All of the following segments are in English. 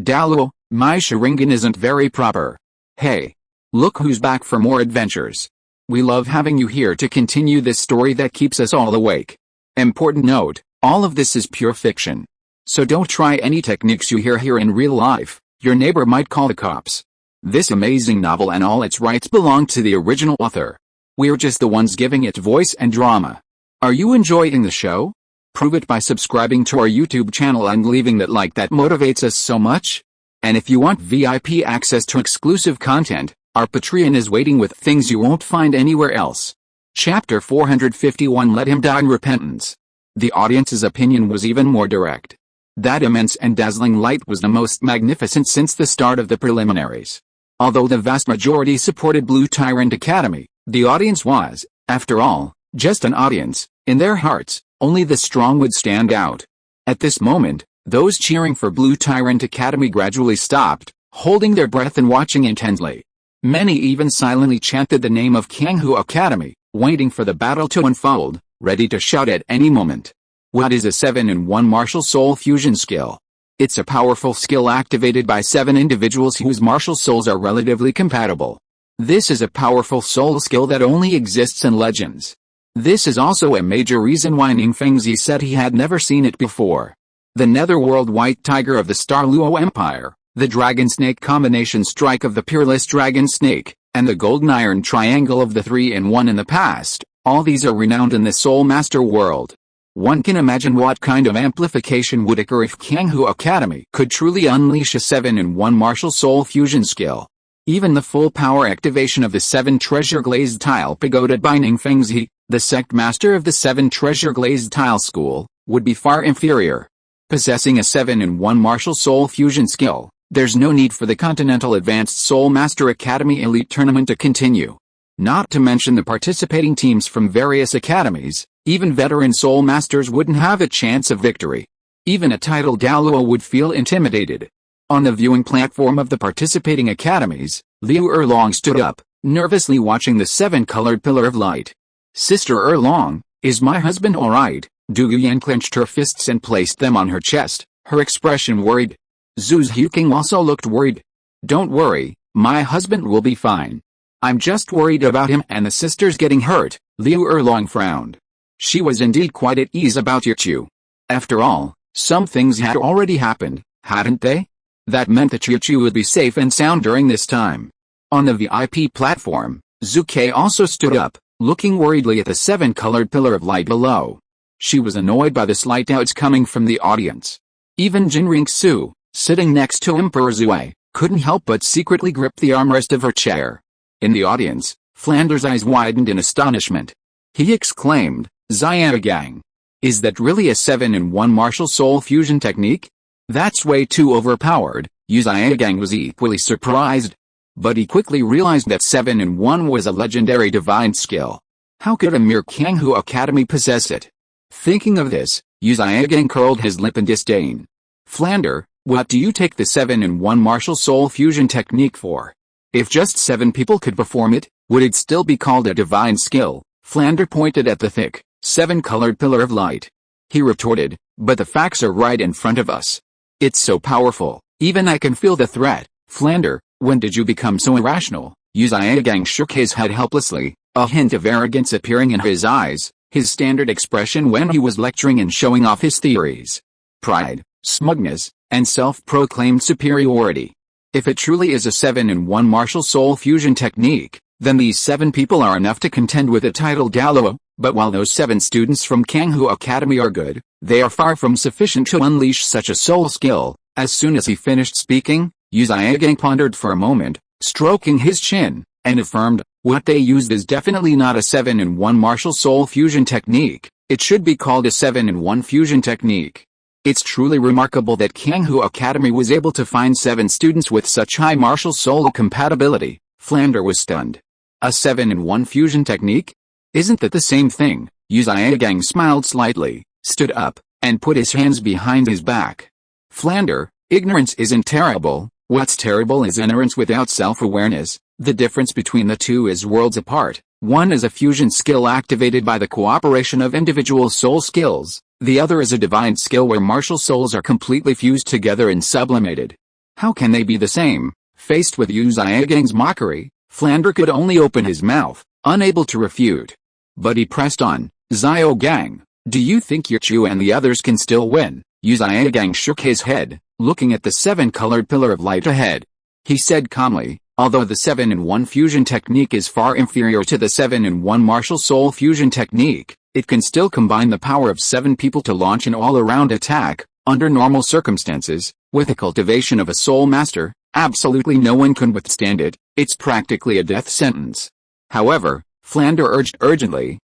Douluo, my Sharingan isn't very proper. Hey. Look who's back for more adventures. We love having you here to continue this story that keeps us all awake. Important note, all of this is pure fiction. So don't try any techniques you hear here in real life, your neighbor might call the cops. This amazing novel and all its rights belong to the original author. We're just the ones giving it voice and drama. Are you enjoying the show? Prove it by subscribing to our YouTube channel and leaving that like that motivates us so much. And if you want VIP access to exclusive content, our Patreon is waiting with things you won't find anywhere else. Chapter 451 Let Him Die in Repentance. The audience's opinion was even more direct. That immense and dazzling light was the most magnificent since the start of the preliminaries. Although the vast majority supported Blue Tyrant Academy, the audience was, after all, just an audience. In their hearts, only the strong would stand out. At this moment, those cheering for Blue Tyrant Academy gradually stopped, holding their breath and watching intently. Many even silently chanted the name of Kanghu Academy, waiting for the battle to unfold, ready to shout at any moment. What is a 7-in-1 martial soul fusion skill? It's a powerful skill activated by 7 individuals whose martial souls are relatively compatible. This is a powerful soul skill that only exists in legends. This is also a major reason why Ningfengzi said he had never seen it before. The netherworld white tiger of the Star Luo Empire, the dragon snake combination strike of the peerless dragon snake, and the golden iron triangle of the 3-in-1 in the past, all these are renowned in the Soul Master world. One can imagine what kind of amplification would occur if Kanghu Academy could truly unleash a 7-in-1 martial soul fusion skill. Even the full power activation of the 7 treasure glazed tile pagoda by Ningfengzi, the sect master of the 7 treasure glazed tile school, would be far inferior. Possessing a 7-in-1 martial soul fusion skill, there's no need for the Continental Advanced Soul Master Academy Elite Tournament to continue. Not to mention the participating teams from various academies, even veteran Soul Masters wouldn't have a chance of victory. Even a titled Douluo would feel intimidated. On the viewing platform of the participating academies, Liu Erlong stood up, nervously watching the 7-colored pillar of light. Sister Erlong, is my husband alright? Du Yuyan clenched her fists and placed them on her chest, her expression worried. Zhu Huqing also looked worried. Don't worry, my husband will be fine. I'm just worried about him and the sisters getting hurt, Liu Erlong frowned. She was indeed quite at ease about Yichu. After all, some things had already happened, hadn't they? That meant that Yichu would be safe and sound during this time. On the VIP platform, Zhu Ke also stood up, looking worriedly at the 7-colored pillar of light below. She was annoyed by the slight doubts coming from the audience. Even Jinring Su, sitting next to Emperor Zue, couldn't help but secretly grip the armrest of her chair. In the audience, Flanders' eyes widened in astonishment. He exclaimed, Xiaogang. Is that really a 7-in-1 martial soul fusion technique? That's way too overpowered. Xiaogang was equally surprised. But he quickly realized that 7-in-1 was a legendary divine skill. How could a mere Kanghu Academy possess it? Thinking of this, Xiaogang curled his lip in disdain. Flander, what do you take the 7-in-1 martial soul fusion technique for? If just 7 people could perform it, would it still be called a divine skill? Flander pointed at the thick, 7-colored pillar of light. He retorted, but the facts are right in front of us. It's so powerful, even I can feel the threat. Flander, when did you become so irrational? Xiaogang shook his head helplessly, a hint of arrogance appearing in his eyes, his standard expression when he was lecturing and showing off his theories. Pride, smugness, and self-proclaimed superiority. If it truly is a 7-in-1 martial soul fusion technique, then these 7 people are enough to contend with the title Douluo, but while those 7 students from Kanghu Academy are good, they are far from sufficient to unleash such a soul skill. As soon as he finished speaking, Xiaogang pondered for a moment, stroking his chin, and affirmed, what they used is definitely not a 7-in-1 martial soul fusion technique, it should be called a 7-in-1 fusion technique. It's truly remarkable that Kanghu Academy was able to find 7 students with such high martial soul compatibility. Flander was stunned. A 7-in-1 fusion technique? Isn't that the same thing? Xiaogang smiled slightly, stood up, and put his hands behind his back. Flander, ignorance isn't terrible, what's terrible is ignorance without self-awareness. The difference between the two is worlds apart. One is a fusion skill activated by the cooperation of individual soul skills. The other is a divine skill where martial souls are completely fused together and sublimated. How can they be the same? Faced with Yu Xiaogang's mockery, Flander could only open his mouth, unable to refute. But he pressed on. Xiaogang, do you think Yichu and the others can still win? Yu Xiaogang shook his head, looking at the seven-colored pillar of light ahead. He said calmly, although the 7-in-1 fusion technique is far inferior to the 7-in-1 martial soul fusion technique, it can still combine the power of 7 people to launch an all-around attack. Under normal circumstances, with the cultivation of a soul master, absolutely no one can withstand it. It's practically a death sentence. However, Flander urged urgently,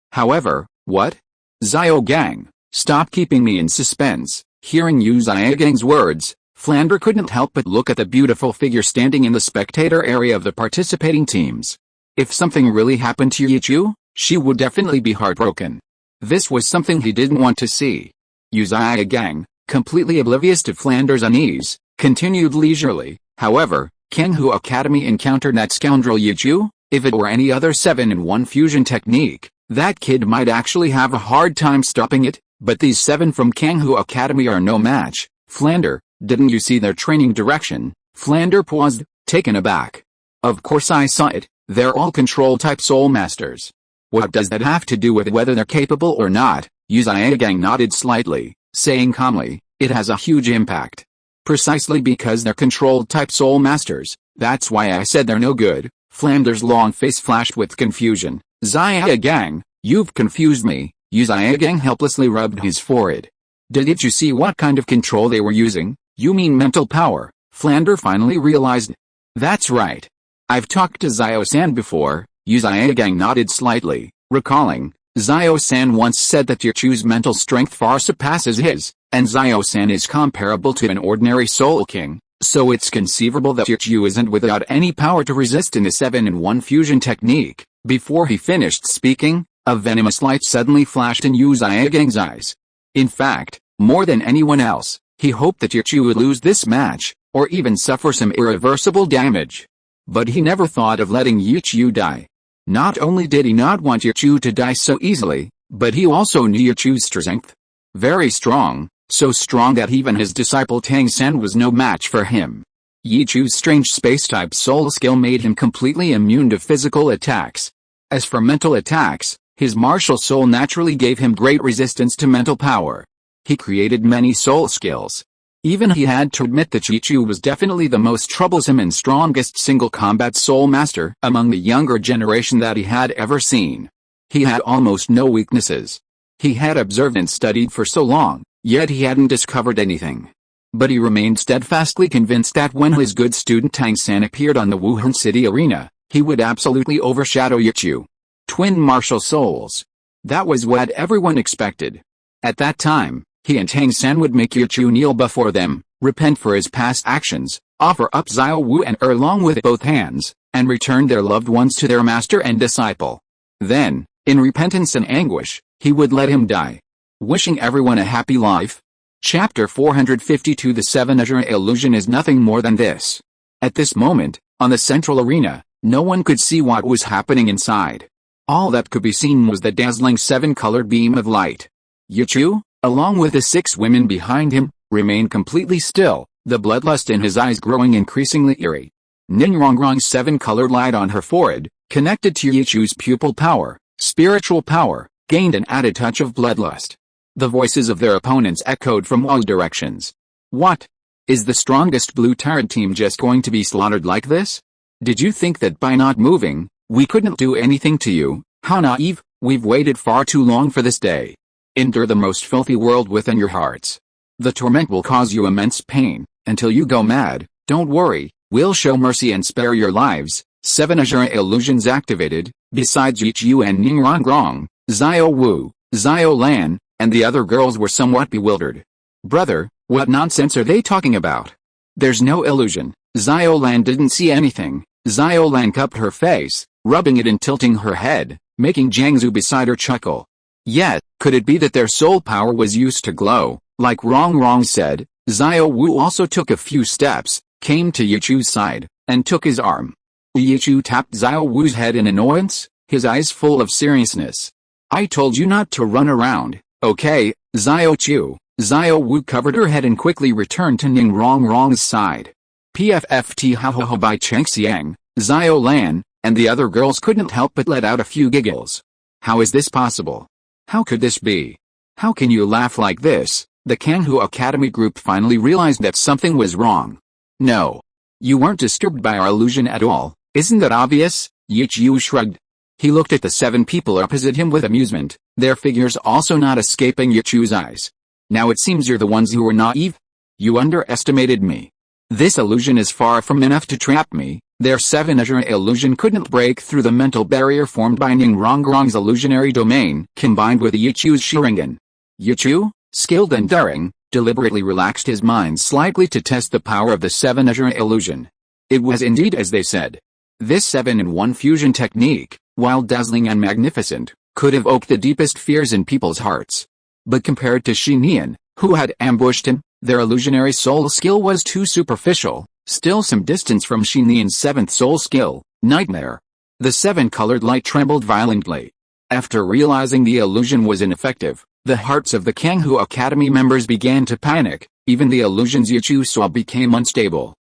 what? Xiaogang, stop keeping me in suspense. Hearing Yu Xiaogang's words, Flander couldn't help but look at the beautiful figure standing in the spectator area of the participating teams. If something really happened to Yichu, she would definitely be heartbroken. This was something he didn't want to see. Yu Xiaogang, completely oblivious to Flander's unease, continued leisurely, however, Kanghu Academy encountered that scoundrel Yichu? If it were any other 7-in-1 fusion technique, that kid might actually have a hard time stopping it, but these 7 from Kanghu Academy are no match. Flander, didn't you see their training direction? Flander paused, taken aback. Of course I saw it, they're all control-type soul masters. What does that have to do with whether they're capable or not? Yu Xiaogang nodded slightly, saying calmly, it has a huge impact. Precisely because they're controlled-type soul masters, that's why I said they're no good. Flander's long face flashed with confusion. Xiaogang, you've confused me. Yu Xiaogang helplessly rubbed his forehead. Did you see what kind of control they were using? You mean mental power? Flander finally realized. That's right. I've talked to Xiao-san before. Yu Xiaogang nodded slightly, recalling, Xiao-san once said that Yichu's mental strength far surpasses his, and Xiao-san is comparable to an ordinary soul king, so it's conceivable that Yichu isn't without any power to resist in the 7-in-1 fusion technique. Before he finished speaking, a venomous light suddenly flashed in Yu Xiaogang's eyes. In fact, more than anyone else, he hoped that Yichu would lose this match, or even suffer some irreversible damage. But he never thought of letting Yichu die. Not only did he not want Yichu to die so easily, but he also knew Yichu's strength. Very strong, so strong that even his disciple Tang-san was no match for him. Yichu's strange space-type soul skill made him completely immune to physical attacks. As for mental attacks, his martial soul naturally gave him great resistance to mental power. He created many soul skills. Even he had to admit that Yichu was definitely the most troublesome and strongest single combat soul master among the younger generation that he had ever seen. He had almost no weaknesses. He had observed and studied for so long, yet he hadn't discovered anything. But he remained steadfastly convinced that when his good student Tang-san appeared on the Wuhan City arena, he would absolutely overshadow Yichu. Twin martial souls. That was what everyone expected. At that time, he and Tang-san would make Yichu kneel before them, repent for his past actions, offer up Xiao Wu and along with both hands, and return their loved ones to their master and disciple. Then, in repentance and anguish, he would let him die. Wishing everyone a happy life. Chapter 452 The Seven-Azure Illusion is nothing more than this. At this moment, on the central arena, no one could see what was happening inside. All that could be seen was the dazzling 7-colored beam of light. Yichu, along with the 6 women behind him, remained completely still, the bloodlust in his eyes growing increasingly eerie. Ningrongrong's 7-colored light on her forehead, connected to Yichu's pupil power, spiritual power, gained an added touch of bloodlust. The voices of their opponents echoed from all directions. What? Is the strongest blue tyrant team just going to be slaughtered like this? Did you think that by not moving, we couldn't do anything to you? How naive, we've waited far too long for this day. Endure the most filthy world within your hearts. The torment will cause you immense pain, until you go mad. Don't worry, we'll show mercy and spare your lives. 7 Azure illusions activated. Besides Yichu and Ningrongrong, Xiao Wu, Xiao Lan, and the other girls were somewhat bewildered. Brother, what nonsense are they talking about? There's no illusion. Xiao Lan didn't see anything. Xiao Lan cupped her face, rubbing it and tilting her head, making Jiangzu beside her chuckle. Yet, could it be that their soul power was used to glow? Like Rong said, Xiao Wu also took a few steps, came to Yichu's side, and took his arm. Yichu tapped Xiao Wu's head in annoyance, his eyes full of seriousness. I told you not to run around, okay, Xiao Chu. Xiao Wu covered her head and quickly returned to Ningrongrong's side. PFFT How Ho Ho by Cheng Xiang, Xiao Lan, and the other girls couldn't help but let out a few giggles. How is this possible? How could this be? How can you laugh like this? The Kanghu Academy group finally realized that something was wrong. No. You weren't disturbed by our illusion at all, isn't that obvious? Yichu shrugged. He looked at the 7 people opposite him with amusement, their figures also not escaping Yichu's eyes. Now it seems you're the ones who were naive? You underestimated me. This illusion is far from enough to trap me. Their 7-measure illusion couldn't break through the mental barrier formed by Ningrongrong's illusionary domain, combined with Yichu's Sharingan. Yichu, skilled and daring, deliberately relaxed his mind slightly to test the power of the 7-measure illusion. It was indeed as they said. This 7-in-1 fusion technique, while dazzling and magnificent, could evoke the deepest fears in people's hearts. But compared to Xinian, who had ambushed him, their illusionary soul skill was too superficial, still some distance from Xinian's 7th soul skill, Nightmare. The 7-colored light trembled violently. After realizing the illusion was ineffective, the hearts of the Kanghu Academy members began to panic, even the illusions Yichu saw became unstable.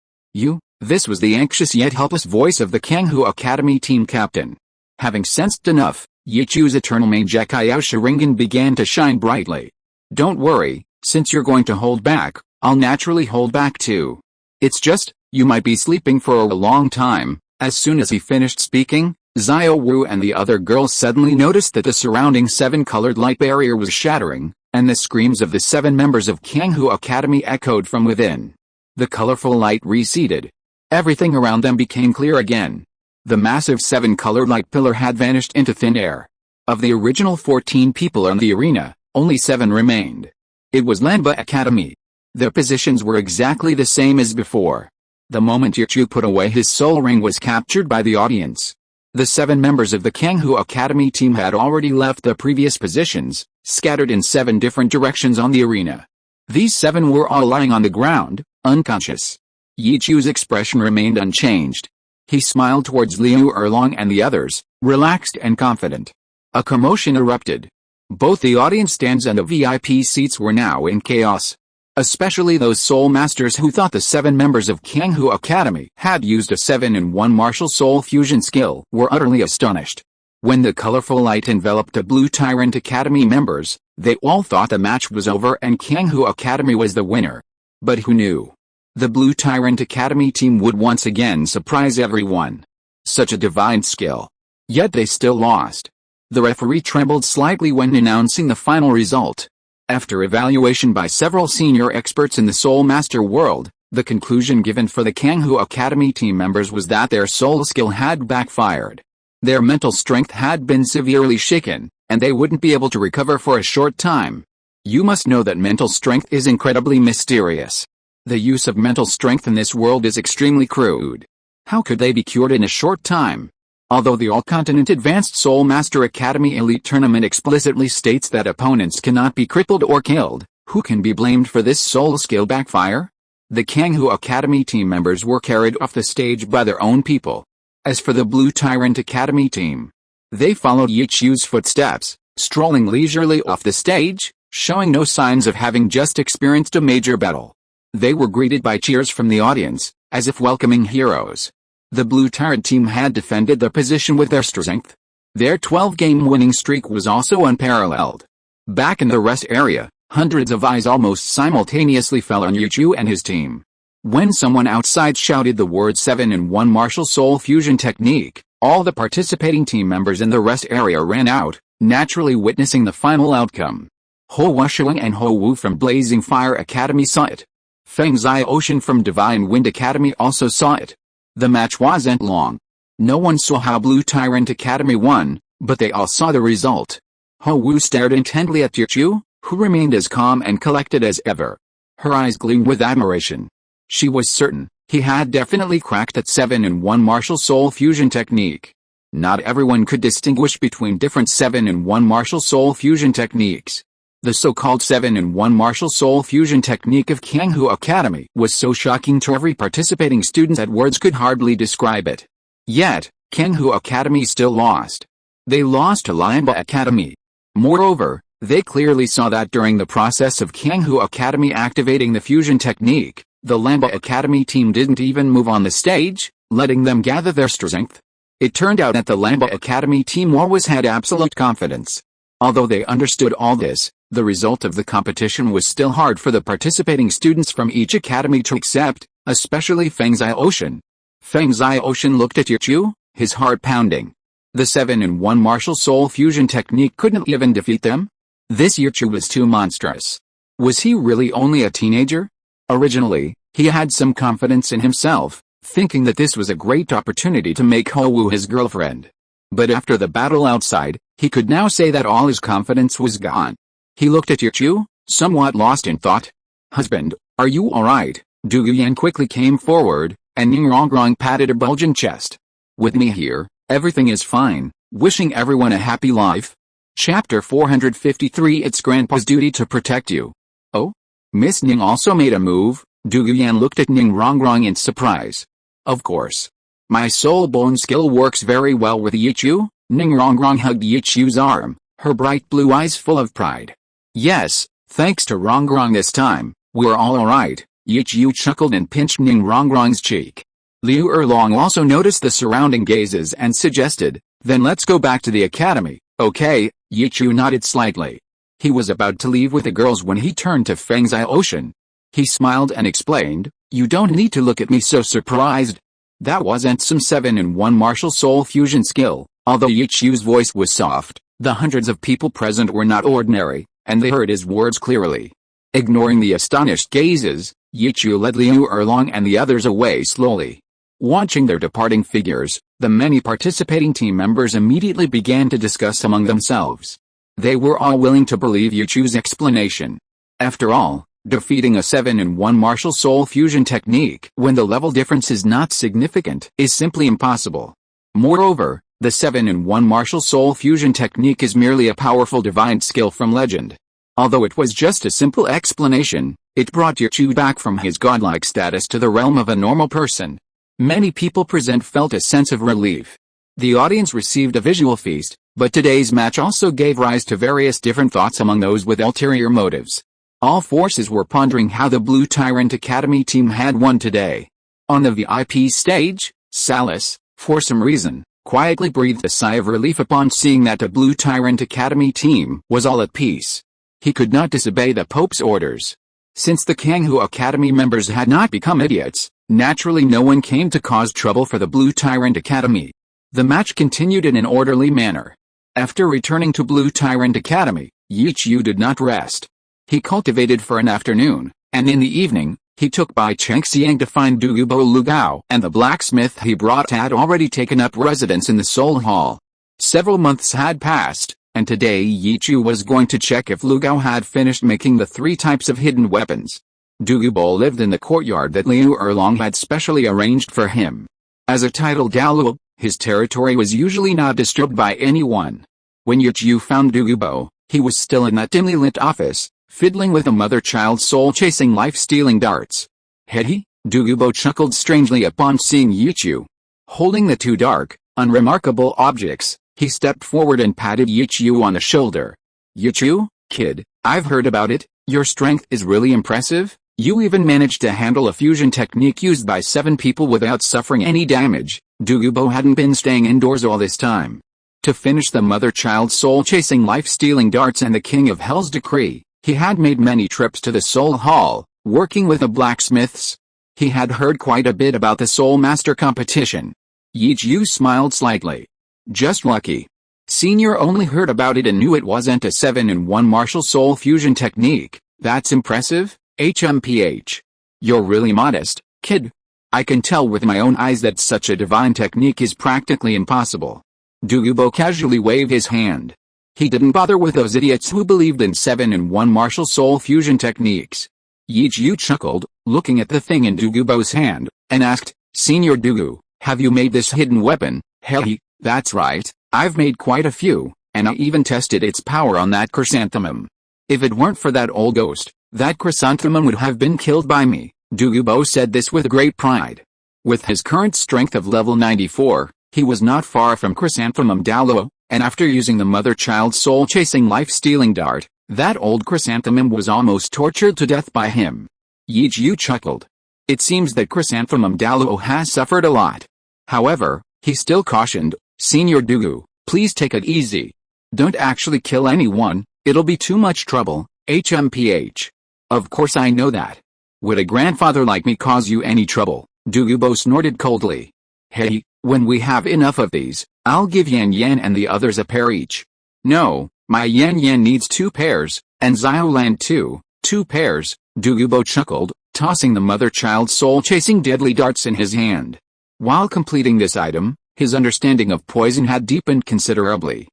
This was the anxious yet helpless voice of the Kanghu Academy team captain. Having sensed enough, Yichu's eternal Mangekiao Sharingan began to shine brightly. Don't worry, since you're going to hold back, I'll naturally hold back too. It's just, you might be sleeping for a long time. As soon as he finished speaking, Xiao Wu and the other girls suddenly noticed that the surrounding 7-colored light barrier was shattering, and the screams of the 7 members of Kanghu Academy echoed from within. The colorful light receded. Everything around them became clear again. The massive 7-colored light pillar had vanished into thin air. Of the original 14 people in the arena, only 7 remained. It was Lanba Academy. Their positions were exactly the same as before. The moment Yichu put away his soul ring was captured by the audience. The 7 members of the Kanghu Academy team had already left their previous positions, scattered in 7 different directions on the arena. These 7 were all lying on the ground, unconscious. Yichu's expression remained unchanged. He smiled towards Liu Erlong and the others, relaxed and confident. A commotion erupted. Both the audience stands and the VIP seats were now in chaos. Especially those soul masters who thought the 7 members of Kanghu Academy had used a 7-in-1 martial soul fusion skill were utterly astonished. When the colorful light enveloped the Blue Tyrant Academy members, they all thought the match was over and Kanghu Academy was the winner. But who knew? The Blue Tyrant Academy team would once again surprise everyone. Such a divine skill. Yet they still lost. The referee trembled slightly when announcing the final result. After evaluation by several senior experts in the Soul Master world, the conclusion given for the Kanghu Academy team members was that their soul skill had backfired. Their mental strength had been severely shaken, and they wouldn't be able to recover for a short time. You must know that mental strength is incredibly mysterious. The use of mental strength in this world is extremely crude. How could they be cured in a short time? Although the All-Continent Advanced Soul Master Academy Elite Tournament explicitly states that opponents cannot be crippled or killed, who can be blamed for this soul skill backfire? The Kanghu Academy team members were carried off the stage by their own people. As for the Blue Tyrant Academy team, they followed Yichu's footsteps, strolling leisurely off the stage, showing no signs of having just experienced a major battle. They were greeted by cheers from the audience, as if welcoming heroes. The Blue Tyrant team had defended their position with their strength. Their 12-game winning streak was also unparalleled. Back in the rest area, hundreds of eyes almost simultaneously fell on Yichu and his team. When someone outside shouted the word 7-in-1 martial soul fusion technique, all the participating team members in the rest area ran out, naturally witnessing the final outcome. Ho Wuxiang and Ho Wu from Blazing Fire Academy saw it. Feng Zai Ocean from Divine Wind Academy also saw it. The match wasn't long. No one saw how Blue Tyrant Academy won, but they all saw the result. Ho Wu stared intently at Yichu, who remained as calm and collected as ever. Her eyes gleamed with admiration. She was certain, he had definitely cracked that 7-in-1 martial soul fusion technique. Not everyone could distinguish between different 7-in-1 martial soul fusion techniques. The so-called 7-in-1 martial soul fusion technique of Kanghu Academy was so shocking to every participating student that words could hardly describe it. Yet, Kanghu Academy still lost. They lost to Lanba Academy. Moreover, they clearly saw that during the process of Kanghu Academy activating the fusion technique, The Lamba Academy team didn't even move on the stage, letting them gather their strength. It turned out that the Lamba Academy team always had absolute confidence. Although they understood all this, the result of the competition was still hard for the participating students from each academy to accept, especially Feng Xiaoshan. Feng Xiaoshan looked at Yichu, his heart pounding. The 7-in-1 martial soul fusion technique couldn't even defeat them? This Yichu was too monstrous. Was he really only a teenager? Originally, he had some confidence in himself, thinking that this was a great opportunity to make Xiao Wu his girlfriend. But after the battle outside, he could now say that all his confidence was gone. He looked at Yichu, somewhat lost in thought. "Husband, are you alright?" Du Yuyan quickly came forward, and Ning Rongrong patted her bulging chest. "With me here, everything is fine, wishing everyone a happy life." Chapter 453 It's Grandpa's duty to protect you. Oh? Miss Ning also made a move. Du Yuyan looked at Ning Rongrong in surprise. "Of course. My soul bone skill works very well with Yichu." Ning Rongrong hugged Yichu's arm, her bright blue eyes full of pride. "Yes, thanks to Rongrong this time, we're all alright." Yichu chuckled and pinched Ning Rongrong's cheek. Liu Erlong also noticed the surrounding gazes and suggested, "Then let's go back to the academy." "Okay," Yichu nodded slightly. He was about to leave with the girls when he turned to Feng Xiaoshan. He smiled and explained, "You don't need to look at me so surprised. That wasn't some 7-in-1 martial soul fusion skill." Although Yichu's voice was soft, the hundreds of people present were not ordinary, and they heard his words clearly. Ignoring the astonished gazes, Yichu led Liu Erlong and the others away slowly. Watching their departing figures, the many participating team members immediately began to discuss among themselves. They were all willing to believe Yichu's explanation. After all, defeating a 7-in-1 martial soul fusion technique when the level difference is not significant is simply impossible. Moreover, the 7-in-1 martial soul fusion technique is merely a powerful divine skill from legend. Although it was just a simple explanation, it brought Yichu back from his godlike status to the realm of a normal person. Many people present felt a sense of relief. The audience received a visual feast, but today's match also gave rise to various different thoughts among those with ulterior motives. All forces were pondering how the Blue Tyrant Academy team had won today. On the VIP stage, Salus, for some reason, quietly breathed a sigh of relief upon seeing that the Blue Tyrant Academy team was all at peace. He could not disobey the Pope's orders. Since the Kanghu Academy members had not become idiots, naturally no one came to cause trouble for the Blue Tyrant Academy. The match continued in an orderly manner. After returning to Blue Tyrant Academy, Yichu did not rest. He cultivated for an afternoon, and in the evening, he took Bai Chengxiang to find Douluo Lugao and the blacksmith he brought had already taken up residence in the Soul Hall. Several months had passed, and today Yichu was going to check if Lugao had finished making the 3 types of hidden weapons. Douluo lived in the courtyard that Liu Erlong had specially arranged for him. As a titled Douluo, his territory was usually not disturbed by anyone. When Yichu found Douluo, he was still in that dimly lit office, fiddling with a mother-child soul-chasing life-stealing darts. He? Douluo chuckled strangely upon seeing Yichu. Holding the 2 dark, unremarkable objects, he stepped forward and patted Yichu on the shoulder. "Yichu, kid, I've heard about it, your strength is really impressive. You even managed to handle a fusion technique used by 7 people without suffering any damage." Douluo hadn't been staying indoors all this time. To finish the mother-child soul-chasing life-stealing darts and the King of Hell's decree, he had made many trips to the Soul Hall, working with the blacksmiths. He had heard quite a bit about the Soul Master competition. Yichu smiled slightly. "Just lucky. Senior only heard about it and knew it wasn't a 7-in-1 martial soul fusion technique. That's impressive, HMPH. You're really modest, kid. I can tell with my own eyes that such a divine technique is practically impossible." Douluo casually waved his hand. He didn't bother with those idiots who believed in 7-in-1 martial soul fusion techniques. Yichu chuckled, looking at the thing in Douluo's hand, and asked, "Senior Douluo, have you made this hidden weapon?" "Hey, that's right, I've made quite a few, and I even tested its power on that chrysanthemum. If it weren't for that old ghost, that chrysanthemum would have been killed by me." Douluo said this with great pride. With his current strength of level 94, he was not far from chrysanthemum Douluo, and after using the mother-child soul-chasing life-stealing dart, that old chrysanthemum was almost tortured to death by him. Yichu chuckled. It seems that Chrysanthemum Douluo has suffered a lot. However, he still cautioned, Senior Douluo, please take it easy. Don't actually kill anyone, it'll be too much trouble, HMPH. Of course I know that. Would a grandfather like me cause you any trouble? Douluo snorted coldly. Hey, when we have enough of these, I'll give Yan Yan and the others a pair each. No, my Yan Yan needs 2 pairs, and Xiaolan too, 2 pairs, Douluo chuckled, tossing the mother-child soul-chasing deadly darts in his hand. While completing this item, his understanding of poison had deepened considerably.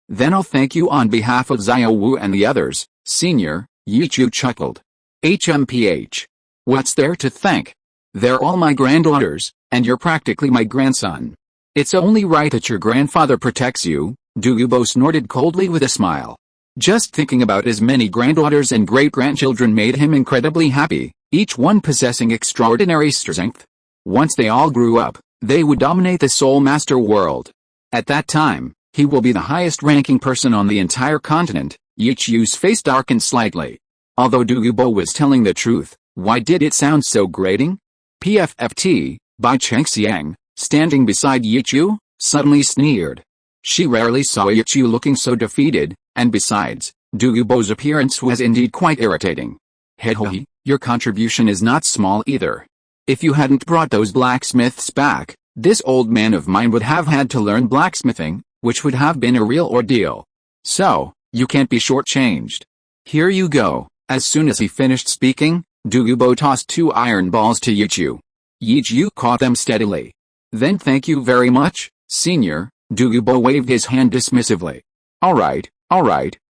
Then I'll thank you on behalf of Xiao Wu and the others, Senior, Yichu chuckled. HMPH. What's there to thank? They're all my granddaughters, and you're practically my grandson. It's only right that your grandfather protects you, Douluo snorted coldly with a smile. Just thinking about his many granddaughters and great-grandchildren made him incredibly happy, each one possessing extraordinary strength. Once they all grew up, they would dominate the Soul Master world. At that time, he will be the highest-ranking person on the entire continent. Yichu's face darkened slightly. Although Douluo was telling the truth, why did it sound so grating? PFFT, Bai Chengxiang, standing beside Yichu, suddenly sneered. She rarely saw Yichu looking so defeated, and besides, Douluo's appearance was indeed quite irritating. Hehe, your contribution is not small either. If you hadn't brought those blacksmiths back, this old man of mine would have had to learn blacksmithing, which would have been a real ordeal. So, you can't be shortchanged. Here you go. As soon as he finished speaking, Douluo tossed 2 iron balls to Yichu. Yichu caught them steadily. Then thank you very much, Senior, Douluo waved his hand dismissively. Alright,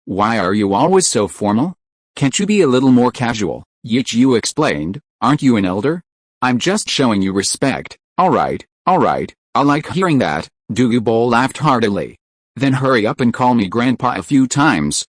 why are you always so formal? Can't you be a little more casual? Yichu explained, aren't you an elder? I'm just showing you respect. Alright, I like hearing that, Douluo laughed heartily. Then hurry up and call me Grandpa a few times.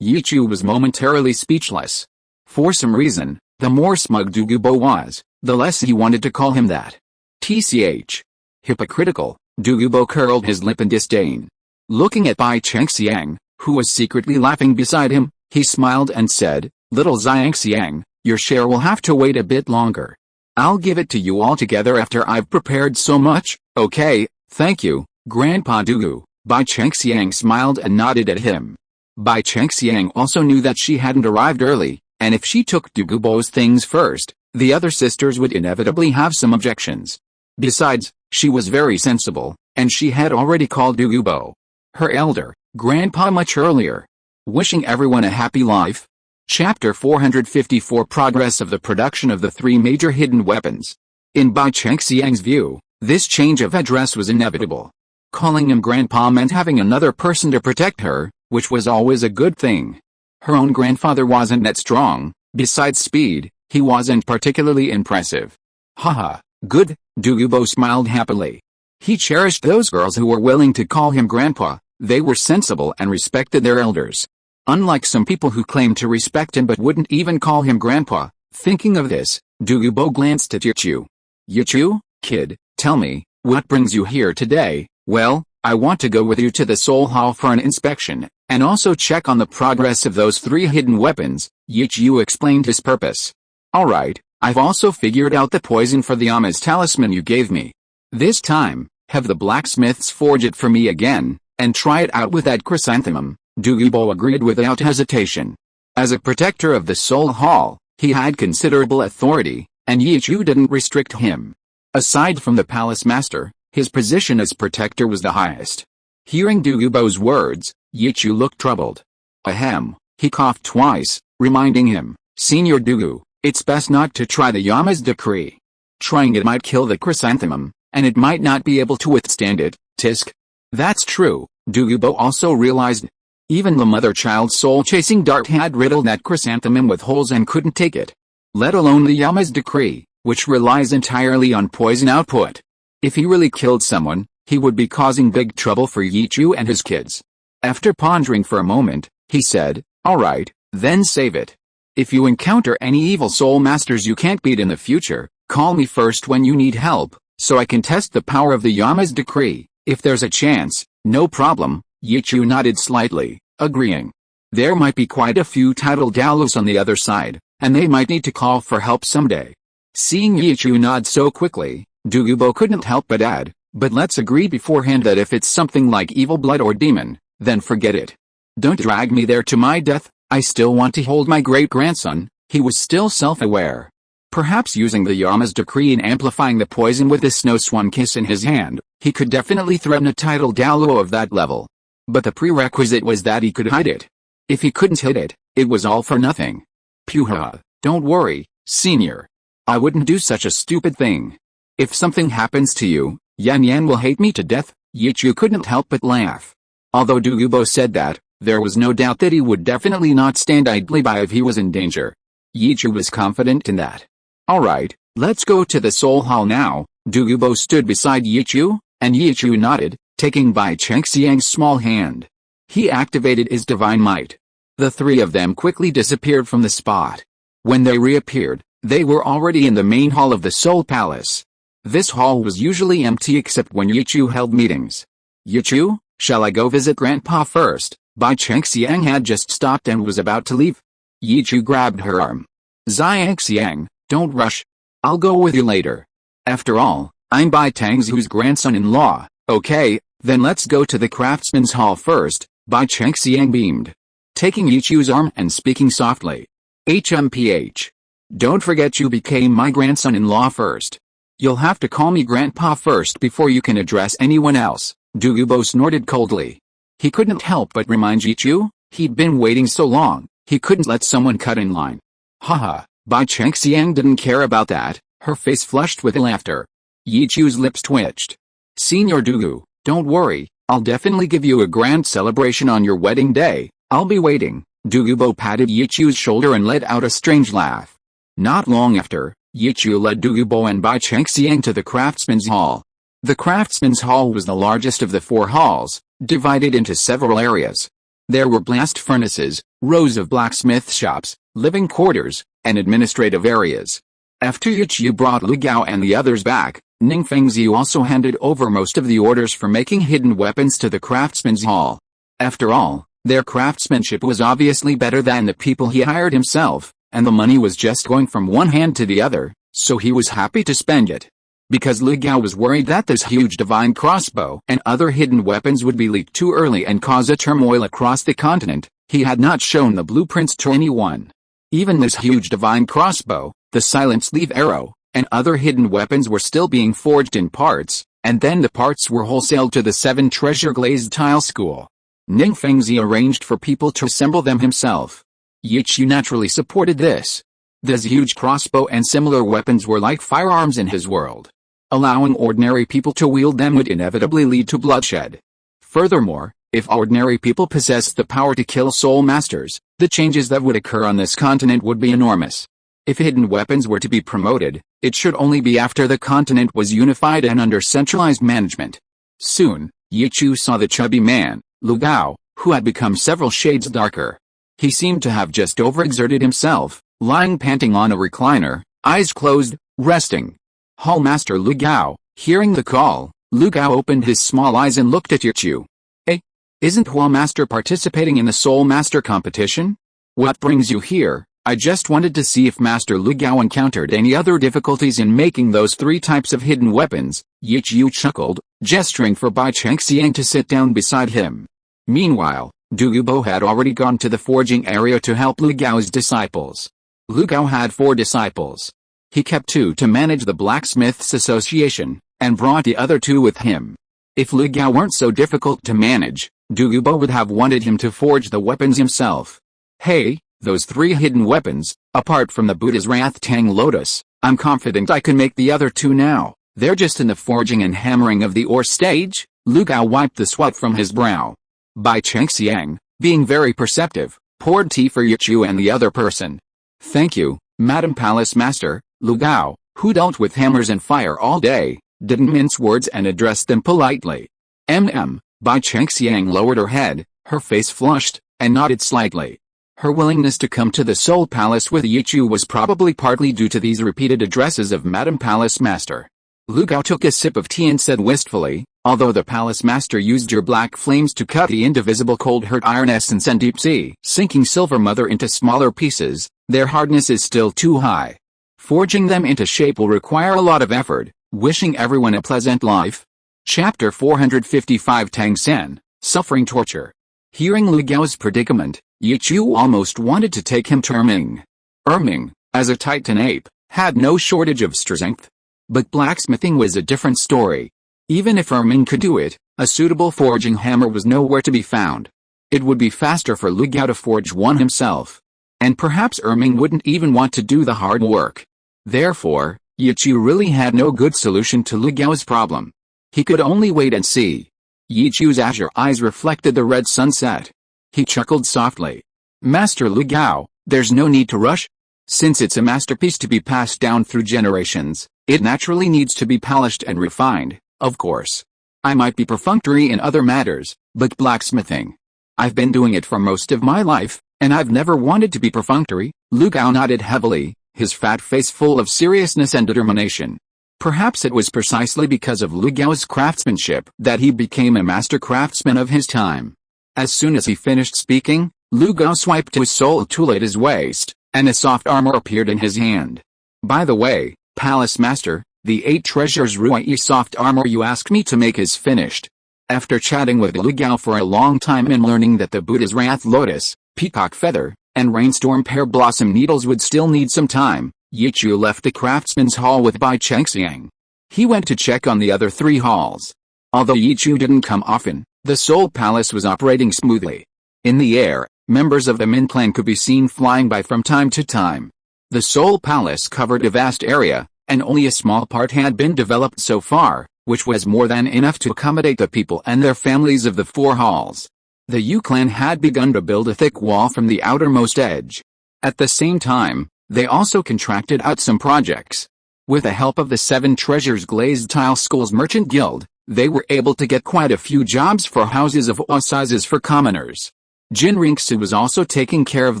Yichu was momentarily speechless. For some reason, the more smug Douluo was, the less he wanted to call him that. TCH. Hypocritical, Douluo curled his lip in disdain. Looking at Bai Chengxiang, who was secretly laughing beside him, he smiled and said, Little Xiangxiang, your share will have to wait a bit longer. I'll give it to you all together after I've prepared so much. Okay, thank you, Grandpa Douluo. Bai Chengxiang smiled and nodded at him. Bai Chengxiang also knew that she hadn't arrived early, and if she took Douluo's things first, the other sisters would inevitably have some objections. Besides, she was very sensible, and she had already called Douluo her elder grandpa much earlier. Wishing everyone a happy life. Chapter 454 Progress of the production of the 3 major hidden weapons. In Bai Chengxiang's view, this change of address was inevitable. Calling him grandpa meant having another person to protect her, which was always a good thing. Her own grandfather wasn't that strong, besides speed, he wasn't particularly impressive. Haha, good, Douluo smiled happily. He cherished those girls who were willing to call him grandpa, they were sensible and respected their elders. Unlike some people who claimed to respect him but wouldn't even call him grandpa. Thinking of this, Douluo glanced at Yichu. Yichu, kid, tell me, what brings you here today? Well, I want to go with you to the Soul Hall for an inspection, and also check on the progress of those 3 hidden weapons. Yichu explained his purpose. Alright, I've also figured out the poison for the Yama's talisman you gave me. This time, have the blacksmiths forge it for me again, and try it out with that chrysanthemum. Douluo agreed without hesitation. As a protector of the Soul Hall, he had considerable authority, and Yichu didn't restrict him. Aside from the palace master, his position as protector was the highest. Hearing Douluo's words, Yichu looked troubled. Ahem, he coughed twice, reminding him, Senior Douluo, it's best not to try the Yama's decree. Trying it might kill the chrysanthemum, and it might not be able to withstand it. Tisk. That's true, Douluo also realized. Even the mother-child soul-chasing dart had riddled that chrysanthemum with holes and couldn't take it. Let alone the Yama's decree, which relies entirely on poison output. If he really killed someone, he would be causing big trouble for Yichu and his kids. After pondering for a moment, he said, Alright, then save it. If you encounter any evil soul masters you can't beat in the future, call me first when you need help, so I can test the power of the Yama's decree. If there's a chance, no problem. Yichu nodded slightly, agreeing. There might be quite a few tidal Douluos on the other side, and they might need to call for help someday. Seeing Yichu nod so quickly, Douluo couldn't help but add, but let's agree beforehand that if it's something like evil blood or demon, then forget it. Don't drag me there to my death. I still want to hold my great-grandson. He was still self-aware. Perhaps using the Yama's decree and amplifying the poison with the snow swan kiss in his hand, he could definitely threaten a title Douluo of that level. But the prerequisite was that he could hide it. If he couldn't hit it, it was all for nothing. Puha, don't worry, senior. I wouldn't do such a stupid thing. If something happens to you, Yan Yan will hate me to death. Yichu couldn't help but laugh. Although Douluo said that, there was no doubt that he would definitely not stand idly by if he was in danger. Yichu was confident in that. Alright, let's go to the Soul Hall now. Douluo stood beside Yichu, and Yichu nodded, taking Bai Chengxiang's small hand. He activated his divine might. The three of them quickly disappeared from the spot. When they reappeared, they were already in the main hall of the Soul Palace. This hall was usually empty except when Yichu held meetings. Yichu, shall I go visit Grandpa first? Bai Chengxiang had just stopped and was about to leave. Yichu grabbed her arm. Xiangxiang, don't rush. I'll go with you later. After all, I'm Bai Tangzhu's grandson-in-law. Okay, then let's go to the Craftsman's Hall first. Bai Chengxiang beamed, taking Yichu's arm and speaking softly. HMPH. Don't forget you became my grandson-in-law first. You'll have to call me Grandpa first before you can address anyone else. Douluo snorted coldly. He couldn't help but remind Yichu, he'd been waiting so long, he couldn't let someone cut in line. Haha, Bai Chengxiang didn't care about that, her face flushed with laughter. Yichu's lips twitched. Senior Douluo, don't worry, I'll definitely give you a grand celebration on your wedding day. I'll be waiting. Douluo patted Yichu's shoulder and let out a strange laugh. Not long after, Yichu led Douluo and Bai Chengxiang to the Craftsman's Hall. The Craftsman's Hall was the largest of the four halls, divided into several areas. There were blast furnaces, rows of blacksmith shops, living quarters, and administrative areas. After Yichu brought Lu Gao and the others back, Ning Fengzi also handed over most of the orders for making hidden weapons to the Craftsman's Hall. After all, their craftsmanship was obviously better than the people he hired himself, and the money was just going from one hand to the other, so he was happy to spend it. Because Lu Gao was worried that this huge divine crossbow and other hidden weapons would be leaked too early and cause a turmoil across the continent, he had not shown the blueprints to anyone. Even this huge divine crossbow, the silent sleeve arrow, and other hidden weapons were still being forged in parts, and then the parts were wholesaled to the 7 treasure glazed tile school. Ning Fengzi arranged for people to assemble them himself. Yichu naturally supported this. This huge crossbow and similar weapons were like firearms in his world. Allowing ordinary people to wield them would inevitably lead to bloodshed. Furthermore, if ordinary people possessed the power to kill soul masters, the changes that would occur on this continent would be enormous. If hidden weapons were to be promoted, it should only be after the continent was unified and under centralized management. Soon, Yichu saw the chubby man, Lu Gao, who had become several shades darker. He seemed to have just overexerted himself, lying panting on a recliner, eyes closed, resting. Hallmaster Lu Gao, hearing the call, Lu Gao opened his small eyes and looked at Yichu. Hey, isn't Hallmaster participating in the Soul Master competition? What brings you here? I just wanted to see if Master Lu Gao encountered any other difficulties in making those 3 types of hidden weapons. Yichu chuckled, gesturing for Bai Chengxiang to sit down beside him. Meanwhile, Douluo had already gone to the forging area to help Lu Gao's disciples. Lu Gao had 4 disciples. He kept 2 to manage the Blacksmiths Association, and brought the other 2 with him. If Lu Gao weren't so difficult to manage, Douluo would have wanted him to forge the weapons himself. Hey, those 3 hidden weapons, apart from the Buddha's Wrath Tang Lotus, I'm confident I can make the other 2 now. They're just in the forging and hammering of the ore stage. Lu Gao wiped the sweat from his brow. Bai Chengxiang, being very perceptive, poured tea for Yichu and the other person. Thank you, Madam Palace Master. Lu Gao, who dealt with hammers and fire all day, didn't mince words and addressed them politely. Bai Chengxiang lowered her head, her face flushed, and nodded slightly. Her willingness to come to the Soul Palace with Yichu was probably partly due to these repeated addresses of Madam Palace Master. Lu Gao took a sip of tea and said wistfully, although the Palace Master used your black flames to cut the indivisible cold hurt iron essence and deep sea sinking silver mother into smaller pieces, their hardness is still too high. Forging them into shape will require a lot of effort. Wishing everyone a pleasant life. Chapter 455 Tang San, Suffering Torture. Hearing Lu Gao's predicament, Yi Chu almost wanted to take him to Erming. Erming, as a Titan ape, had no shortage of strength. But blacksmithing was a different story. Even if Erming could do it, a suitable forging hammer was nowhere to be found. It would be faster for Lu Gao to forge one himself. And perhaps Erming wouldn't even want to do the hard work. Therefore, Yi Chu really had no good solution to Lu Gao's problem. He could only wait and see. Yi Chu's azure eyes reflected the red sunset. He chuckled softly. Master Lu Gao, there's no need to rush. Since it's a masterpiece to be passed down through generations, it naturally needs to be polished and refined, of course. I might be perfunctory in other matters, but blacksmithing, I've been doing it for most of my life, and I've never wanted to be perfunctory. Lu Gao nodded heavily, his fat face full of seriousness and determination. Perhaps it was precisely because of Lu Gao's craftsmanship that he became a master craftsman of his time. As soon as he finished speaking, Lu Gao swiped his soul tool at his waist, and a soft armor appeared in his hand. By the way, Palace Master, the 8 treasures Ruyi soft armor you asked me to make is finished. After chatting with Lu Gao for a long time and learning that the Buddha's Wrath Lotus, Peacock Feather, and Rainstorm Pear Blossom Needles would still need some time, Yi Chu left the craftsman's hall with Bai Chengxiang. He went to check on the other 3 halls. Although Yi Chu didn't come often, the Soul Palace was operating smoothly. In the air, members of the Min clan could be seen flying by from time to time. The Soul Palace covered a vast area, and only a small part had been developed so far, which was more than enough to accommodate the people and their families of the 4 halls. The Yu clan had begun to build a thick wall from the outermost edge. At the same time, they also contracted out some projects. With the help of the 7 Treasures Glazed Tile School's Merchant Guild, they were able to get quite a few jobs for houses of all sizes for commoners. Jin Rinxu was also taking care of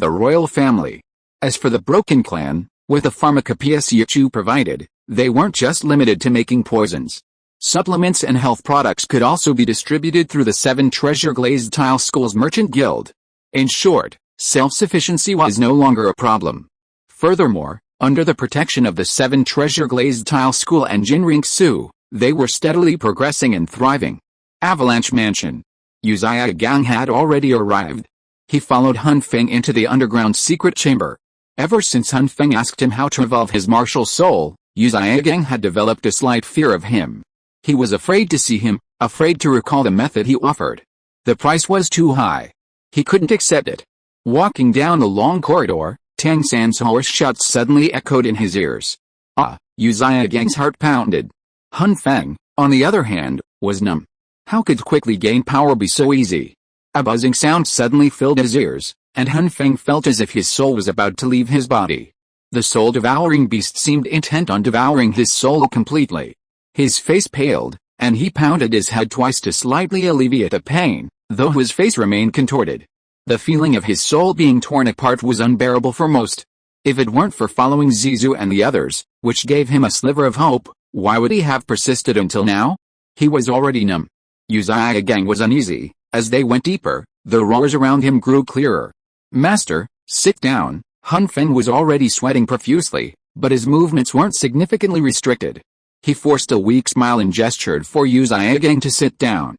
the royal family. As for the Broken clan, with the pharmacopoeias Yi Chu provided, they weren't just limited to making poisons. Supplements and health products could also be distributed through the 7 Treasure Glazed Tile School's Merchant Guild. In short, self-sufficiency was no longer a problem. Furthermore, under the protection of the 7 Treasure Glazed Tile School and Jin Rinxu, they were steadily progressing and thriving. Avalanche Mansion. Uzia Gang had already arrived. He followed Hun Feng into the underground secret chamber. Ever since Hun Feng asked him how to evolve his martial soul, Uzia Gang had developed a slight fear of him. He was afraid to see him, afraid to recall the method he offered. The price was too high. He couldn't accept it. Walking down the long corridor, Tang San's hoarse shouts suddenly echoed in his ears. Ah, Uzia Gang's heart pounded. Hun Feng, on the other hand, was numb. How could quickly gain power be so easy? A buzzing sound suddenly filled his ears, and Hun Feng felt as if his soul was about to leave his body. The soul-devouring beast seemed intent on devouring his soul completely. His face paled, and he pounded his head twice to slightly alleviate the pain, though his face remained contorted. The feeling of his soul being torn apart was unbearable for most. If it weren't for following Zizu and the others, which gave him a sliver of hope, why would he have persisted until now? He was already numb. Uzia Gang was uneasy. As they went deeper, the roars around him grew clearer. Master, sit down. Hun Feng was already sweating profusely, but his movements weren't significantly restricted. He forced a weak smile and gestured for Uzia Gang to sit down.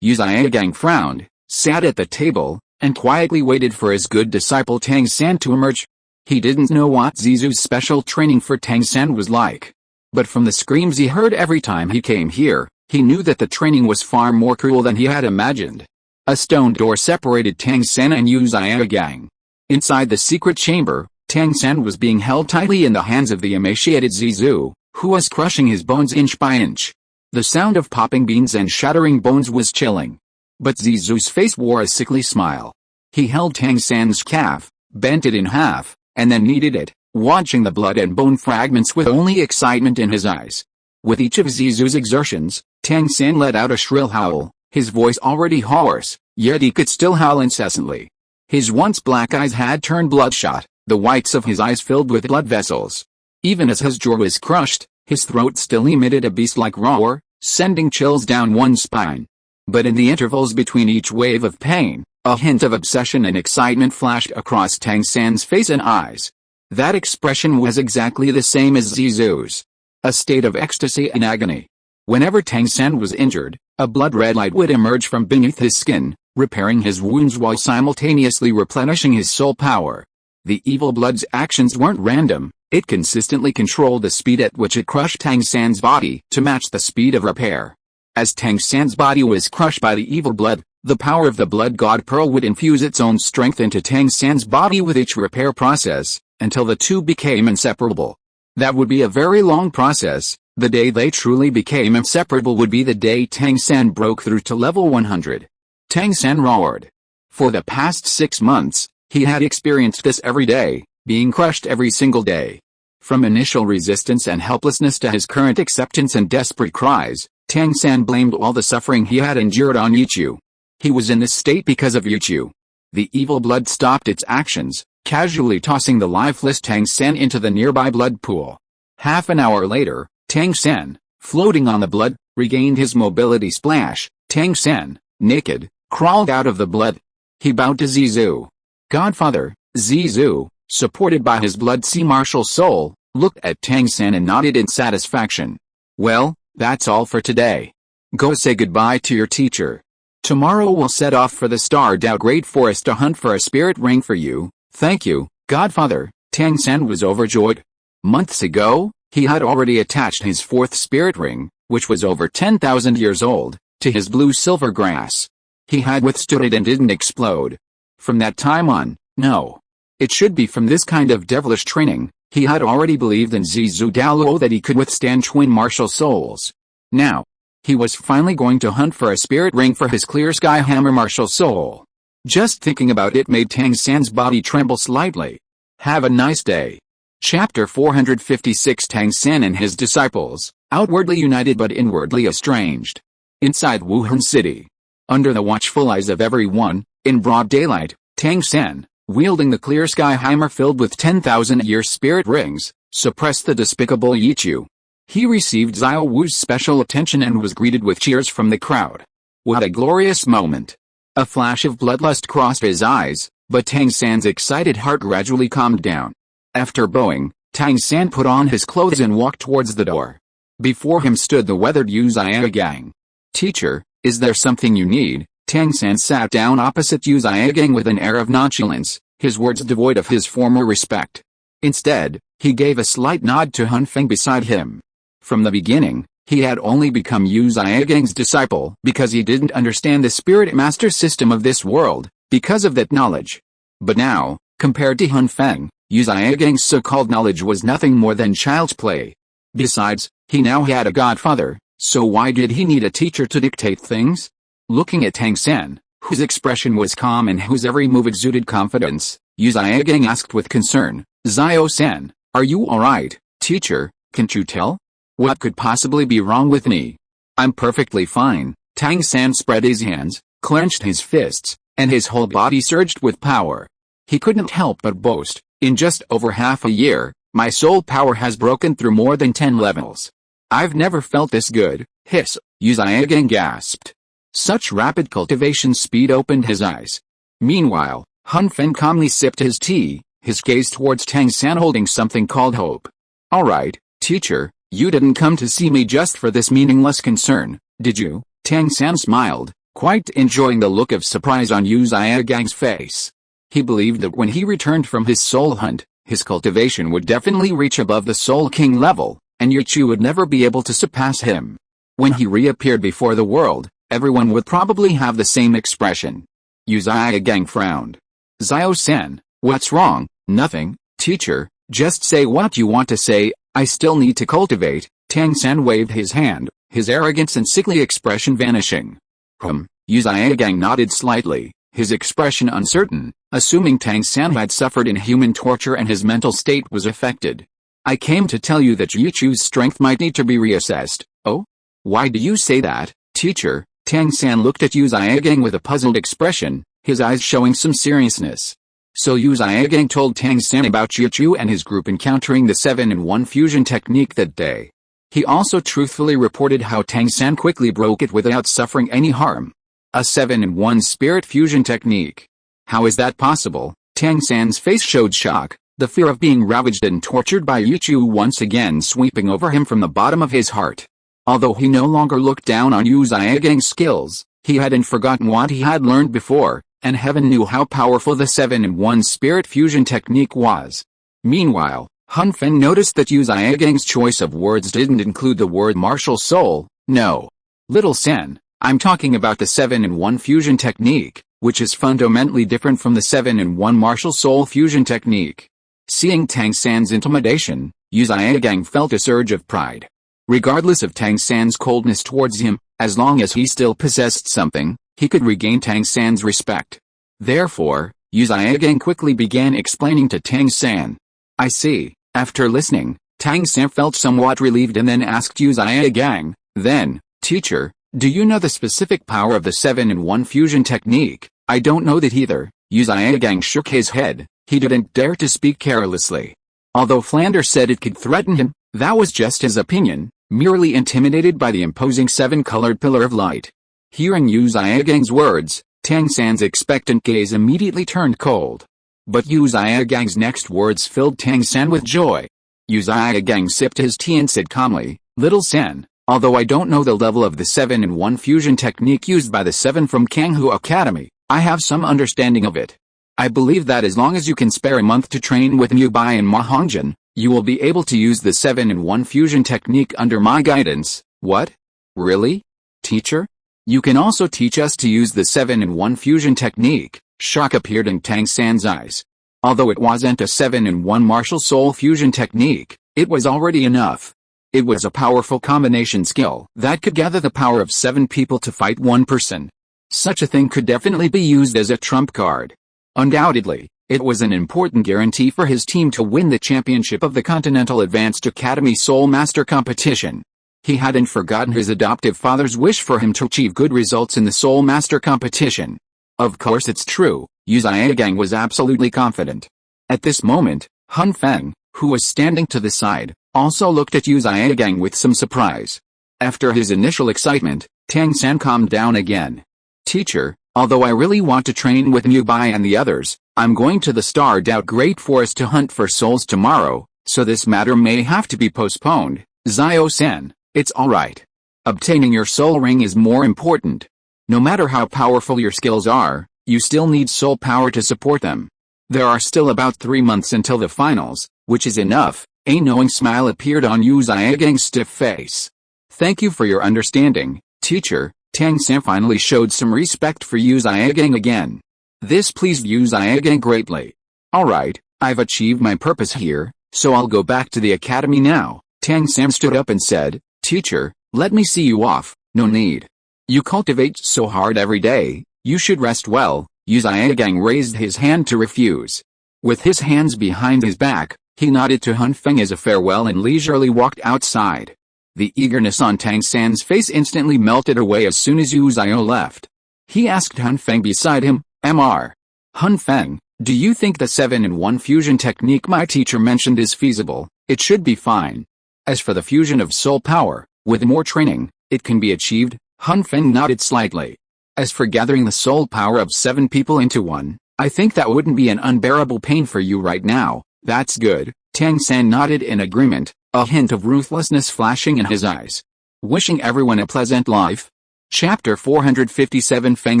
Uzia Gang frowned, sat at the table, and quietly waited for his good disciple Tang San to emerge. He didn't know what Zizu's special training for Tang San was like. But from the screams he heard every time he came here, he knew that the training was far more cruel than he had imagined. A stone door separated Tang San and Uzia Gang. Inside the secret chamber, Tang San was being held tightly in the hands of the emaciated Zizu, who was crushing his bones inch by inch. The sound of popping beans and shattering bones was chilling. But Zizu's face wore a sickly smile. He held Tang San's calf, bent it in half, and then kneaded it, watching the blood and bone fragments with only excitement in his eyes. With each of Zizu's exertions, Tang San let out a shrill howl, his voice already hoarse, yet he could still howl incessantly. His once black eyes had turned bloodshot, the whites of his eyes filled with blood vessels. Even as his jaw was crushed, his throat still emitted a beast-like roar, sending chills down one's spine. But in the intervals between each wave of pain, a hint of obsession and excitement flashed across Tang San's face and eyes. That expression was exactly the same as Zizou's. A state of ecstasy and agony. Whenever Tang San was injured, a blood-red light would emerge from beneath his skin, repairing his wounds while simultaneously replenishing his soul power. The evil blood's actions weren't random, it consistently controlled the speed at which it crushed Tang San's body to match the speed of repair. As Tang San's body was crushed by the evil blood, the power of the blood god pearl would infuse its own strength into Tang San's body with each repair process, until the two became inseparable. That would be a very long process. The day they truly became inseparable would be the day Tang San broke through to level 100. Tang San roared. For the past 6 months, he had experienced this every day, being crushed every single day. From initial resistance and helplessness to his current acceptance and desperate cries, Tang San blamed all the suffering he had endured on Yichu. He was in this state because of Yichu. The evil blood stopped its actions, casually tossing the lifeless Tang San into the nearby blood pool. Half an hour later, Tang San, floating on the blood, regained his mobility splash. Tang San, naked, crawled out of the blood. He bowed to Zizou. Godfather, Zizou, supported by his blood sea martial soul, looked at Tang San and nodded in satisfaction. Well, that's all for today. Go say goodbye to your teacher. Tomorrow we'll set off for the starred out Great Forest to hunt for a spirit ring for you. Thank you, Godfather. Tang San was overjoyed. Months ago, he had already attached his 4th spirit ring, which was over 10,000 years old, to his blue-silver grass. He had withstood it and didn't explode. From that time on, no. It should be from this kind of devilish training, he had already believed in Zizou Douluo that he could withstand twin martial souls. Now, he was finally going to hunt for a spirit ring for his clear sky hammer martial soul. Just thinking about it made Tang San's body tremble slightly. Have a nice day. Chapter 456 Tang San and his disciples, outwardly united but inwardly estranged. Inside Wuhan City. Under the watchful eyes of everyone, in broad daylight, Tang San, wielding the clear sky hammer filled with 10,000-year spirit rings, suppressed the despicable Yichu. He received Xiao Wu's special attention and was greeted with cheers from the crowd. What a glorious moment! A flash of bloodlust crossed his eyes, but Tang San's excited heart gradually calmed down. After bowing, Tang San put on his clothes and walked towards the door. Before him stood the weathered Yu Xiaogang. Teacher, is there something you need? Tang San sat down opposite Yu Xiaogang with an air of nonchalance, his words devoid of his former respect. Instead, he gave a slight nod to Hun Feng beside him. From the beginning, he had only become Yu Xiaogang's disciple because he didn't understand the spirit master system of this world, because of that knowledge. But now, compared to Hun Feng, Yu Xiaogang's so-called knowledge was nothing more than child's play. Besides, he now had a godfather, so why did he need a teacher to dictate things? Looking at Tang San, whose expression was calm and whose every move exuded confidence, Yu Xiaogang asked with concern, Xiao-san, are you alright, teacher? Can't you tell? What could possibly be wrong with me? I'm perfectly fine. Tang San spread his hands, clenched his fists, and his whole body surged with power. He couldn't help but boast, in just over half a year, my soul power has broken through more than 10 levels. I've never felt this good, hiss, Yu Xiaogang gasped. Such rapid cultivation speed opened his eyes. Meanwhile, Hun Feng calmly sipped his tea, his gaze towards Tang San holding something called hope. Alright, teacher, you didn't come to see me just for this meaningless concern, did you? Tang San smiled, quite enjoying the look of surprise on Yu Xiaogang's face. He believed that when he returned from his soul hunt, his cultivation would definitely reach above the Soul King level, and Yichu would never be able to surpass him. When he reappeared before the world, everyone would probably have the same expression. Yu Xiaogang frowned. Xiao-san, what's wrong? Nothing, teacher, just say what you want to say, I still need to cultivate. Tang San waved his hand, his arrogance and sickly expression vanishing. Yu Xiaogang nodded slightly, his expression uncertain, assuming Tang San had suffered inhuman torture and his mental state was affected. I came to tell you that Yichu's strength might need to be reassessed. Oh? Why do you say that, teacher? Tang San looked at Yu Xiaogang with a puzzled expression, his eyes showing some seriousness. So Yu Xiaogang told Tang San about Yichu and his group encountering the 7-in-1 fusion technique that day. He also truthfully reported how Tang San quickly broke it without suffering any harm. A 7-in-1 spirit fusion technique. How is that possible? Tang San's face showed shock. The fear of being ravaged and tortured by Yichu once again sweeping over him from the bottom of his heart. Although he no longer looked down on Yu Xiaogang's skills, he hadn't forgotten what he had learned before, and heaven knew how powerful the 7-in-1 spirit fusion technique was. Meanwhile, Hun Feng noticed that Yu Xiaogang's choice of words didn't include the word martial soul. No. Little Sen, I'm talking about the 7-in-1 fusion technique, which is fundamentally different from the 7-in-1 martial soul fusion technique. Seeing Tang San's intimidation, Yu Xiaogang felt a surge of pride. Regardless of Tang San's coldness towards him, as long as he still possessed something, he could regain Tang San's respect. Therefore, Yu Xiaogang quickly began explaining to Tang San. I see. After listening, Tang San felt somewhat relieved and then asked Yu Xiaogang, then, teacher, do you know the specific power of the 7-in-1 fusion technique? I don't know that either. Yu Xiaogang shook his head. He didn't dare to speak carelessly. Although Flanders said it could threaten him, that was just his opinion, merely intimidated by the imposing 7-colored pillar of light. Hearing Yu Xiaogang's words, Tang San's expectant gaze immediately turned cold. But Yu Xiaogang's next words filled Tang San with joy. Yu Xiaogang sipped his tea and said calmly, Little Sen, although I don't know the level of the 7-in-1 fusion technique used by the 7 from Kanghu Academy, I have some understanding of it. I believe that as long as you can spare a month to train with Liu Bai and Ma Hongjian, you will be able to use the 7-in-1 fusion technique under my guidance. What? Really? Teacher? You can also teach us to use the 7-in-1 fusion technique. Shock appeared in Tang San's eyes. Although it wasn't a 7-in-1 martial soul fusion technique, it was already enough. It was a powerful combination skill that could gather the power of 7 people to fight one person. Such a thing could definitely be used as a trump card. Undoubtedly, it was an important guarantee for his team to win the championship of the Continental Advanced Academy Soul Master competition. He hadn't forgotten his adoptive father's wish for him to achieve good results in the Soul Master competition. Of course it's true, Yu Xiaogang was absolutely confident. At this moment, Hun Feng, who was standing to the side, also looked at Yu Xiaogang with some surprise. After his initial excitement, Tang San calmed down again. Teacher, although I really want to train with Liu Bai and the others, I'm going to the starred-out Great Forest to hunt for souls tomorrow, so this matter may have to be postponed. Xiao-sen, it's alright. Obtaining your soul ring is more important. No matter how powerful your skills are, you still need soul power to support them. There are still about 3 months until the finals, which is enough. A knowing smile appeared on Yu Xiaogang's stiff face. Thank you for your understanding, teacher. Tang San finally showed some respect for Yu Xiaogang again. This pleased Yu Xiaogang greatly. Alright, I've achieved my purpose here, so I'll go back to the academy now. Tang San stood up and said, Teacher, let me see you off. No need. You cultivate so hard every day, you should rest well. Yu Xiaogang raised his hand to refuse. With his hands behind his back, he nodded to Hun Feng as a farewell and leisurely walked outside. The eagerness on Tang San's face instantly melted away as soon as Yu Xiao left. He asked Hun Feng beside him, Mr. Hun Feng, do you think the 7-in-1 fusion technique my teacher mentioned is feasible? It should be fine. As for the fusion of soul power, with more training, it can be achieved. Hun Feng nodded slightly. As for gathering the soul power of 7 people into one, I think that wouldn't be an unbearable pain for you right now. That's good. Tang San nodded in agreement, a hint of ruthlessness flashing in his eyes. Wishing everyone a pleasant life. Chapter 457 Feng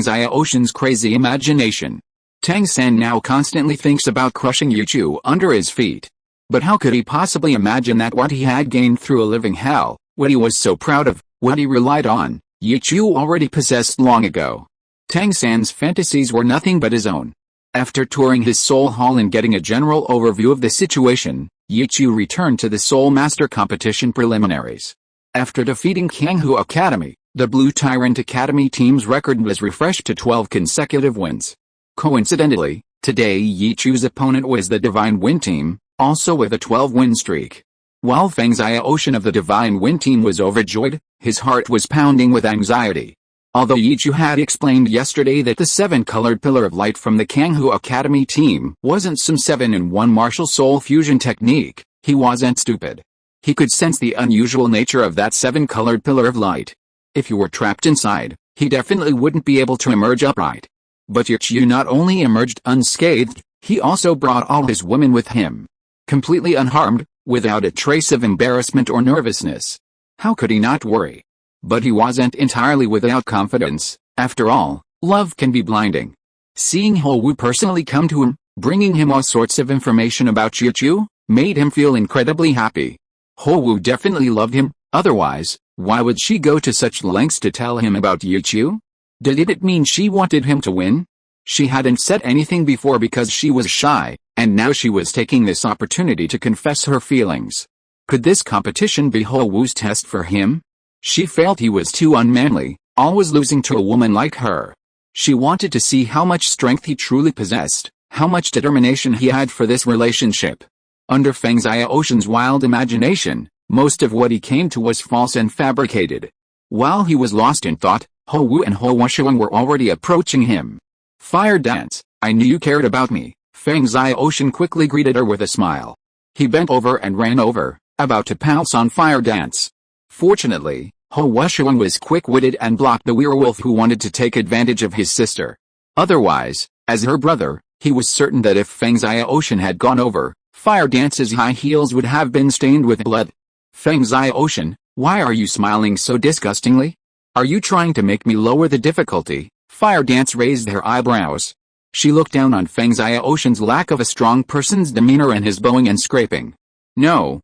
Xiaoshan's Crazy Imagination. Tang San now constantly thinks about crushing Yichu under his feet. But how could he possibly imagine that what he had gained through a living hell, what he was so proud of, what he relied on, Yichu already possessed long ago. Tang San's fantasies were nothing but his own. After touring his soul hall and getting a general overview of the situation, Yichu returned to the Soul Master competition preliminaries. After defeating Kanghu Academy, the Blue Tyrant Academy team's record was refreshed to 12 consecutive wins. Coincidentally, today Yichu's opponent was the Divine Wind team, also with a 12-win streak. While Feng Xiaoshan of the Divine Wind team was overjoyed, his heart was pounding with anxiety. Although Yichu had explained yesterday that the 7-colored pillar of light from the Kanghu Academy team wasn't some 7-in-1 martial soul fusion technique, he wasn't stupid. He could sense the unusual nature of that 7-colored pillar of light. If you were trapped inside, he definitely wouldn't be able to emerge upright. But Yichu not only emerged unscathed, He also brought all his women with him. Completely unharmed, without a trace of embarrassment or nervousness. How could he not worry? But he wasn't entirely without confidence. After all, love can be blinding. Seeing Xiao Wu personally come to him, bringing him all sorts of information about Qiu, made him feel incredibly happy. Xiao Wu definitely loved him, otherwise, why would she go to such lengths to tell him about Qiu? Did it mean she wanted him to win? She hadn't said anything before because she was shy, and now she was taking this opportunity to confess her feelings. Could this competition be Xiao Wu's test for him? She felt he was too unmanly, always losing to a woman like her. She wanted to see how much strength he truly possessed, how much determination he had for this relationship. Under Feng Xiaoshen's wild imagination, most of what he came to was false and fabricated. While he was lost in thought, Xiao Wu and Xiao Wuxiang were already approaching him. Fire dance, I knew you cared about me, Feng Xiaoshen quickly greeted her with a smile. He bent over and ran over, about to pounce on Fire dance. Fortunately, Xiao Wuxiang was quick-witted and blocked the werewolf who wanted to take advantage of his sister. Otherwise, as her brother, he was certain that if Feng Xiaoshen had gone over, Fire dance's high heels would have been stained with blood. Feng Xiaoshen, why are you smiling so disgustingly? Are you trying to make me lower the difficulty? Fire dance raised her eyebrows. She looked down on Feng Xiaoshen's lack of a strong person's demeanor and his bowing and scraping. No.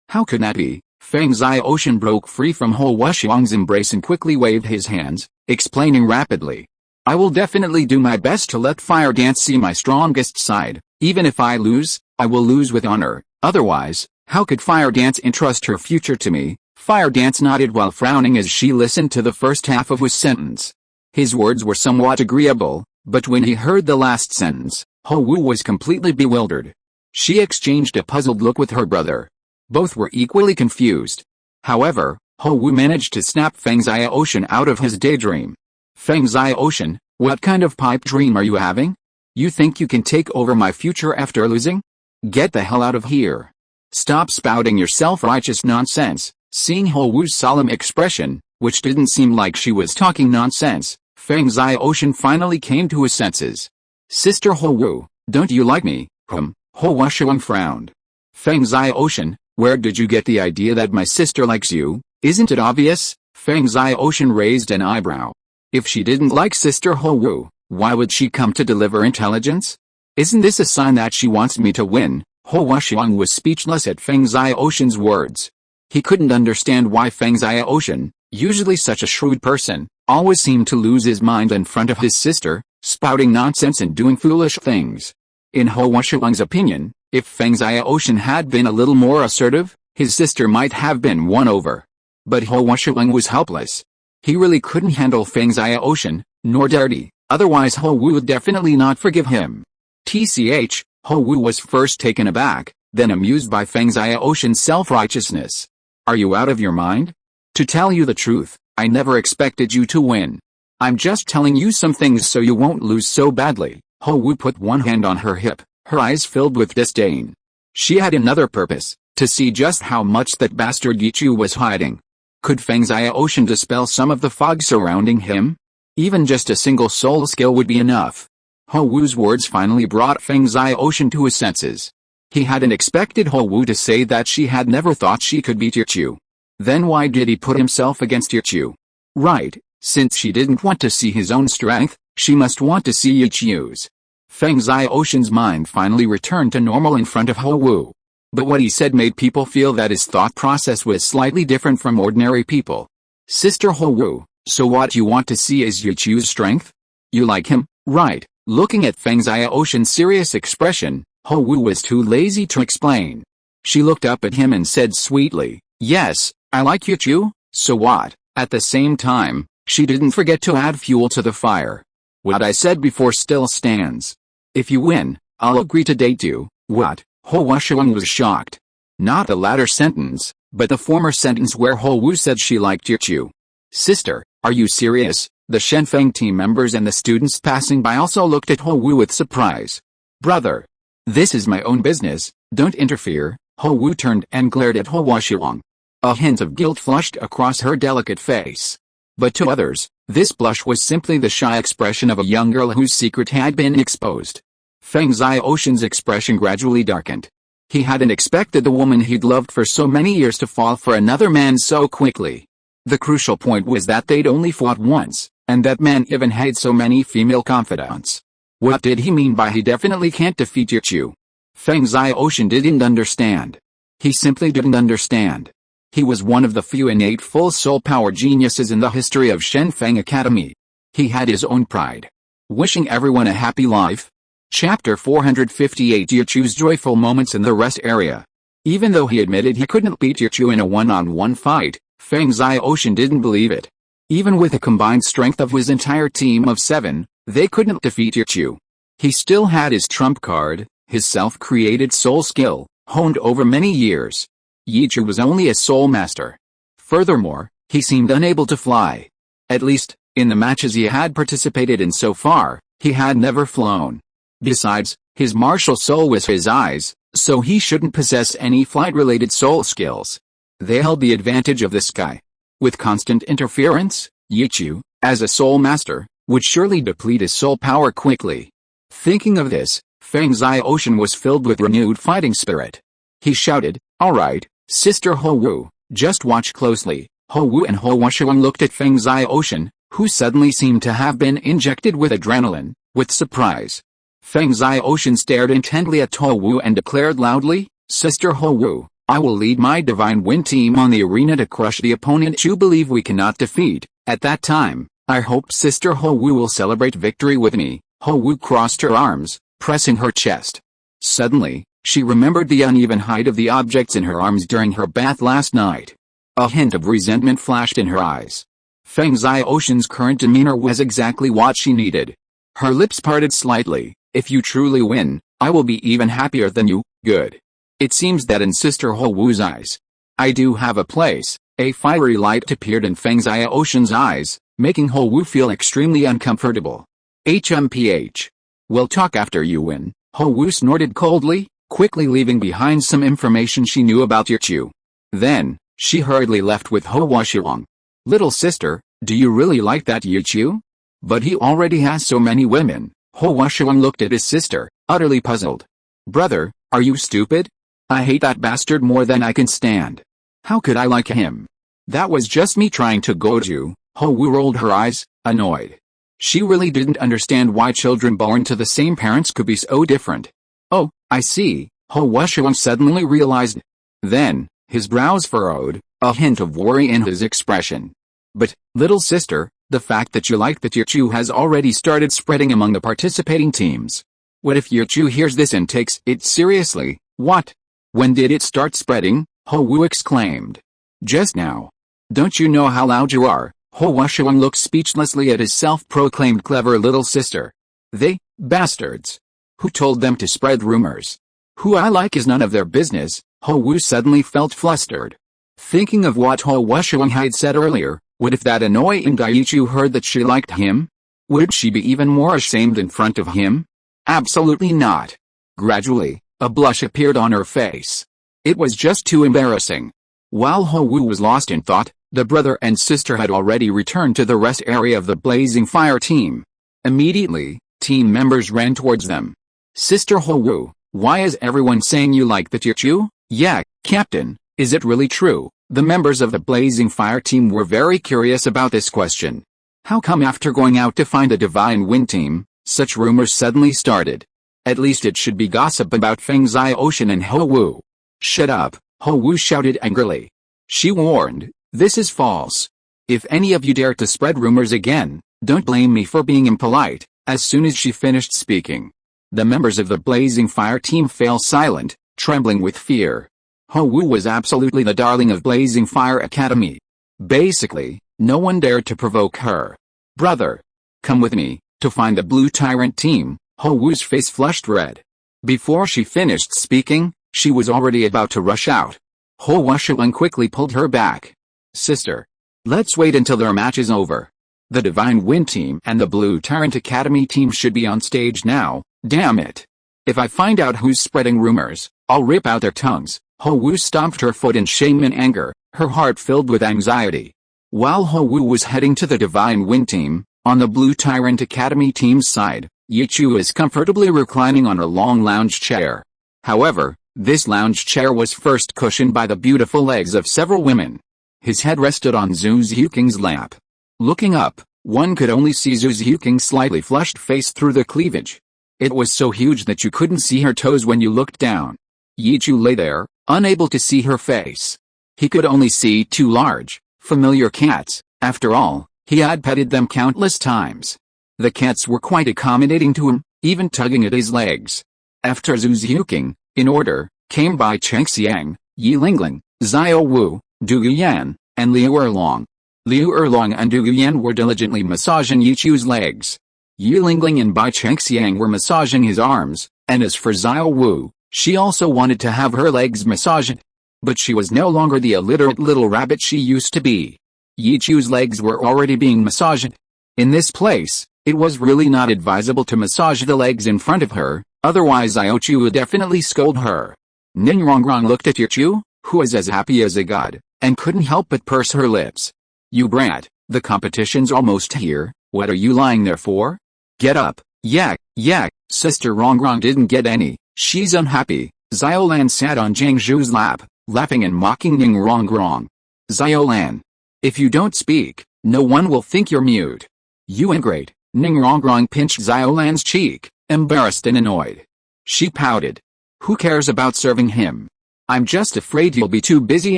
How could that be? Feng Xiaoshen broke free from Xiao Wuxiang's embrace and quickly waved his hands, explaining rapidly. I will definitely do my best to let Fire dance see my strongest side. Even if I lose, I will lose with honor. Otherwise, how could Fire dance entrust her future to me? Fire dance nodded while frowning as she listened to the first half of his sentence. His words were somewhat agreeable, but when he heard the last sentence, Xiao Wu was completely bewildered. She exchanged a puzzled look with her brother. Both were equally confused. However, Xiao Wu managed to snap Feng Xiaoshen out of his daydream. Feng Xiaoshen, what kind of pipe dream are you having? You think you can take over my future after losing? Get the hell out of here. Stop spouting your self-righteous nonsense. Seeing Xiao Wu's solemn expression, which didn't seem like she was talking nonsense, Feng Xiaoshen finally came to his senses. Sister Xiao Wu, don't you like me? Xiao Wuxiang frowned. Feng Xiaoshen, where did you get the idea that my sister likes you? Isn't it obvious? Feng Xiaoshen raised an eyebrow. If she didn't like Sister Xiao Wu, why would she come to deliver intelligence? Isn't this a sign that she wants me to win? Xiao Wuxiang was speechless at Feng Xiaoshen's words. He couldn't understand why Feng Xiaoshen, usually such a shrewd person, always seemed to lose his mind in front of his sister, spouting nonsense and doing foolish things. In Xiao Wuxiang's opinion, if Feng Xiaoshen had been a little more assertive, his sister might have been won over. But Xiao Wuxiang was helpless. He really couldn't handle Feng Xiaoshen, nor dared he, otherwise Xiao Wu would definitely not forgive him. Tch, Xiao Wu was first taken aback, then amused by Feng Xiaoshen's self-righteousness. Are you out of your mind? To tell you the truth, I never expected you to win. I'm just telling you some things so you won't lose so badly. Xiao Wu put one hand on her hip, her eyes filled with disdain. She had another purpose, to see just how much that bastard Yichu was hiding. Could Feng Xiaoshen dispel some of the fog surrounding him? Even just a single soul skill would be enough. Xiao Wu's words finally brought Feng Xiaoshen to his senses. He hadn't expected Xiao Wu to say that she had never thought she could beat Yichu. Then why did he put himself against Yichu? Right, since she didn't want to see his own strength, she must want to see Yichu's. Feng Xiaoshen's mind finally returned to normal in front of Xiao Wu. But what he said made people feel that his thought process was slightly different from ordinary people. Sister Xiao Wu, so what you want to see is Yichu's strength? You like him, right? Looking at Feng Xiaoshen's serious expression, Xiao Wu was too lazy to explain. She looked up at him and said sweetly, yes, I like Yichu, so what? At the same time, she didn't forget to add fuel to the fire. What I said before still stands. If you win, I'll agree to date you. What? Xiao Wuxiang was shocked. Not the latter sentence, but the former sentence where Xiao Wu said she liked Yichu. Sister, are you serious? The Shenfeng team members and the students passing by also looked at Xiao Wu with surprise. Brother. This is my own business, don't interfere. Xiao Wu turned and glared at Xiao Wuxiang. A hint of guilt flushed across her delicate face. But to others, this blush was simply the shy expression of a young girl whose secret had been exposed. Feng Xiaoshen's expression gradually darkened. He hadn't expected the woman he'd loved for so many years to fall for another man so quickly. The crucial point was that they'd only fought once, and that man even had so many female confidants. What did he mean by he definitely can't defeat Yichu? Feng Xiaoshen didn't understand. He simply didn't understand. He was one of the few innate full soul power geniuses in the history of Shenfeng Academy. He had his own pride. Wishing everyone a happy life. Chapter 458 Yichu's joyful moments in the rest area. Even though he admitted he couldn't beat Yichu in a one-on-one fight, Feng Xiaoshen didn't believe it. Even with the combined strength of his entire team of 7, they couldn't defeat Yichu. He still had his trump card, his self-created soul skill, honed over many years. Yichu was only a soul master. Furthermore, he seemed unable to fly. At least, in the matches he had participated in so far, he had never flown. Besides, his martial soul was his eyes, so he shouldn't possess any flight-related soul skills. They held the advantage of the sky. With constant interference, Yichu, as a soul master, would surely deplete his soul power quickly. Thinking of this, Feng Xiaoshen was filled with renewed fighting spirit. He shouted, "Alright, Sister Ho Wu, just watch closely." Ho Wu and Ho Wuxiang looked at Feng Xiaoshen, who suddenly seemed to have been injected with adrenaline, with surprise. Feng Xiaoshen stared intently at Ho Wu and declared loudly, "Sister Ho Wu, I will lead my Divine Wind team on the arena to crush the opponent you believe we cannot defeat. At that time, I hope Sister Ho Wu will celebrate victory with me." Ho Wu crossed her arms, pressing her chest. Suddenly, she remembered the uneven height of the objects in her arms during her bath last night. A hint of resentment flashed in her eyes. Feng Xiaoshen's current demeanor was exactly what she needed. Her lips parted slightly. "If you truly win, I will be even happier than you." "Good." It seems that in Sister Ho Wu's eyes, I do have a place. A fiery light appeared in Feng Xiaoshen's eyes, making Ho Wu feel extremely uncomfortable. HMPH. "We'll talk after you win." Ho Wu snorted coldly, quickly leaving behind some information she knew about Yichu. Then, she hurriedly left with Ho Wuxiang. "Little sister, do you really like that Yichu? But he already has so many women." Ho Wuxiang looked at his sister, utterly puzzled. "Brother, are you stupid? I hate that bastard more than I can stand. How could I like him? That was just me trying to goad you." Ho Wu rolled her eyes, annoyed. She really didn't understand why children born to the same parents could be so different. "Oh, I see," Ho Wuxiang suddenly realized. Then, his brows furrowed, a hint of worry in his expression. "But, little sister, the fact that you like that Yichu has already started spreading among the participating teams. What if Yichu hears this and takes it seriously?" "What? When did it start spreading?" Ho Wu exclaimed. "Just now. Don't you know how loud you are?" Ho Wuxiang looked speechlessly at his self-proclaimed clever little sister. "They, bastards. Who told them to spread rumors? Who I like is none of their business." Ho Wu suddenly felt flustered. Thinking of what Ho Wuxiang had said earlier, what if that annoying Yichu heard that she liked him? Would she be even more ashamed in front of him? Absolutely not. Gradually, a blush appeared on her face. It was just too embarrassing. While Ho Wu was lost in thought, the brother and sister had already returned to the rest area of the Blazing Fire team. Immediately, team members ran towards them. "Sister Ho Wu, why is everyone saying you like that Yichu?" "Yeah, Captain, is it really true?" The members of the Blazing Fire team were very curious about this question. How come after going out to find the Divine Wind team, such rumors suddenly started? At least it should be gossip about Feng Xiaoshen and Ho Wu. "Shut up," Ho Wu shouted angrily. She warned, "This is false. If any of you dare to spread rumors again, don't blame me for being impolite." As soon as she finished speaking, the members of the Blazing Fire team fell silent, trembling with fear. Ho Wu was absolutely the darling of Blazing Fire Academy. Basically, no one dared to provoke her. "Brother, come with me, to find the Blue Tyrant team." Ho Wu's face flushed red. Before she finished speaking, she was already about to rush out. Ho Wuxiang quickly pulled her back. "Sister, let's wait until their match is over. The Divine Wind team and the Blue Tyrant Academy team should be on stage now, damn it. If I find out who's spreading rumors, I'll rip out their tongues." Ho Wu stomped her foot in shame and anger, her heart filled with anxiety. While Ho Wu was heading to the Divine Wind team, on the Blue Tyrant Academy team's side, Yichu is comfortably reclining on a long lounge chair. However, this lounge chair was first cushioned by the beautiful legs of several women. His head rested on Zhu Zhuking's lap. Looking up, one could only see Zhu Zhuking's slightly flushed face through the cleavage. It was so huge that you couldn't see her toes when you looked down. Yichu lay there, unable to see her face. He could only see two large, familiar cats. After all, he had petted them countless times. The cats were quite accommodating to him, even tugging at his legs. After Zhu Zhuking, in order, came Bai Chengxiang, Yi Lingling, Xiao Wu, Du Guyan, and Liu Erlong. Liu Erlong and Du Guyan were diligently massaging Yichu's legs. Yi Lingling and Bai Chengxiang were massaging his arms, and as for Xiao Wu, she also wanted to have her legs massaged. But she was no longer the illiterate little rabbit she used to be. Yichu's legs were already being massaged. In this place, it was really not advisable to massage the legs in front of her, otherwise Iochu would definitely scold her. Ningrongrong looked at Yichu, who was as happy as a god, and couldn't help but purse her lips. You brat, the competition's almost here, what are you lying there for? Get up, yak, yak. Sister Rongrong didn't get any, she's unhappy. Xiaolan sat on Jiangzhu's lap, laughing and mocking Ningrongrong. Xiaolan. If you don't speak, no one will think you're mute. You ingrate. Ningrongrong pinched Xiaolan's cheek, embarrassed and annoyed. She pouted. Who cares about serving him? I'm just afraid he'll be too busy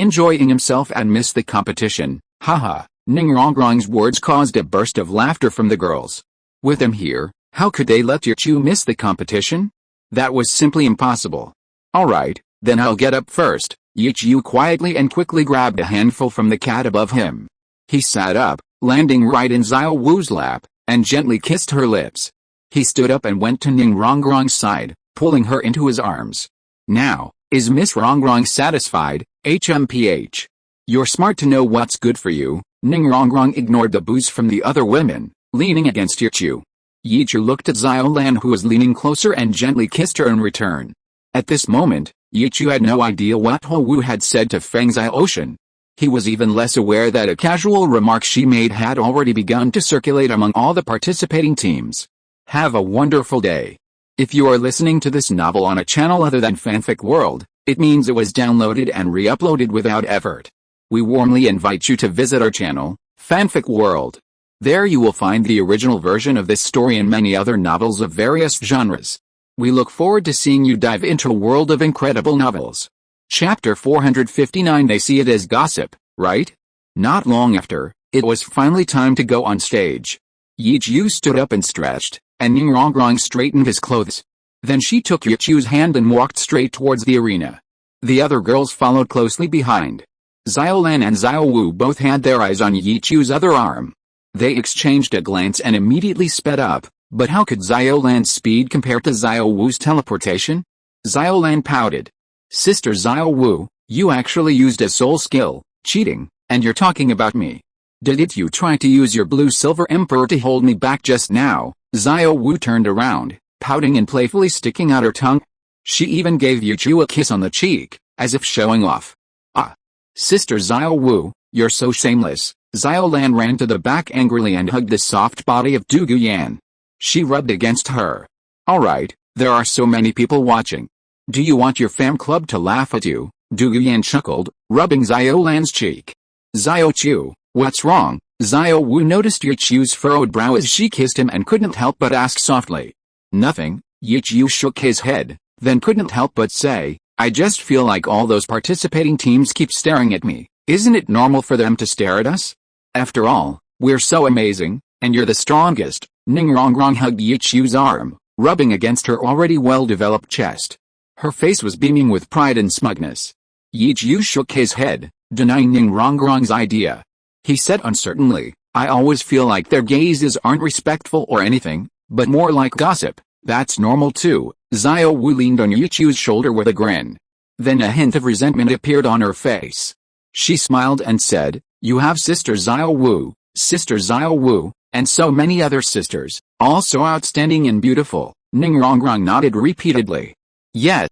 enjoying himself and miss the competition. Haha. Ningrongrong's words caused a burst of laughter from the girls. With him here, how could they let Yichu miss the competition? That was simply impossible. Alright, then I'll get up first. Yichu quietly and quickly grabbed a handful from the cat above him. He sat up, landing right in Xiao Wu's lap, and gently kissed her lips. He stood up and went to Ningrongrong's side, pulling her into his arms. Now, is Miss Rongrong satisfied? HMPH. You're smart to know what's good for you. Ningrongrong ignored the boos from the other women, leaning against Yichu. Yichu looked at Xiaolan, who was leaning closer, and gently kissed her in return. At this moment, Yichu had no idea what Xiao Wu had said to Feng Xiaoshan. He was even less aware that a casual remark she made had already begun to circulate among all the participating teams. Have a wonderful day. If you are listening to this novel on a channel other than Fanfic World, it means it was downloaded and re-uploaded without effort. We warmly invite you to visit our channel, Fanfic World. There you will find the original version of this story and many other novels of various genres. We look forward to seeing you dive into a world of incredible novels. Chapter 459. They see it as gossip, right? Not long after, it was finally time to go on stage. Yichu stood up and stretched, and Ningrongrong straightened his clothes. Then she took Yichu's hand and walked straight towards the arena. The other girls followed closely behind. Xiaolan and Xiao Wu both had their eyes on Yichu's other arm. They exchanged a glance and immediately sped up, but how could Xiaolan's speed compare to Xiao Wu's teleportation? Xiaolan pouted. Sister Xiao Wu, you actually used a soul skill, cheating, and you're talking about me. Did you try to use your blue silver emperor to hold me back just now? Xiao Wu turned around, pouting and playfully sticking out her tongue. She even gave Yichu a kiss on the cheek, as if showing off. Ah! Sister Xiao Wu, you're so shameless. Xiaolan ran to the back angrily and hugged the soft body of Du Guyan. She rubbed against her. Alright, there are so many people watching. Do you want your fam club to laugh at you? Du Guyan chuckled, rubbing Xiaolan's cheek. Xiao, what's wrong? Xiao Wu noticed Yichu's furrowed brow as she kissed him and couldn't help but ask softly. Nothing. Yichu shook his head, then couldn't help but say, I just feel like all those participating teams keep staring at me. Isn't it normal for them to stare at us? After all, we're so amazing, and you're the strongest. Ningrongrong hugged Yichu's arm, rubbing against her already well-developed chest. Her face was beaming with pride and smugness. Yichu shook his head, denying Ningrongrong's idea. He said uncertainly, I always feel like their gazes aren't respectful or anything, but more like gossip. That's normal too. Xiao Wu leaned on Yichu's shoulder with a grin. Then a hint of resentment appeared on her face. She smiled and said, you have Sister Xiao Wu, and so many other sisters, all so outstanding and beautiful. Ningrongrong nodded repeatedly. Yeah,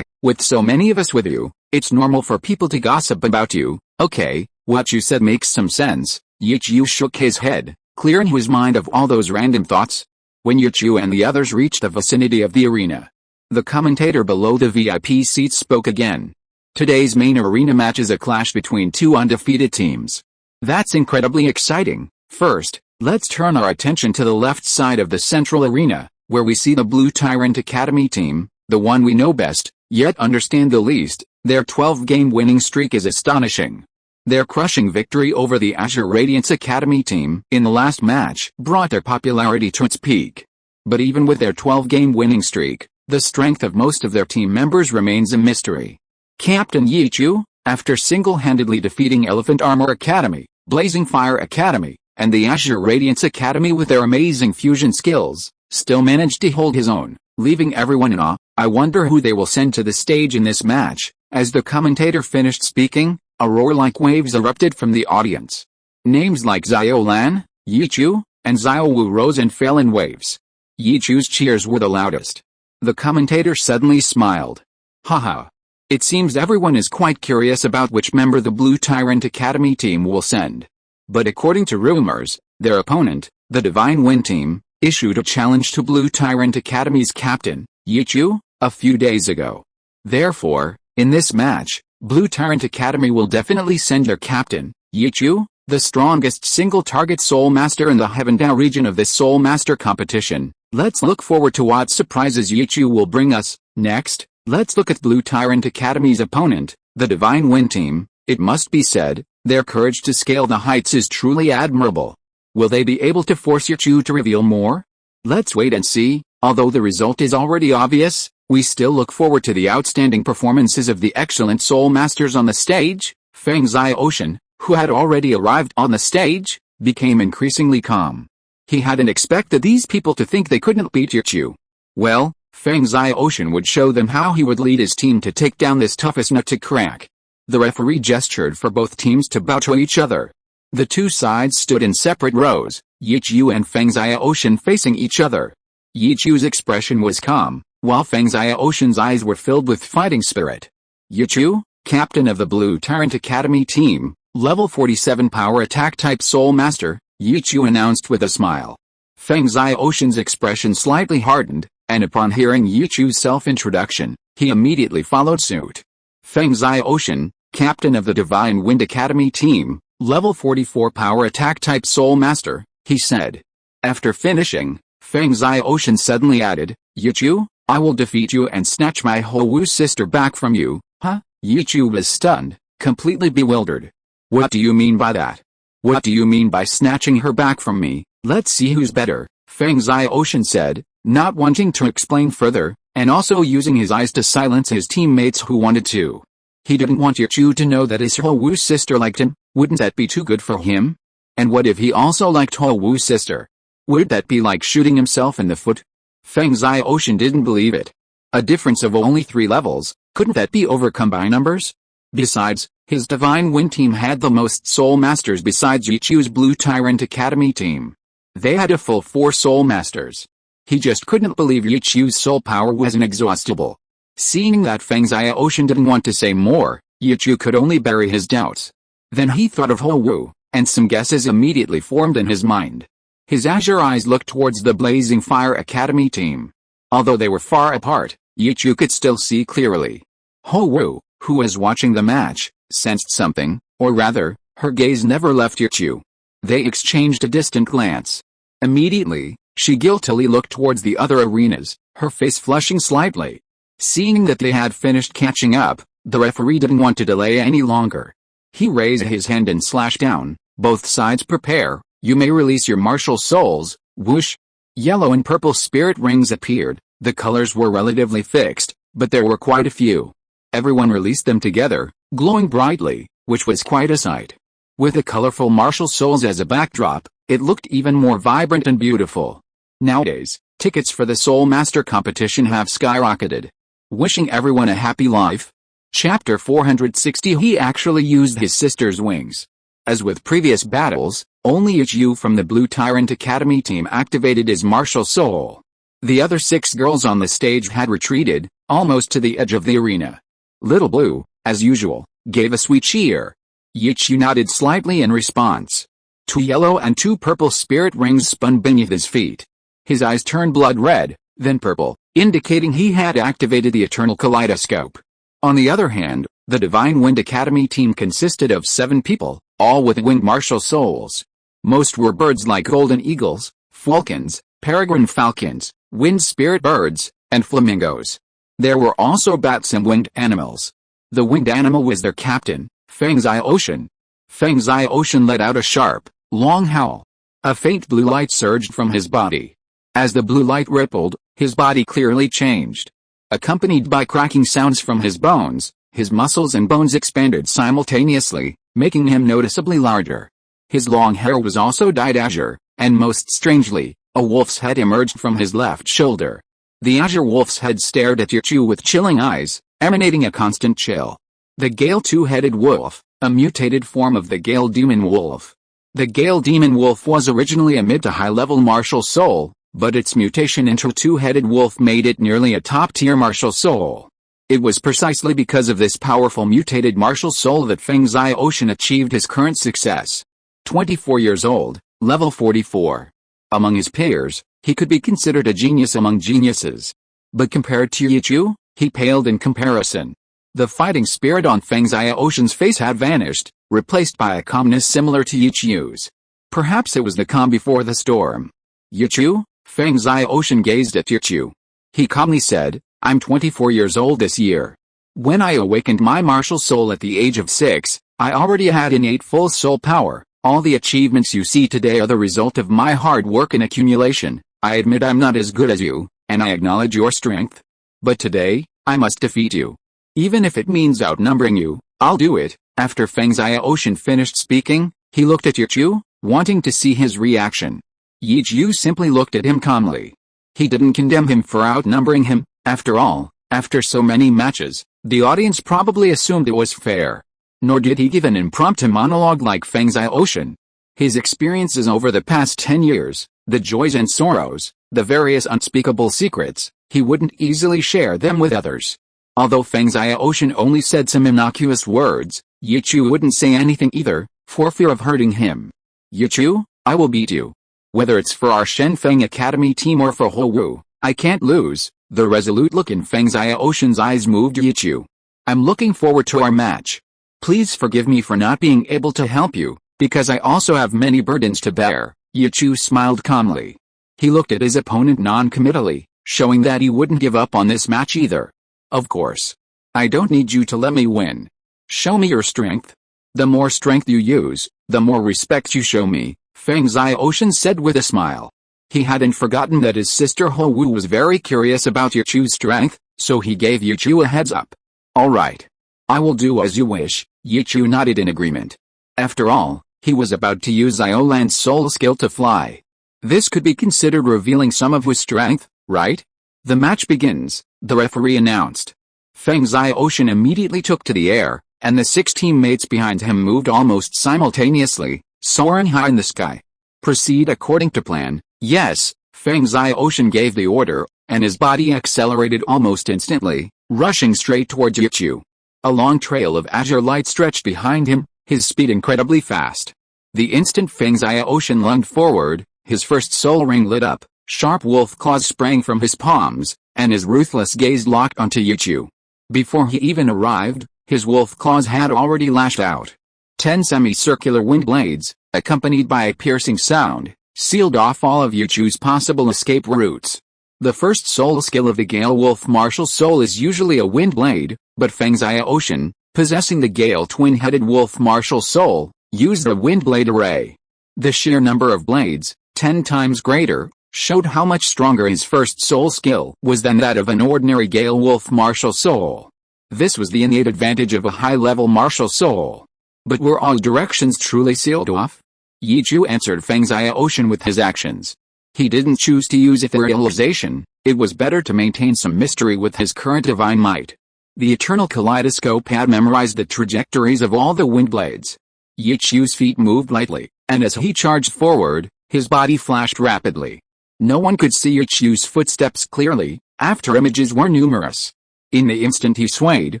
with so many of us with you, it's normal for people to gossip about you. Okay, what you said makes some sense. Yichu shook his head, clearing his mind of all those random thoughts. When Yichu and the others reached the vicinity of the arena, the commentator below the VIP seats spoke again. Today's main arena match is a clash between two undefeated teams. That's incredibly exciting. First, let's turn our attention to the left side of the central arena, where we see the Blue Tyrant Academy team, the one we know best, yet understand the least. Their 12-game winning streak is astonishing. Their crushing victory over the Azure Radiance Academy team in the last match brought their popularity to its peak. But even with their 12-game winning streak, the strength of most of their team members remains a mystery. Captain Yichu, after single-handedly defeating Elephant Armor Academy, Blazing Fire Academy, and the Azure Radiance Academy with their amazing fusion skills, still managed to hold his own, leaving everyone in awe. I wonder who they will send to the stage in this match. As the commentator finished speaking, a roar like waves erupted from the audience. Names like Xiao Lan, Yichu, and Xiao Wu rose and fell in waves. Yichu's cheers were the loudest. The commentator suddenly smiled. Haha. It seems everyone is quite curious about which member the Blue Tyrant Academy team will send. But according to rumors, their opponent, the Divine Wind team, issued a challenge to Blue Tyrant Academy's captain, Yichu, a few days ago. Therefore, in this match, Blue Tyrant Academy will definitely send their captain, Yichu, the strongest single-target Soul Master in the Heavendao region of this Soul Master competition. Let's look forward to what surprises Yichu will bring us. Next, let's look at Blue Tyrant Academy's opponent, the Divine Wind team. It must be said, their courage to scale the heights is truly admirable. Will they be able to force Yichu to reveal more? Let's wait and see. Although the result is already obvious, we still look forward to the outstanding performances of the excellent Soul Masters on the stage. Feng Xiaoshan, who had already arrived on the stage, became increasingly calm. He hadn't expected these people to think they couldn't beat Yichu. Well, Feng Xiaoshan would show them how he would lead his team to take down this toughest nut to crack. The referee gestured for both teams to bow to each other. The two sides stood in separate rows, Yichu and Feng Xiaoshan facing each other. Yichu's expression was calm, while Feng Xiaoshan's eyes were filled with fighting spirit. Yichu, captain of the Blue Tyrant Academy team, level 47 power attack type Soul Master, Yichu announced with a smile. Feng Xiaoshan's expression slightly hardened, and upon hearing Yichu's self-introduction, he immediately followed suit. Feng Xiaoshan, captain of the Divine Wind Academy team, level 44 power attack type Soul Master, he said. After finishing, Feng Xiaoshan suddenly added, Yichu, I will defeat you and snatch my Xiao Wu sister back from you. Huh? Yichu was stunned, completely bewildered. What do you mean by that? What do you mean by snatching her back from me? Let's see who's better, Feng Xiaoshan said, not wanting to explain further, and also using his eyes to silence his teammates who wanted to. He didn't want Yichu to know that his Xiao Wu sister liked him. Wouldn't that be too good for him? And what if he also liked Xiao Wu's sister? Would that be like shooting himself in the foot? Feng Xiaoshan didn't believe it. A difference of only 3 levels, couldn't that be overcome by numbers? Besides, his Divine Wind team had the most Soul Masters besides Yichu's Blue Tyrant Academy team. They had a full 4 Soul Masters. He just couldn't believe Yichu's soul power was inexhaustible. Seeing that Feng Xiaoshan didn't want to say more, Yichu could only bury his doubts. Then he thought of Xiao Wu, and some guesses immediately formed in his mind. His azure eyes looked towards the Blazing Fire Academy team. Although they were far apart, Yichu could still see clearly. Xiao Wu, who was watching the match, sensed something, or rather, her gaze never left Yichu. They exchanged a distant glance. Immediately, she guiltily looked towards the other arenas, her face flushing slightly. Seeing that they had finished catching up, the referee didn't want to delay any longer. He raised his hand and slashed down. Both sides prepare. You may release your martial souls. Whoosh! Yellow and purple spirit rings appeared. The colors were relatively fixed, but there were quite a few. Everyone released them together, glowing brightly, which was quite a sight. With the colorful martial souls as a backdrop, it looked even more vibrant and beautiful. Nowadays, tickets for the Soul Master competition have skyrocketed. Wishing everyone a happy life. Chapter 460. He actually used his sister's wings. As with previous battles, only Yichu from the Blue Tyrant Academy team activated his martial soul. The other 6 girls on the stage had retreated, almost to the edge of the arena. Little Blue, as usual, gave a sweet cheer. Yichu nodded slightly in response. 2 yellow and 2 purple spirit rings spun beneath his feet. His eyes turned blood red, then purple, indicating he had activated the eternal kaleidoscope. On the other hand, the Divine Wind Academy team consisted of 7 people, all with winged martial souls. Most were birds like golden eagles, falcons, peregrine falcons, wind spirit birds, and flamingos. There were also bats and winged animals. The winged animal was their captain, Feng Xiaoshan. Feng Xiaoshan let out a sharp, long howl. A faint blue light surged from his body. As the blue light rippled, his body clearly changed. Accompanied by cracking sounds from his bones, his muscles and bones expanded simultaneously, making him noticeably larger. His long hair was also dyed azure, and most strangely, a wolf's head emerged from his left shoulder. The azure wolf's head stared at Yichu with chilling eyes, emanating a constant chill. The Gale Two-Headed Wolf, a mutated form of the Gale Demon Wolf. The Gale Demon Wolf was originally a mid to high-level martial soul, but its mutation into a two-headed wolf made it nearly a top-tier martial soul. It was precisely because of this powerful mutated martial soul that Feng Xiaoshan achieved his current success. 24 years old, level 44. Among his peers, he could be considered a genius among geniuses. But compared to Yichu, he paled in comparison. The fighting spirit on Feng Xiaoshan's face had vanished, replaced by a calmness similar to Yichu's. Perhaps it was the calm before the storm. Yichu? Feng Xiaoshan gazed at Yichu. He calmly said, I'm 24 years old this year. When I awakened my martial soul at the age of 6, I already had innate full soul power. All the achievements you see today are the result of my hard work and accumulation. I admit I'm not as good as you, and I acknowledge your strength. But today, I must defeat you. Even if it means outnumbering you, I'll do it. After Feng Xiaoshan finished speaking, he looked at Yichu, wanting to see his reaction. Yichu simply looked at him calmly. He didn't condemn him for outnumbering him. After all, after so many matches, the audience probably assumed it was fair. Nor did he give an impromptu monologue like Feng Xiaoshan. His experiences over the past 10 years, the joys and sorrows, the various unspeakable secrets, he wouldn't easily share them with others. Although Feng Xiaoshan only said some innocuous words, Yichu wouldn't say anything either, for fear of hurting him. Yichu, I will beat you. Whether it's for our Shenfeng Academy team or for Xiao Wu, I can't lose. The resolute look in Feng Xiaoshan's eyes moved Yichu. I'm looking forward to our match. Please forgive me for not being able to help you, because I also have many burdens to bear. Yichu smiled calmly. He looked at his opponent non-committally, showing that he wouldn't give up on this match either. Of course. I don't need you to let me win. Show me your strength. The more strength you use, the more respect you show me, Feng Xiaoshan said with a smile. He hadn't forgotten that his sister Xiao Wu was very curious about Yichu's strength, so he gave Yichu a heads up. All right. I will do as you wish. Yichu nodded in agreement. After all, he was about to use Xiaolan's soul skill to fly. This could be considered revealing some of his strength, right? The match begins, the referee announced. Feng Xiaoshan immediately took to the air, and the 6 teammates behind him moved almost simultaneously, soaring high in the sky. Proceed according to plan. Yes, Feng Xiaoshan gave the order, and his body accelerated almost instantly, rushing straight towards Yichu. A long trail of azure light stretched behind him, his speed incredibly fast. The instant Feng Xiaoshan lunged forward, his first soul ring lit up, sharp wolf claws sprang from his palms, and his ruthless gaze locked onto Yichu. Before he even arrived, his wolf claws had already lashed out. 10 semicircular wind blades, accompanied by a piercing sound, sealed off all of Yichu's possible escape routes. The first soul skill of the Gale Wolf martial soul is usually a wind blade, but Feng Xiaoshan, possessing the Gale twin-headed wolf martial soul, used the wind blade array. The sheer number of blades, 10 times greater, showed how much stronger his first soul skill was than that of an ordinary Gale Wolf martial soul. This was the innate advantage of a high-level martial soul. But were all directions truly sealed off? Yichu answered Feng Xiaoshan with his actions. He didn't choose to use etherealization. It was better to maintain some mystery with his current divine might. The eternal kaleidoscope had memorized the trajectories of all the wind blades. Yichu's feet moved lightly, and as he charged forward, his body flashed rapidly. No one could see Yichu's footsteps clearly, after images were numerous. In the instant he swayed,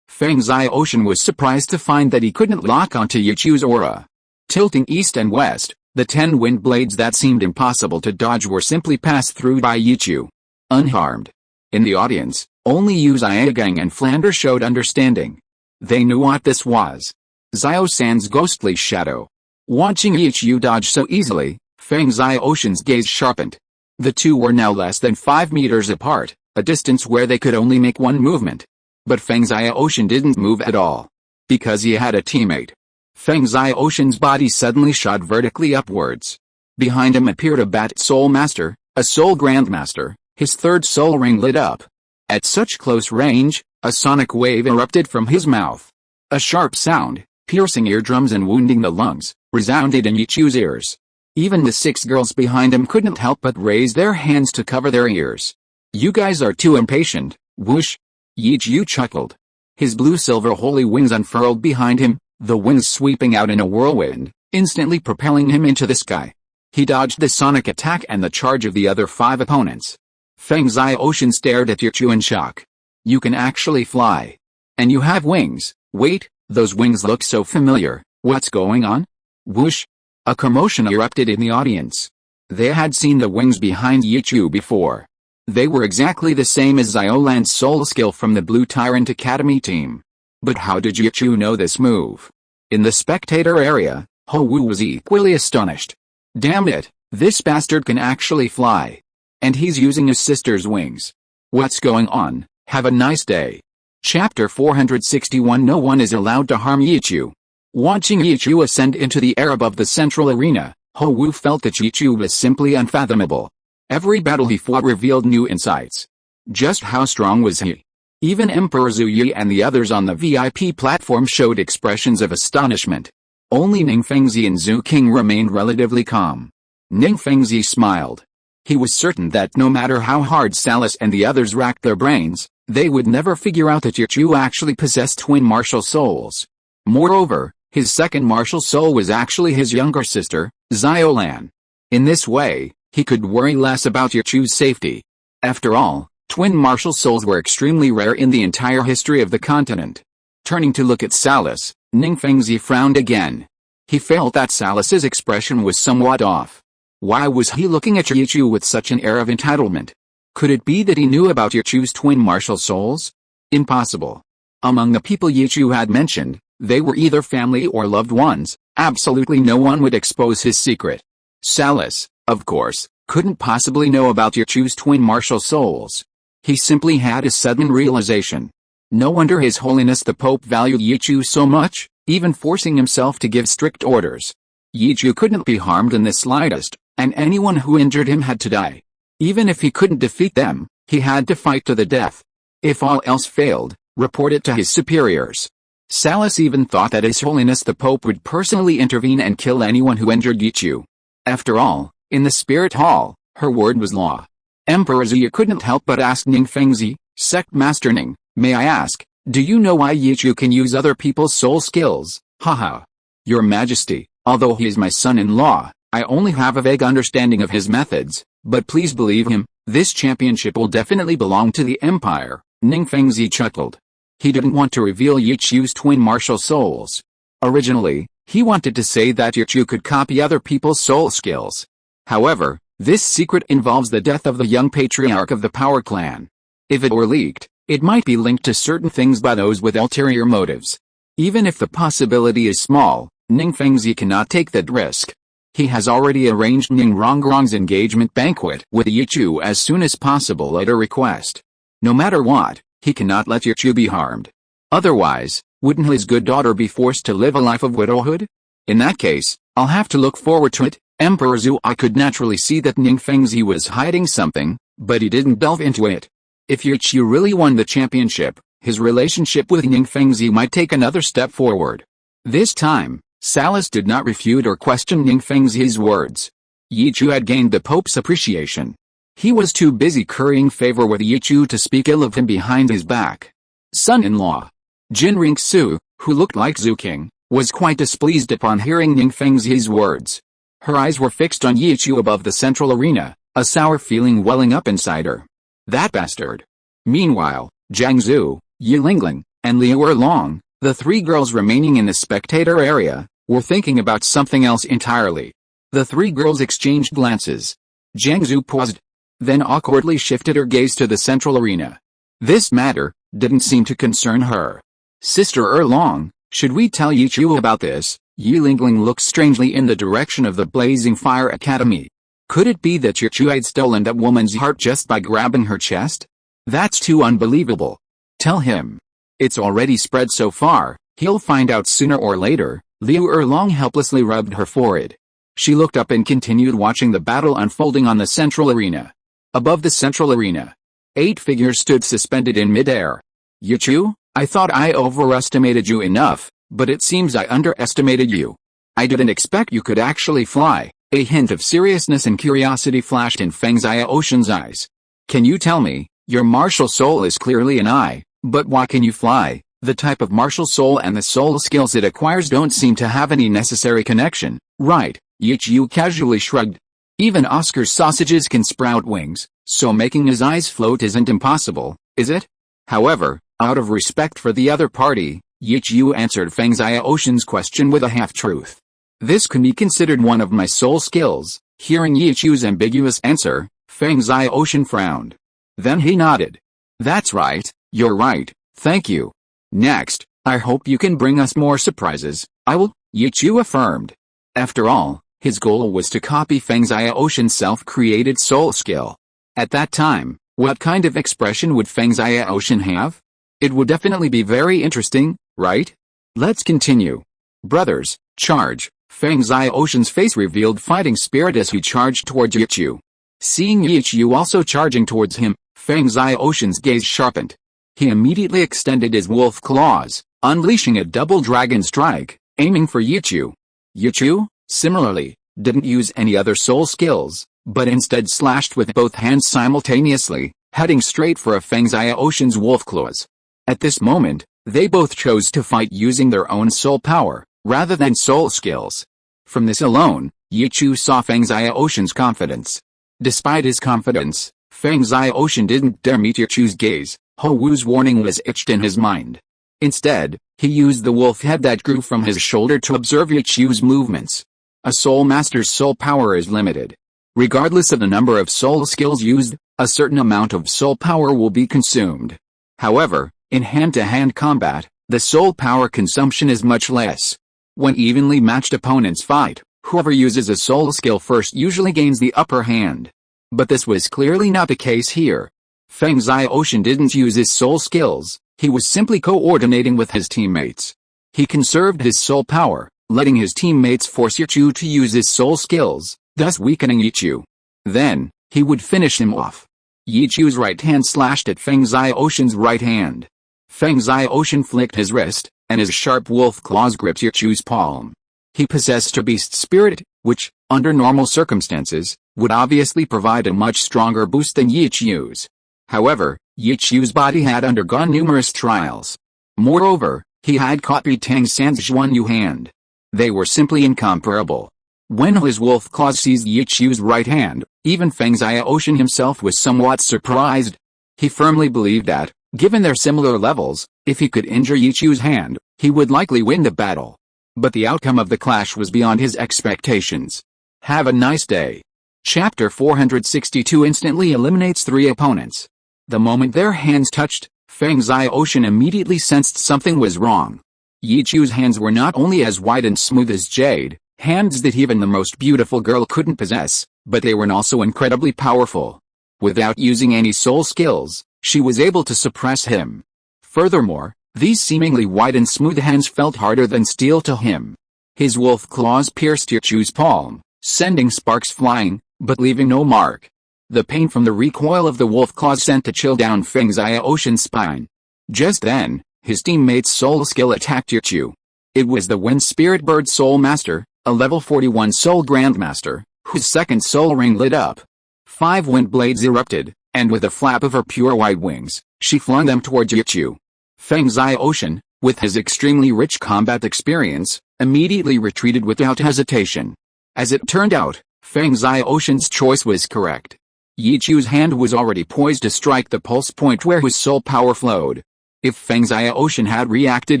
Feng Xiaoshan was surprised to find that he couldn't lock onto Yichu's aura. Tilting east and west, The 10 wind blades that seemed impossible to dodge were simply passed through by Yichu, unharmed. In the audience, only Yu Xiaogang and Flander showed understanding. They knew what this was. Xiao San's ghostly shadow. Watching Yichu dodge so easily, Feng Xiaoshan's gaze sharpened. The two were now less than 5 meters apart, a distance where they could only make one movement. But Feng Xiaoshan didn't move at all. Because he had a teammate. Feng Xiaoshan's body suddenly shot vertically upwards. Behind him appeared a Bat Soul Master, a Soul Grandmaster, his third soul ring lit up. At such close range, a sonic wave erupted from his mouth. A sharp sound, piercing eardrums and wounding the lungs, resounded in Yichu's ears. Even the 6 girls behind him couldn't help but raise their hands to cover their ears. You guys are too impatient, whoosh. Yichu chuckled. His blue-silver holy wings unfurled behind him, the wings sweeping out in a whirlwind, instantly propelling him into the sky. He dodged the sonic attack and the charge of the other 5 opponents. Feng Xiaoshan stared at Yichu in shock. You can actually fly. And you have wings. Wait, those wings look so familiar. What's going on? Whoosh! A commotion erupted in the audience. They had seen the wings behind Yichu before. They were exactly the same as Xiaolan's soul skill from the Blue Tyrant Academy team. But how did Yichu know this move? In the spectator area, Xiao Wu was equally astonished. Damn it, this bastard can actually fly. And he's using his sister's wings. What's going on? Have a nice day. Chapter 461. No one is allowed to harm Yichu. Watching Yichu ascend into the air above the central arena, Xiao Wu felt that Yichu was simply unfathomable. Every battle he fought revealed new insights. Just how strong was he? Even Emperor Zhu Yi and the others on the VIP platform showed expressions of astonishment. Only Ning Fengzi and Zhu King remained relatively calm. Ning Fengzi smiled. He was certain that no matter how hard Salas and the others racked their brains, they would never figure out that Yichu actually possessed twin martial souls. Moreover, his second martial soul was actually his younger sister, Xiaolan. In this way, he could worry less about Yichu's safety. After all, twin martial souls were extremely rare in the entire history of the continent. Turning to look at Salas, Ning Fengzi frowned again. He felt that Salas's expression was somewhat off. Why was he looking at Yichu with such an air of entitlement? Could it be that he knew about Yichu's twin martial souls? Impossible. Among the people Yichu had mentioned, they were either family or loved ones. Absolutely no one would expose his secret. Salas, of course, couldn't possibly know about Yichu's twin martial souls. He simply had a sudden realization. No wonder His Holiness the Pope valued Yichu so much, even forcing himself to give strict orders. Yichu couldn't be harmed in the slightest, and anyone who injured him had to die. Even if he couldn't defeat them, he had to fight to the death. If all else failed, report it to his superiors. Salas even thought that His Holiness the Pope would personally intervene and kill anyone who injured Yichu. After all, in the Spirit Hall, her word was law. Emperor Zhu couldn't help but ask Ning Fengzi, Sect Master Ning, may I ask, do you know why Yichu can use other people's soul skills? Haha. Your Majesty, although he is my son-in-law, I only have a vague understanding of his methods, but please believe him, this championship will definitely belong to the Empire. Ning Fengzi chuckled. He didn't want to reveal Yichu's twin martial souls. Originally, he wanted to say that Yichu could copy other people's soul skills. However, this secret involves the death of the young patriarch of the Power Clan. If it were leaked, it might be linked to certain things by those with ulterior motives. Even if the possibility is small, Ning Fengzi cannot take that risk. He has already arranged Ning Rongrong's engagement banquet with Yichu as soon as possible at her request. No matter what, he cannot let Yichu be harmed. Otherwise, wouldn't his good daughter be forced to live a life of widowhood? In that case, I'll have to look forward to it. Emperor Zhu could naturally see that Ning Fengzi was hiding something, but he didn't delve into it. If Yichu really won the championship, his relationship with Ning Fengzi might take another step forward. This time, Salas did not refute or question Ning Fengzi's words. Yichu had gained the Pope's appreciation. He was too busy currying favor with Yichu to speak ill of him behind his back. Son-in-law. Jin Ringsu, who looked like Zhu King, was quite displeased upon hearing Ning Fengzi's words. Her eyes were fixed on Yichu above the central arena, a sour feeling welling up inside her. That bastard. Meanwhile, Jiang Zhu, Yi Lingling, and Liu Erlong, the 3 girls remaining in the spectator area, were thinking about something else entirely. The three girls exchanged glances. Jiangsu paused, then awkwardly shifted her gaze to the central arena. This matter didn't seem to concern her. Sister Erlong, should we tell Yichu about this? Yi Lingling looked strangely in the direction of the Blazing Fire Academy. Could it be that Yichu had stolen that woman's heart just by grabbing her chest? That's too unbelievable. Tell him. It's already spread so far, he'll find out sooner or later. Liu Erlong helplessly rubbed her forehead. She looked up and continued watching the battle unfolding on the central arena. Above the central arena, 8 figures stood suspended in midair. Yichu, I thought I overestimated you enough, but it seems I underestimated you. I didn't expect you could actually fly. A hint of seriousness and curiosity flashed in Feng Xiaoshen's eyes. Can you tell me, your martial soul is clearly an eye, but why can you fly? The type of martial soul and the soul skills it acquires don't seem to have any necessary connection, right? Yichu casually shrugged. Even Oscar's sausages can sprout wings, so making his eyes float isn't impossible, is it? However, out of respect for the other party, Yichu answered Feng Xiaoshen's question with a half-truth. This can be considered one of my soul skills. Hearing Yichu's ambiguous answer, Feng Xiaoshen frowned. Then he nodded. That's right, you're right, thank you. Next, I hope you can bring us more surprises. I will, Yichu affirmed. After all, his goal was to copy Feng Xiaoshen's self-created soul skill. At that time, what kind of expression would Feng Xiaoshen have? It would definitely be very interesting, right? Let's continue. Brothers, charge. Feng Xiaoshen's face revealed fighting spirit as he charged towards Yichu. Seeing Yichu also charging towards him, Feng Xiaoshen's gaze sharpened. He immediately extended his wolf claws, unleashing a double dragon strike, aiming for Yichu. Yichu, similarly, didn't use any other soul skills, but instead slashed with both hands simultaneously, heading straight for a Feng Xiaoshen's wolf claws. At this moment, they both chose to fight using their own soul power, rather than soul skills. From this alone, Yichu saw Feng Xiaoshen's confidence. Despite his confidence, Feng Xiaoshen didn't dare meet Yichu's gaze. Ho Wu's warning was etched in his mind. Instead, he used the wolf head that grew from his shoulder to observe Yichu's movements. A soul master's soul power is limited. Regardless of the number of soul skills used, a certain amount of soul power will be consumed. However, in hand-to-hand combat, the soul power consumption is much less. When evenly matched opponents fight, whoever uses a soul skill first usually gains the upper hand. But this was clearly not the case here. Feng Xiaoshen didn't use his soul skills, he was simply coordinating with his teammates. He conserved his soul power, letting his teammates force Yichu to use his soul skills, thus weakening Yichu. Then, he would finish him off. Yichu's right hand slashed at Feng Xiaoshen's right hand. Feng Xiaoshen flicked his wrist, and his sharp wolf claws gripped Yichu's palm. He possessed a beast spirit, which, under normal circumstances, would obviously provide a much stronger boost than Yichu's. However, Yichu's body had undergone numerous trials. Moreover, he had copied Tang San's Xuanyu hand. They were simply incomparable. When his wolf claws seized Yichu's right hand, even Feng Xiaoshen himself was somewhat surprised. He firmly believed that, given their similar levels, if he could injure Yichu's hand, he would likely win the battle. But the outcome of the clash was beyond his expectations. Have a nice day. Chapter 462 instantly eliminates 3 opponents. The moment their hands touched, Feng Xiaoshen immediately sensed something was wrong. Yichu's hands were not only as white and smooth as jade, hands that even the most beautiful girl couldn't possess, but they were also incredibly powerful. Without using any soul skills, she was able to suppress him. Furthermore, these seemingly white and smooth hands felt harder than steel to him. His wolf claws pierced Yichu's palm, sending sparks flying, but leaving no mark. The pain from the recoil of the wolf claws sent a chill down Feng Xiaoshen's spine. Just then, his teammate's soul skill attacked Yichu. It was the Wind Spirit Bird Soul Master, a level 41 Soul Grandmaster, whose second soul ring lit up. 5 wind blades erupted, and with a flap of her pure white wings, she flung them towards Yichu. Feng Xiaoshen, with his extremely rich combat experience, immediately retreated without hesitation. As it turned out, Feng Xiaoshen's choice was correct. Yichu's hand was already poised to strike the pulse point where his soul power flowed. If Feng Xiaoshen had reacted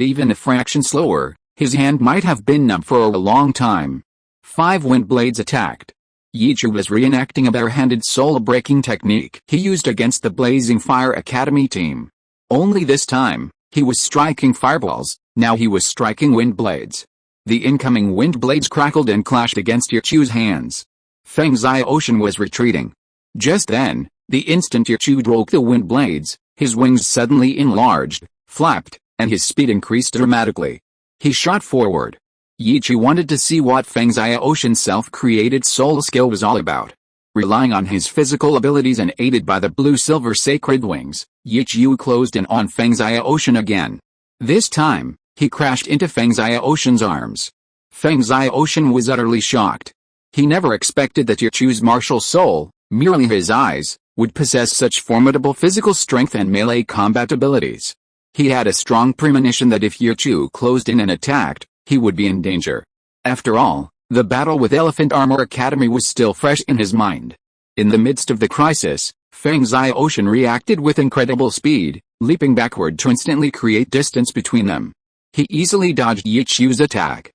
even a fraction slower, his hand might have been numb for a long time. 5 wind blades attacked. Yichu was reenacting a barehanded soul-breaking technique he used against the Blazing Fire Academy team. Only this time, he was striking fireballs, now he was striking wind blades. The incoming wind blades crackled and clashed against Yichu's hands. Feng Xiaoshan was retreating. Just then, the instant Yichu broke the wind blades, his wings suddenly enlarged, flapped, and his speed increased dramatically. He shot forward. Yichu wanted to see what Feng Xiaoshan's self-created soul skill was all about. Relying on his physical abilities and aided by the blue-silver sacred wings, Yichu closed in on Feng Xiaoshan again. This time, he crashed into Feng Xiaoshan's arms. Feng Xiaoshan was utterly shocked. He never expected that Yichu's martial soul, merely his eyes, would possess such formidable physical strength and melee combat abilities. He had a strong premonition that if Yichu closed in and attacked, he would be in danger. After all, the battle with Elephant Armor Academy was still fresh in his mind. In the midst of the crisis, Feng Xiaoshan reacted with incredible speed, leaping backward to instantly create distance between them. He easily dodged Yichu's attack.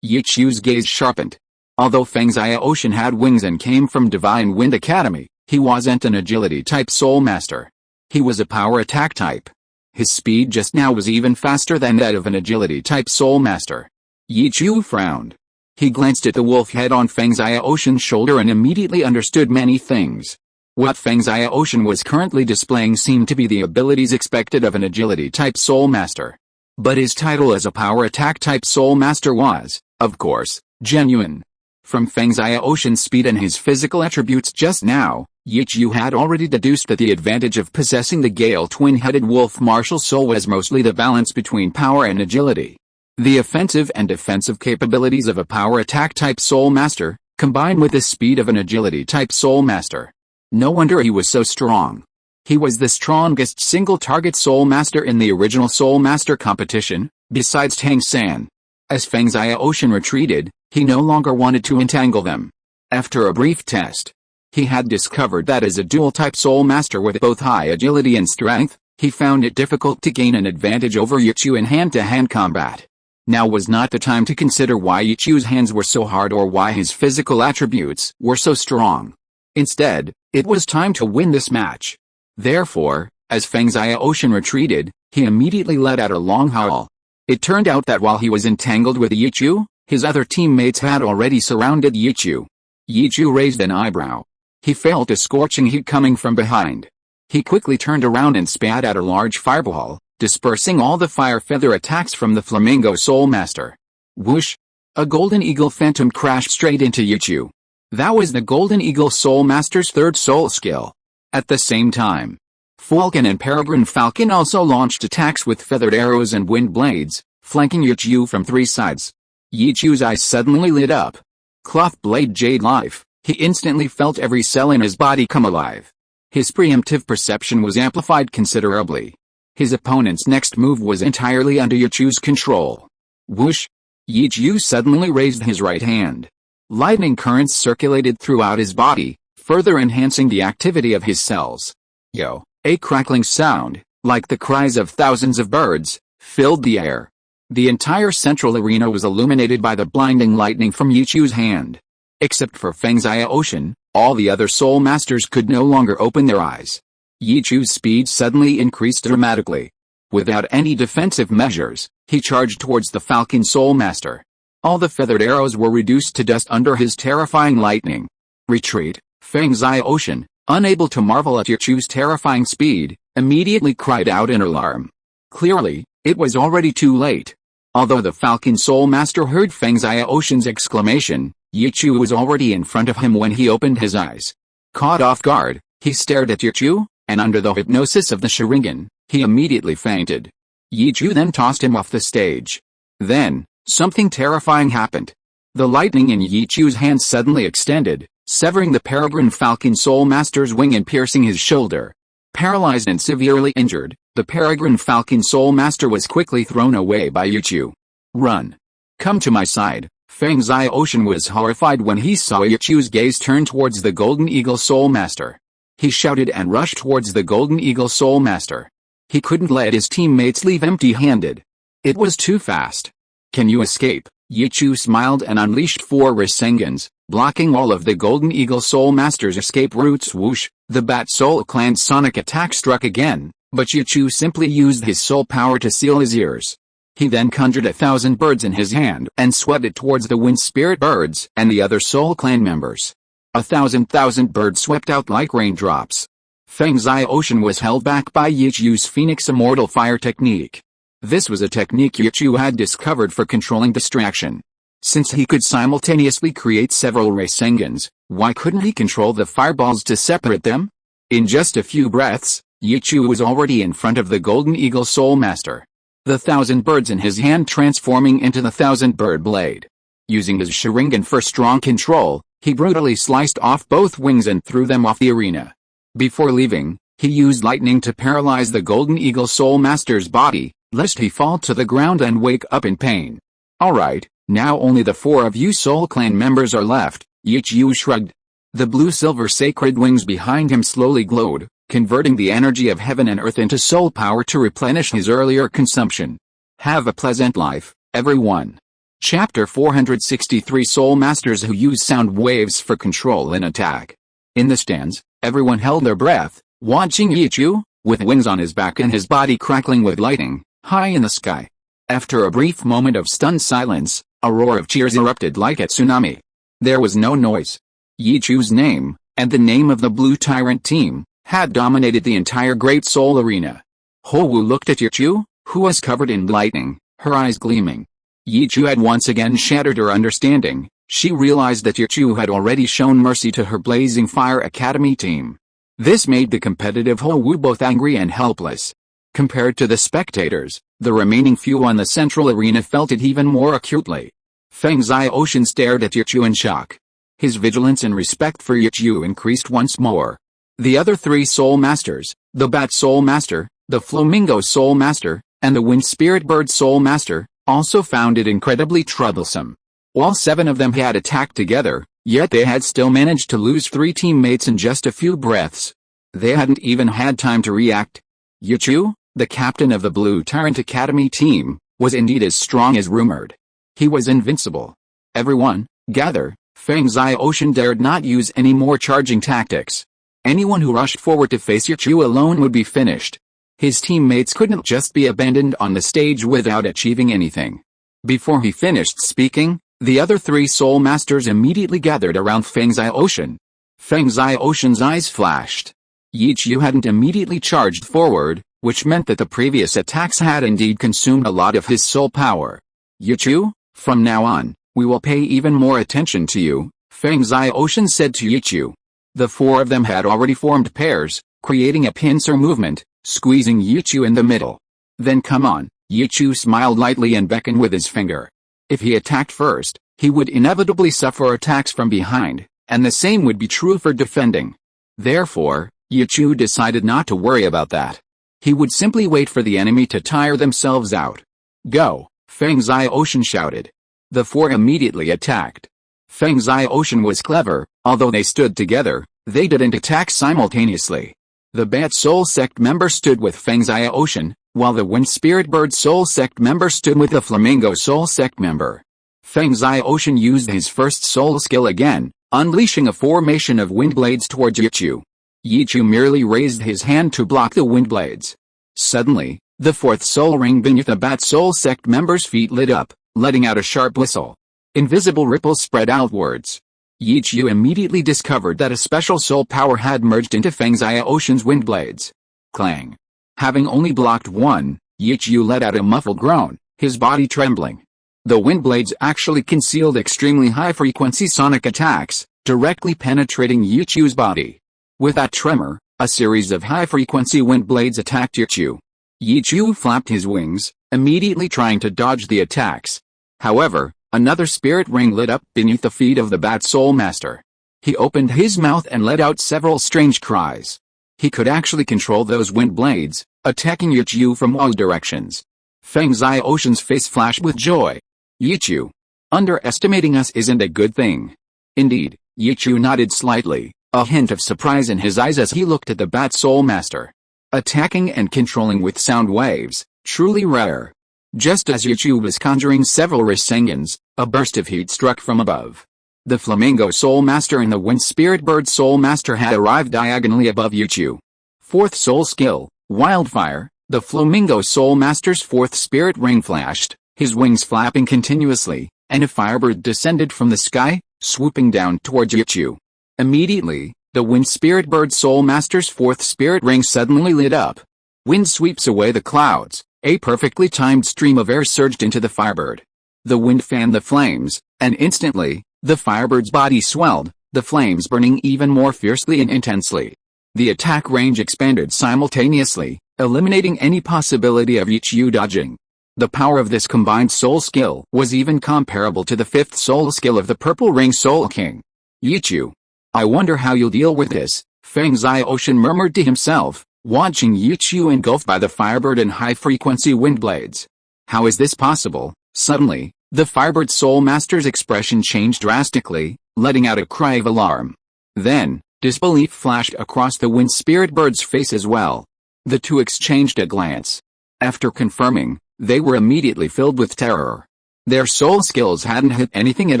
Yichu's gaze sharpened. Although Feng Xiaoshan had wings and came from Divine Wind Academy, he wasn't an agility-type soul master. He was a power attack type. His speed just now was even faster than that of an agility-type soul master. Yichu frowned. He glanced at the wolf head on Feng Xiaoshan's shoulder and immediately understood many things. What Feng Xiaoshan was currently displaying seemed to be the abilities expected of an agility-type soul master. But his title as a power attack-type soul master was, of course, genuine. From Feng Xiaoshan's speed and his physical attributes just now, Yichu had already deduced that the advantage of possessing the Gale twin-headed wolf martial soul was mostly the balance between power and agility. The offensive and defensive capabilities of a power attack-type soul master, combined with the speed of an agility-type soul master. No wonder he was so strong. He was the strongest single-target soul master in the original soul master competition, besides Tang San. As Feng Xiaoshan retreated, he no longer wanted to entangle them. After a brief test, he had discovered that as a dual-type soul master with both high agility and strength, he found it difficult to gain an advantage over Yichu in hand-to-hand combat. Now was not the time to consider why Yichu's hands were so hard or why his physical attributes were so strong. Instead, it was time to win this match. Therefore, as Feng Xiaoshan retreated, he immediately let out a long howl. It turned out that while he was entangled with Yichu, his other teammates had already surrounded Yichu. Yichu raised an eyebrow. He felt a scorching heat coming from behind. He quickly turned around and spat out a large fireball, dispersing all the fire feather attacks from the Flamingo Soul Master. Whoosh! A Golden Eagle Phantom crashed straight into Yichu. That was the Golden Eagle Soul Master's third soul skill. At the same time, Falcon and Peregrine Falcon also launched attacks with feathered arrows and wind blades, flanking Yichu from 3 sides. Yichu's eyes suddenly lit up. Cloth blade jade life, he instantly felt every cell in his body come alive. His preemptive perception was amplified considerably. His opponent's next move was entirely under Yichu's control. Whoosh! Yichu suddenly raised his right hand. Lightning currents circulated throughout his body, further enhancing the activity of his cells. Yo! A crackling sound, like the cries of thousands of birds, filled the air. The entire central arena was illuminated by the blinding lightning from Yichu's hand. Except for Feng Xiaoshan, all the other soul masters could no longer open their eyes. Yichu's speed suddenly increased dramatically. Without any defensive measures, he charged towards the Falcon Soul Master. All the feathered arrows were reduced to dust under his terrifying lightning. Retreat! Feng Xiaoshan, unable to marvel at Yichu's terrifying speed, immediately cried out in alarm. Clearly, it was already too late. Although the Falcon Soul Master heard Feng Xiaoshan's exclamation, Yichu was already in front of him when he opened his eyes. Caught off guard, he stared at Yichu, and under the hypnosis of the Sharingan, he immediately fainted. Yichu then tossed him off the stage. Then, something terrifying happened. The lightning in Yichu's hand suddenly extended, severing the Peregrine Falcon Soul Master's wing and piercing his shoulder. Paralyzed and severely injured, the Peregrine Falcon Soul Master was quickly thrown away by Yichu. Run! Come to my side! Feng Xiaoshan was horrified when he saw Yichu's gaze turn towards the Golden Eagle Soul Master. He shouted and rushed towards the Golden Eagle Soul Master. He couldn't let his teammates leave empty-handed. It was too fast. Can you escape? Yichu smiled and unleashed 4 Rasengans, blocking all of the Golden Eagle Soul Master's escape routes. Whoosh, the Bat Soul Clan's sonic attack struck again, but Yichu simply used his soul power to seal his ears. He then conjured 1,000 birds in his hand and swept it towards the Wind Spirit birds and the other Soul Clan members. 1,000 birds swept out like raindrops. Feng Zai Ocean was held back by Yichu's Phoenix Immortal Fire technique. This was a technique Yichu had discovered for controlling distraction. Since he could simultaneously create several Rasengans, why couldn't he control the fireballs to separate them? In just a few breaths, Yichu was already in front of the Golden Eagle Soul Master. The 1,000 birds in his hand transforming into the 1,000-bird blade. Using his Sharingan for strong control, he brutally sliced off both wings and threw them off the arena. Before leaving, he used lightning to paralyze the Golden Eagle Soul Master's body, lest he fall to the ground and wake up in pain. Alright, now only the 4 of you Soul Clan members are left, Yichu shrugged. The blue-silver sacred wings behind him slowly glowed, converting the energy of heaven and earth into soul power to replenish his earlier consumption. Have a pleasant life, everyone. Chapter 463 Soul Masters who use sound waves for control and attack. In the stands, everyone held their breath, watching Yichu, with wings on his back and his body crackling with lightning, high in the sky. After a brief moment of stunned silence, a roar of cheers erupted like a tsunami. There was no noise. Yichu's name, and the name of the Blue Tyrant team, had dominated the entire Great Soul Arena. Xiao Wu looked at Yichu, who was covered in lightning, her eyes gleaming. Yichu had once again shattered her understanding. She realized that Yichu had already shown mercy to her Blazing Fire Academy team. This made the competitive Xiao Wu both angry and helpless. Compared to the spectators, the remaining few on the central arena felt it even more acutely. Feng Zai Ocean stared at Yichu in shock. His vigilance and respect for Yichu increased once more. The other 3 Soul Masters, the Bat Soul Master, the Flamingo Soul Master, and the Wind Spirit Bird Soul Master, also found it incredibly troublesome. All 7 of them had attacked together, yet they had still managed to lose 3 teammates in just a few breaths. They hadn't even had time to react. Yichu, the captain of the Blue Tyrant Academy team, was indeed as strong as rumored. He was invincible. Everyone, gather. Feng Zai Ocean dared not use any more charging tactics. Anyone who rushed forward to face Yichu alone would be finished. His teammates couldn't just be abandoned on the stage without achieving anything. Before he finished speaking, the other 3 Soul Masters immediately gathered around Feng Zai Ocean. Feng Zai Ocean's eyes flashed. Yichu hadn't immediately charged forward, which meant that the previous attacks had indeed consumed a lot of his soul power. Yichu, from now on, we will pay even more attention to you, Feng Zai Ocean said to Yichu. The 4 of them had already formed pairs, creating a pincer movement, squeezing Yichu in the middle. Then come on, Yichu smiled lightly and beckoned with his finger. If he attacked first, he would inevitably suffer attacks from behind, and the same would be true for defending. Therefore, Yichu decided not to worry about that. He would simply wait for the enemy to tire themselves out. Go, Feng Zai Ocean shouted. The 4 immediately attacked. Feng Zai Ocean was clever, although they stood together, they didn't attack simultaneously. The Bat Soul Sect member stood with Feng Zai Ocean, while the Wind Spirit Bird Soul Sect member stood with the Flamingo Soul Sect member. Feng Zai Ocean used his first soul skill again, unleashing a formation of wind blades towards Yichu. Yichu merely raised his hand to block the wind blades. Suddenly, the 4th soul ring beneath the Bat Soul Sect member's feet lit up, letting out a sharp whistle. Invisible ripples spread outwards. Yichu immediately discovered that a special soul power had merged into Feng Zai Ocean's wind blades. Clang. Having only blocked one, Yichu let out a muffled groan, his body trembling. The wind blades actually concealed extremely high-frequency sonic attacks, directly penetrating Yichu's body. With that tremor, a series of high-frequency wind blades attacked Yichu. Yichu flapped his wings, immediately trying to dodge the attacks. However, another spirit ring lit up beneath the feet of the Bat Soul Master. He opened his mouth and let out several strange cries. He could actually control those wind blades, attacking Yichu from all directions. Feng Zai Ocean's face flashed with joy. Yichu, underestimating us isn't a good thing. Indeed, Yichu nodded slightly, a hint of surprise in his eyes as he looked at the Bat Soul Master. Attacking and controlling with sound waves, truly rare. Just as Yichu was conjuring several Rasengan's, a burst of heat struck from above. The Flamingo Soul Master and the Wind Spirit Bird Soul Master had arrived diagonally above Yichu. Fourth Soul Skill, Wildfire. The Flamingo Soul Master's fourth spirit ring flashed, his wings flapping continuously, and a firebird descended from the sky, swooping down towards Yichu. Immediately, the Wind Spirit Bird Soul Master's fourth spirit ring suddenly lit up. Wind sweeps away the clouds, a perfectly timed stream of air surged into the firebird. The wind fanned the flames, and instantly, the firebird's body swelled, the flames burning even more fiercely and intensely. The attack range expanded simultaneously, eliminating any possibility of Yichu dodging. The power of this combined soul skill was even comparable to the fifth soul skill of the Purple Ring Soul King. Yichu. I wonder how you'll deal with this, Feng Xiaoshan murmured to himself, watching Yichu engulfed by the firebird and high-frequency wind blades. How is this possible? Suddenly, the firebird soul master's expression changed drastically, letting out a cry of alarm. Then, disbelief flashed across the wind spirit bird's face as well. The two exchanged a glance. After confirming, they were immediately filled with terror. Their soul skills hadn't hit anything at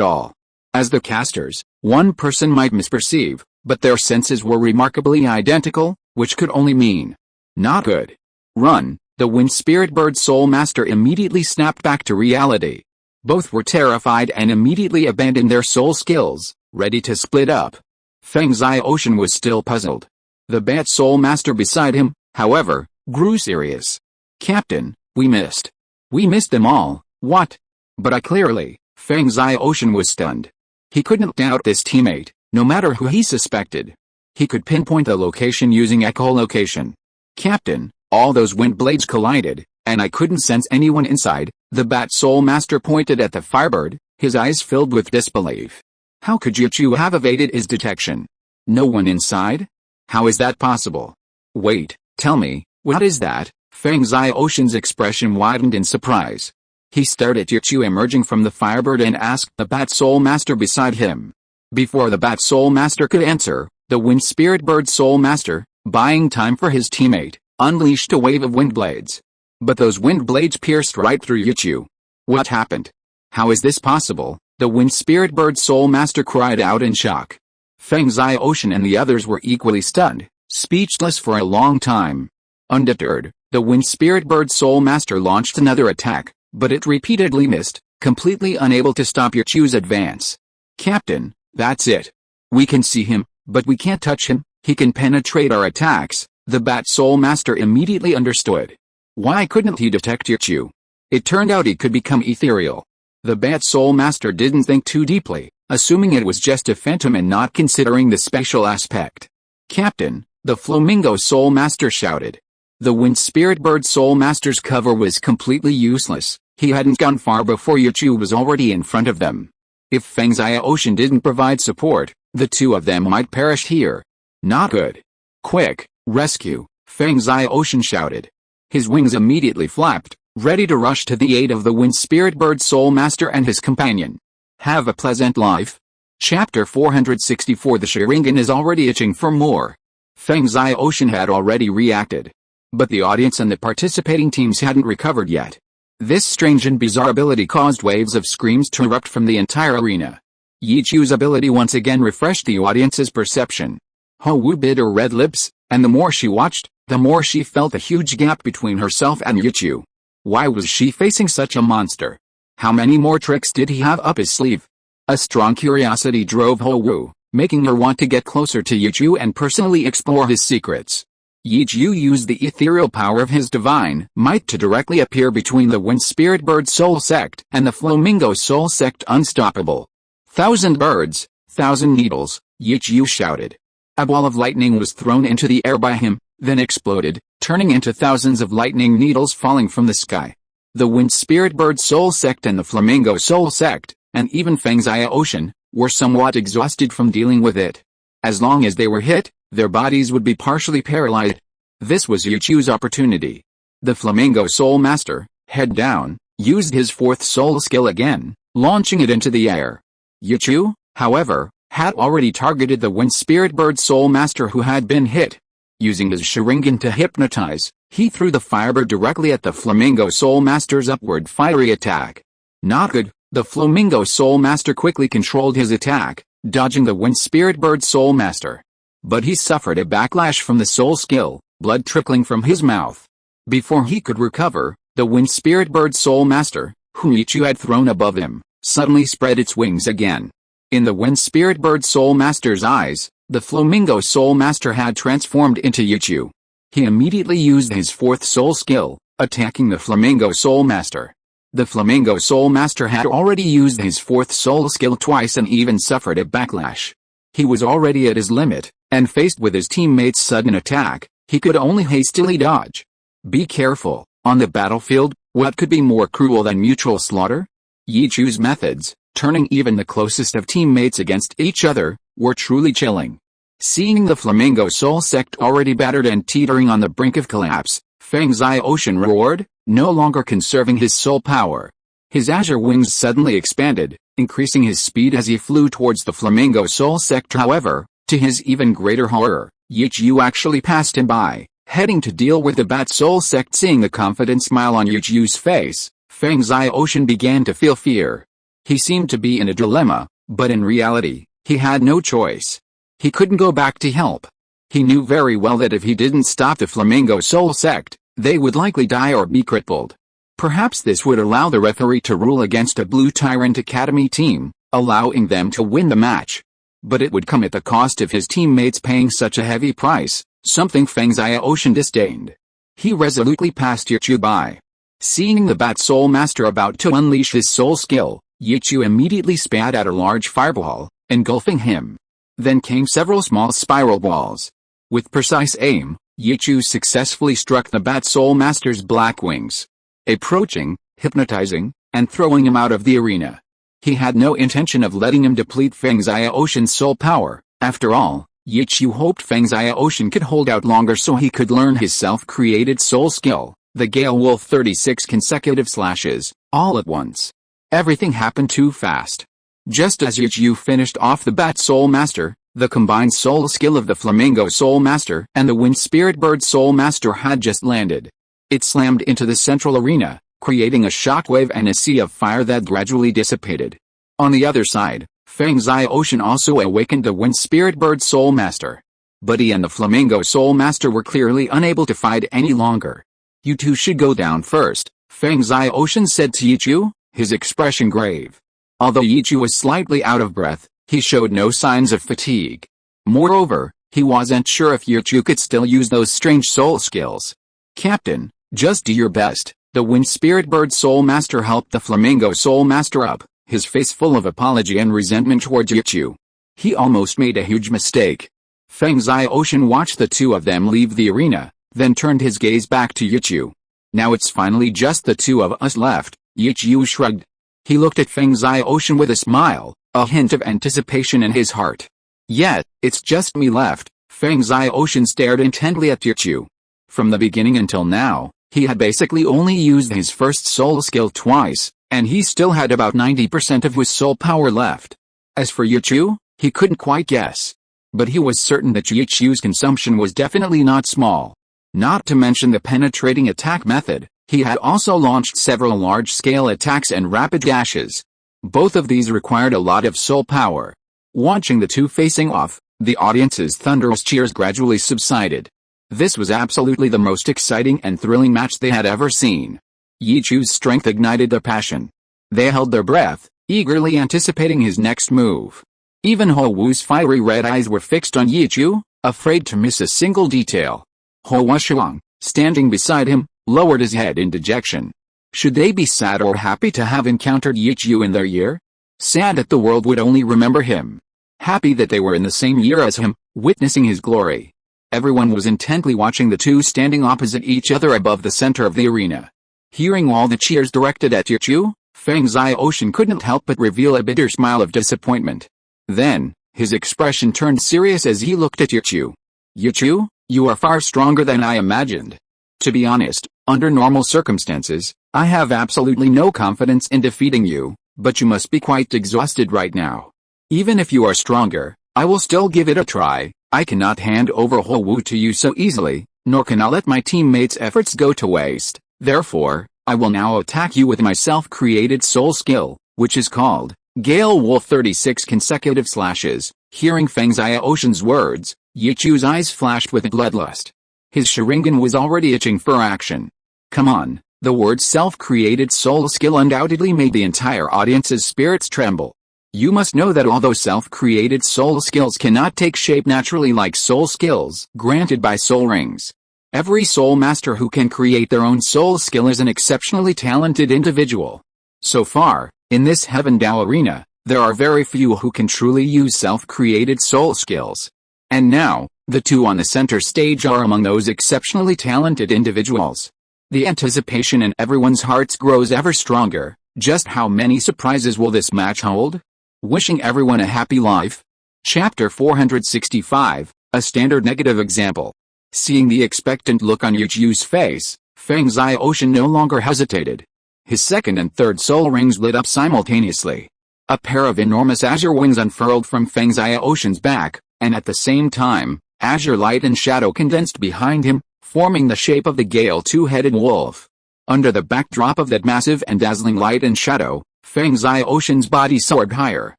all. As the casters, one person might misperceive, but their senses were remarkably identical, which could only mean not good. Run! The Wind Spirit Bird Soul Master immediately snapped back to reality. Both were terrified and immediately abandoned their soul skills, ready to split up. Feng Xiaoshan was still puzzled. The Bat Soul Master beside him, however, grew serious. Captain, we missed. We missed them all. What? But I clearly. Feng Xiaoshan was stunned. He couldn't doubt this teammate, no matter who he suspected. He could pinpoint the location using echolocation. Captain, all those wind blades collided, and I couldn't sense anyone inside. The Bat Soul Master pointed at the firebird, his eyes filled with disbelief. How could Yichu have evaded his detection? No one inside? How is that possible? Wait, tell me, what is that? Feng Xiaoshan's expression widened in surprise. He stared at Yichu emerging from the firebird and asked the Bat Soul Master beside him. Before the Bat Soul Master could answer, the Wind Spirit Bird Soul Master, buying time for his teammate, unleashed a wave of wind blades. But those wind blades pierced right through Yichu. What happened? How is this possible? The Wind Spirit Bird Soul Master cried out in shock. Feng Xiaoshan and the others were equally stunned, speechless for a long time. Undeterred, the Wind Spirit Bird Soul Master launched another attack, but it repeatedly missed, completely unable to stop Yichu's advance. Captain, that's it. We can see him, but we can't touch him. He can penetrate our attacks. The Bat Soul Master immediately understood. Why couldn't he detect Yichu? It turned out he could become ethereal. The Bat Soul Master didn't think too deeply, assuming it was just a phantom and not considering the special aspect. Captain, the Flamingo Soul Master shouted. The Wind Spirit Bird Soul Master's cover was completely useless. He hadn't gone far before Yichu was already in front of them. If Feng Xiaoshan didn't provide support, the two of them might perish here. Not good. Quick, rescue, Feng Xiaoshan shouted. His wings immediately flapped, ready to rush to the aid of the Wind Spirit Bird Soul Master and his companion. Have a pleasant life. Chapter 464. The Sharingan is already itching for more. Feng Xiaoshan had already reacted. But the audience and the participating teams hadn't recovered yet. This strange and bizarre ability caused waves of screams to erupt from the entire arena. Yichu's ability once again refreshed the audience's perception. Xiao Wu bit her red lips, and the more she watched, the more she felt a huge gap between herself and Yichu. Why was she facing such a monster? How many more tricks did he have up his sleeve? A strong curiosity drove Xiao Wu, making her want to get closer to Yichu and personally explore his secrets. Yichu used the ethereal power of his divine might to directly appear between the Wind Spirit Bird Soul Sect and the Flamingo Soul Sect. Unstoppable. 1,000 birds, 1,000 needles, Yichu shouted. A ball of lightning was thrown into the air by him, then exploded, turning into thousands of lightning needles falling from the sky. The Wind Spirit Bird Soul Sect and the Flamingo Soul Sect, and even Feng Xiaoshan, were somewhat exhausted from dealing with it. As long as they were hit, their bodies would be partially paralyzed. This was Yichu's opportunity. The Flamingo Soul Master, head down, used his fourth soul skill again, launching it into the air. Yichu, however, had already targeted the Wind Spirit Bird Soul Master who had been hit. Using his Sharingan to hypnotize, he threw the firebird directly at the Flamingo Soul Master's upward fiery attack. Not good. The Flamingo Soul Master quickly controlled his attack, dodging the Wind Spirit Bird Soul Master. But he suffered a backlash from the soul skill, blood trickling from his mouth. Before he could recover, the Wind Spirit Bird Soul Master, whom Yichu had thrown above him, suddenly spread its wings again. In the Wind Spirit Bird Soul Master's eyes, the Flamingo Soul Master had transformed into Yichu. He immediately used his fourth soul skill, attacking the Flamingo Soul Master. The Flamingo Soul Master had already used his fourth soul skill twice and even suffered a backlash. He was already at his limit, and faced with his teammate's sudden attack, he could only hastily dodge. Be careful, on the battlefield, what could be more cruel than mutual slaughter? Yichu's methods, turning even the closest of teammates against each other, were truly chilling. Seeing the Flamingo Soul Sect already battered and teetering on the brink of collapse, Feng Xiaoshan roared, no longer conserving his soul power. His azure wings suddenly expanded, increasing his speed as he flew towards the Flamingo Soul Sect. However, to his even greater horror, Yichu actually passed him by, heading to deal with the Bat Soul Sect. Seeing the confident smile on Yichu's face, Feng Xiaoshan began to feel fear. He seemed to be in a dilemma, but in reality, he had no choice. He couldn't go back to help. He knew very well that if he didn't stop the Flamingo Soul Sect, they would likely die or be crippled. Perhaps this would allow the referee to rule against a Blue Tyrant Academy team, allowing them to win the match. But it would come at the cost of his teammates paying such a heavy price, something Feng Xiaoshan disdained. He resolutely passed Yichu by. Seeing the Bat Soul Master about to unleash his soul skill, Yichu immediately spat out a large fireball, engulfing him. Then came several small spiral balls. With precise aim, Yichu successfully struck the Bat Soul Master's black wings, approaching, hypnotizing, and throwing him out of the arena. He had no intention of letting him deplete Feng Xiaoshan's soul power. After all, Yichu hoped Feng Xiaoshan could hold out longer so he could learn his self-created soul skill, the Gale Wolf 36 consecutive slashes, all at once. Everything happened too fast. Just as Yichu finished off the Bat Soul Master, the combined soul skill of the Flamingo Soul Master and the Wind Spirit Bird Soul Master had just landed. It slammed into the central arena, creating a shockwave and a sea of fire that gradually dissipated. On the other side, Feng Xiaoshan also awakened the Wind Spirit Bird Soul Master. But he and the Flamingo Soul Master were clearly unable to fight any longer. You two should go down first, Feng Xiaoshan said to Yichu, his expression grave. Although Yichu was slightly out of breath, he showed no signs of fatigue. Moreover, he wasn't sure if Yichu could still use those strange soul skills. Captain, just do your best. The Wind Spirit Bird Soul Master helped the Flamingo Soul Master up, his face full of apology and resentment towards Yichu. He almost made a huge mistake. Feng Xiaoshan watched the two of them leave the arena, then turned his gaze back to Yichu. Now it's finally just the two of us left, Yichu shrugged. He looked at Feng Xiaoshan with a smile, a hint of anticipation in his heart. Yet, it's just me left. Feng Xiaoshan stared intently at Yichu. From the beginning until now, he had basically only used his first soul skill twice, and he still had about 90% of his soul power left. As for Yichu, he couldn't quite guess. But he was certain that Yichu's consumption was definitely not small. Not to mention the penetrating attack method, he had also launched several large-scale attacks and rapid dashes. Both of these required a lot of soul power. Watching the two facing off, the audience's thunderous cheers gradually subsided. This was absolutely the most exciting and thrilling match they had ever seen. Yichu's strength ignited their passion. They held their breath, eagerly anticipating his next move. Even Xiao Wu's fiery red eyes were fixed on Yichu, afraid to miss a single detail. Hua Shuang, standing beside him, lowered his head in dejection. Should they be sad or happy to have encountered Yichu in their year? Sad that the world would only remember him. Happy that they were in the same year as him, witnessing his glory. Everyone was intently watching the two standing opposite each other above the center of the arena. Hearing all the cheers directed at Yichu, Feng Xiaoshan couldn't help but reveal a bitter smile of disappointment. Then, his expression turned serious as he looked at Yichu. Yichu, you are far stronger than I imagined. To be honest, under normal circumstances, I have absolutely no confidence in defeating you, but you must be quite exhausted right now. Even if you are stronger, I will still give it a try, I cannot hand over Xiao Wu to you so easily, nor can I let my teammates' efforts go to waste. Therefore, I will now attack you with my self-created soul skill, which is called Gale Wolf 36 consecutive slashes. Hearing Feng Xiaoshen's words, Yichu's eyes flashed with bloodlust. His Sharingan was already itching for action. Come on, the word self-created soul skill undoubtedly made the entire audience's spirits tremble. You must know that although self-created soul skills cannot take shape naturally like soul skills granted by soul rings, every soul master who can create their own soul skill is an exceptionally talented individual. So far, in this Heaven Dao arena, there are very few who can truly use self-created soul skills. And now, the two on the center stage are among those exceptionally talented individuals. The anticipation in everyone's hearts grows ever stronger. Just how many surprises will this match hold? Wishing everyone a happy life. Chapter 465, a standard negative example. Seeing the expectant look on Yichu's face, Feng Xiaoshen no longer hesitated. His second and third soul rings lit up simultaneously. A pair of enormous azure wings unfurled from Feng Xiaoshen's back, and at the same time, azure light and shadow condensed behind him, forming the shape of the Gale two-headed wolf. Under the backdrop of that massive and dazzling light and shadow, Feng Xiaoshen's body soared higher.